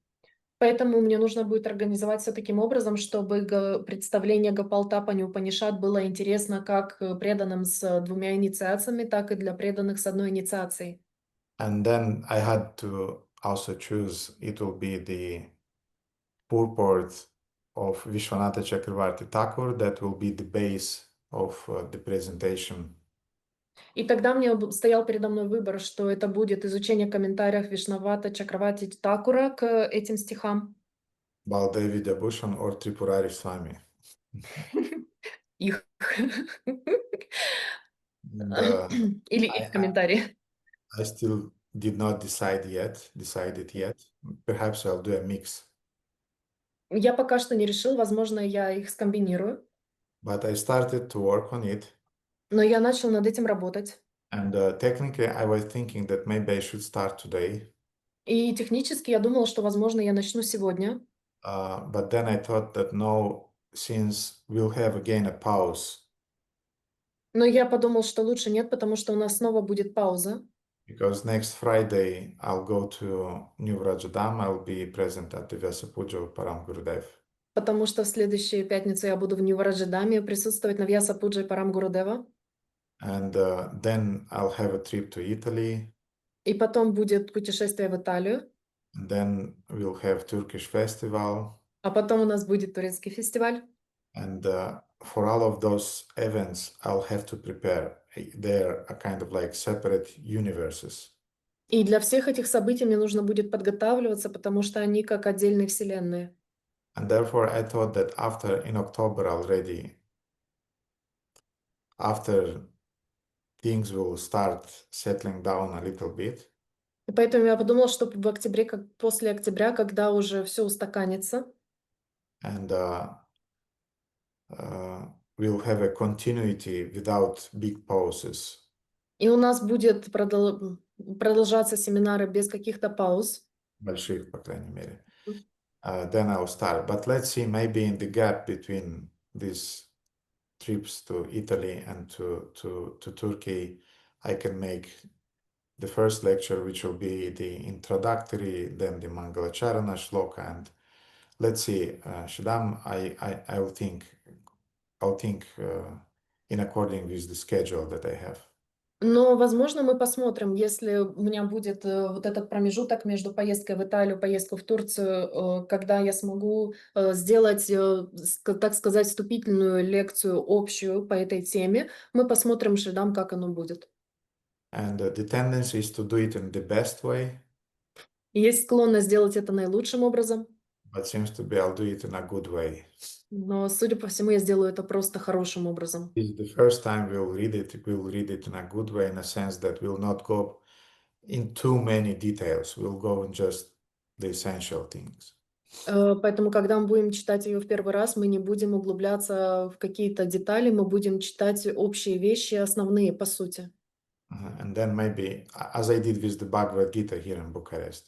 [SPEAKER 2] Поэтому мне нужно будет организовать все таким образом, чтобы представление Гопалтапани Упанишад было интересно как преданным с двумя инициациями, так и для преданных с одной инициацией.
[SPEAKER 1] And then I had to also choose, it will be the purport of Vishwanatha Chakravarti Thakur that will be the base of the presentation.
[SPEAKER 2] И тогда мне стоял передо мной выбор, что это будет изучение комментариев Вишнавата Чакравати Такура к этим стихам.
[SPEAKER 1] Baldevi Dabhushan or Tripurari Swami.
[SPEAKER 2] Их.
[SPEAKER 1] And,
[SPEAKER 2] Или их комментарии.
[SPEAKER 1] I still did not decided yet. Perhaps I'll do a mix.
[SPEAKER 2] Я пока что не решил, возможно, я их скомбинирую.
[SPEAKER 1] But I started to work on it.
[SPEAKER 2] Но я начал над этим работать.
[SPEAKER 1] And technically, I was thinking that maybe I should start today.
[SPEAKER 2] И технически я думала, что, возможно, я начну сегодня.
[SPEAKER 1] But then I thought that no, since we'll have again a pause.
[SPEAKER 2] Но я подумал, что лучше нет, потому что у нас снова будет пауза.
[SPEAKER 1] Because next Friday I'll go to New Vrajadam. I'll be present at the Vyasa Puja of Param Gurudev.
[SPEAKER 2] Потому что в следующую пятницу я буду в Нью-Вараджидаме присутствовать на Вьяса Пуджи Парам Гурудева.
[SPEAKER 1] And then I'll have a trip to Italy.
[SPEAKER 2] И потом будет путешествие в Италию.
[SPEAKER 1] And then we'll have Turkish festival.
[SPEAKER 2] А потом у нас будет турецкий фестиваль.
[SPEAKER 1] And for all of those events, I'll have to prepare. They're a kind of like separate universes.
[SPEAKER 2] И для всех этих событий мне нужно будет подготавливаться, потому что они как отдельные вселенные.
[SPEAKER 1] And therefore, I thought that in October already, after things will start settling down a little bit.
[SPEAKER 2] И поэтому я подумала, что в октябре, после октября, когда уже все устаканится,
[SPEAKER 1] And we'll have a continuity without big pauses.
[SPEAKER 2] и у нас будет продолжаться семинары без каких-то пауз.
[SPEAKER 1] Больших, по крайней мере. Then I'll start. But let's see, maybe in the gap between these trips to Italy and to Turkey, I can make the first lecture, which will be the introductory, then the Mangalacharana shloka, and let's see, Shadam, I'll think in according with the schedule that I have.
[SPEAKER 2] Но, возможно, мы посмотрим, если у меня будет вот этот промежуток между поездкой в Италию, поездкой в Турцию, когда я смогу сделать, так сказать, вступительную лекцию общую по этой теме, мы посмотрим, Шридам, как оно будет.
[SPEAKER 1] And the tendency is to do it in the best way.
[SPEAKER 2] Есть склонность сделать это наилучшим образом.
[SPEAKER 1] But seems to be I'll do it in a good way.
[SPEAKER 2] Но, судя по всему, я сделаю это просто хорошим образом.
[SPEAKER 1] This is the first time we'll read it in a good way, in a sense that we'll not go in too many details. We'll go in just the essential things.
[SPEAKER 2] Поэтому, когда мы будем читать ее в первый раз, мы не будем углубляться в какие-то детали, мы будем читать общие вещи, основные, по сути.
[SPEAKER 1] And then maybe, as I did with the Bhagavad Gita here in Bucharest.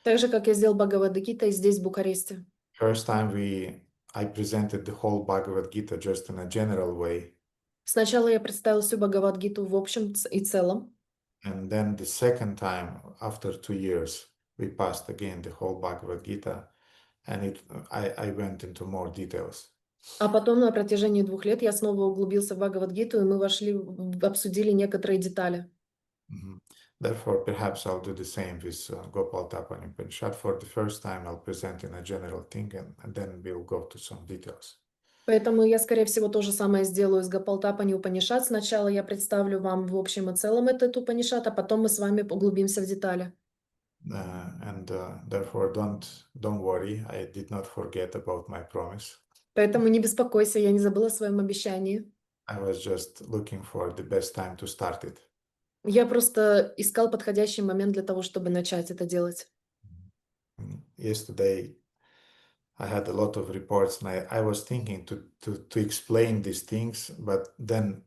[SPEAKER 2] Так же, как я сделал Бхагавад-гита здесь, в Бухаресте.
[SPEAKER 1] First time I presented the whole Bhagavad Gita just in a general way.
[SPEAKER 2] Сначала я представил всю Бхагавад-гиту в общем и целом.
[SPEAKER 1] And then the second time, after 2 years, we passed again the whole Bhagavad Gita, and I went into more details.
[SPEAKER 2] А потом на протяжении 2 лет я снова углубился в Бхагавад-гиту, и мы обсудили некоторые детали.
[SPEAKER 1] Therefore, perhaps I'll do the same with Gopal Tapani Upanishad. For the first time, I'll present in a general thing, and then we'll go to some details.
[SPEAKER 2] Поэтому я, скорее всего, то же самое сделаю с Гопалтапани Упанишад. Сначала я представлю вам в общем и целом этот Упанишад, а потом мы с вами углубимся в детали.
[SPEAKER 1] And therefore, don't worry, I did not forget about my promise.
[SPEAKER 2] Поэтому не беспокойся, я не забыла о своем обещании.
[SPEAKER 1] I was just looking for the best time to start it.
[SPEAKER 2] Я просто искал подходящий момент для того, чтобы начать это делать.
[SPEAKER 1] Yesterday, I had a lot of reports, and I was thinking to explain these things, but then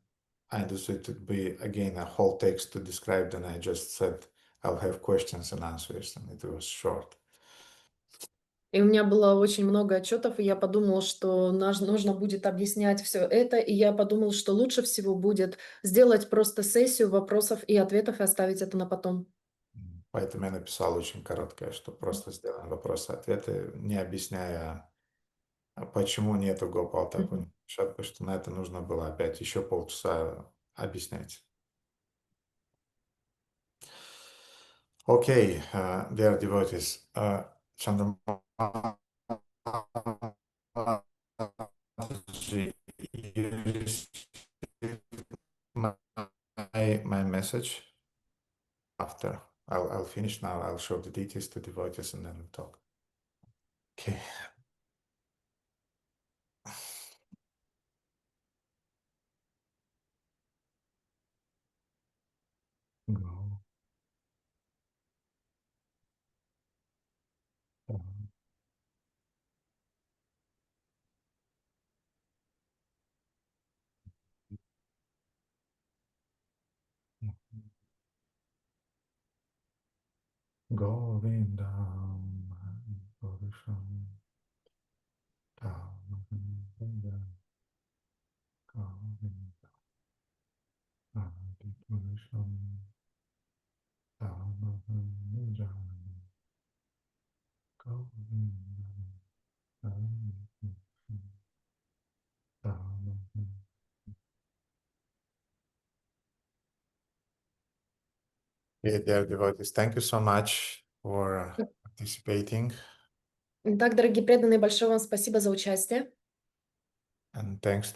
[SPEAKER 1] I understood it would be again a whole text to describe. Then I just said I'll have questions and answers, and it was short.
[SPEAKER 2] И у меня было очень много отчетов, и я подумала, что нужно будет объяснять все это, и я подумала, что лучше всего будет сделать просто сессию вопросов и ответов и оставить это на потом.
[SPEAKER 1] Поэтому я написал очень короткое, что просто сделаем вопросы-ответы, не объясняя, почему нету Гопал-Такуни, потому что на это нужно было опять еще полчаса объяснять. Okay, dear devotees, you received my message. After I'll finish now. I'll show the details to devotees and then we'll talk. Okay. Go. Govinda, Govinda, Govinda, Yeah, dear devotees, thank you so much for participating.
[SPEAKER 2] Итак, дорогие преданные, большое вам спасибо за участие.
[SPEAKER 1] And thanks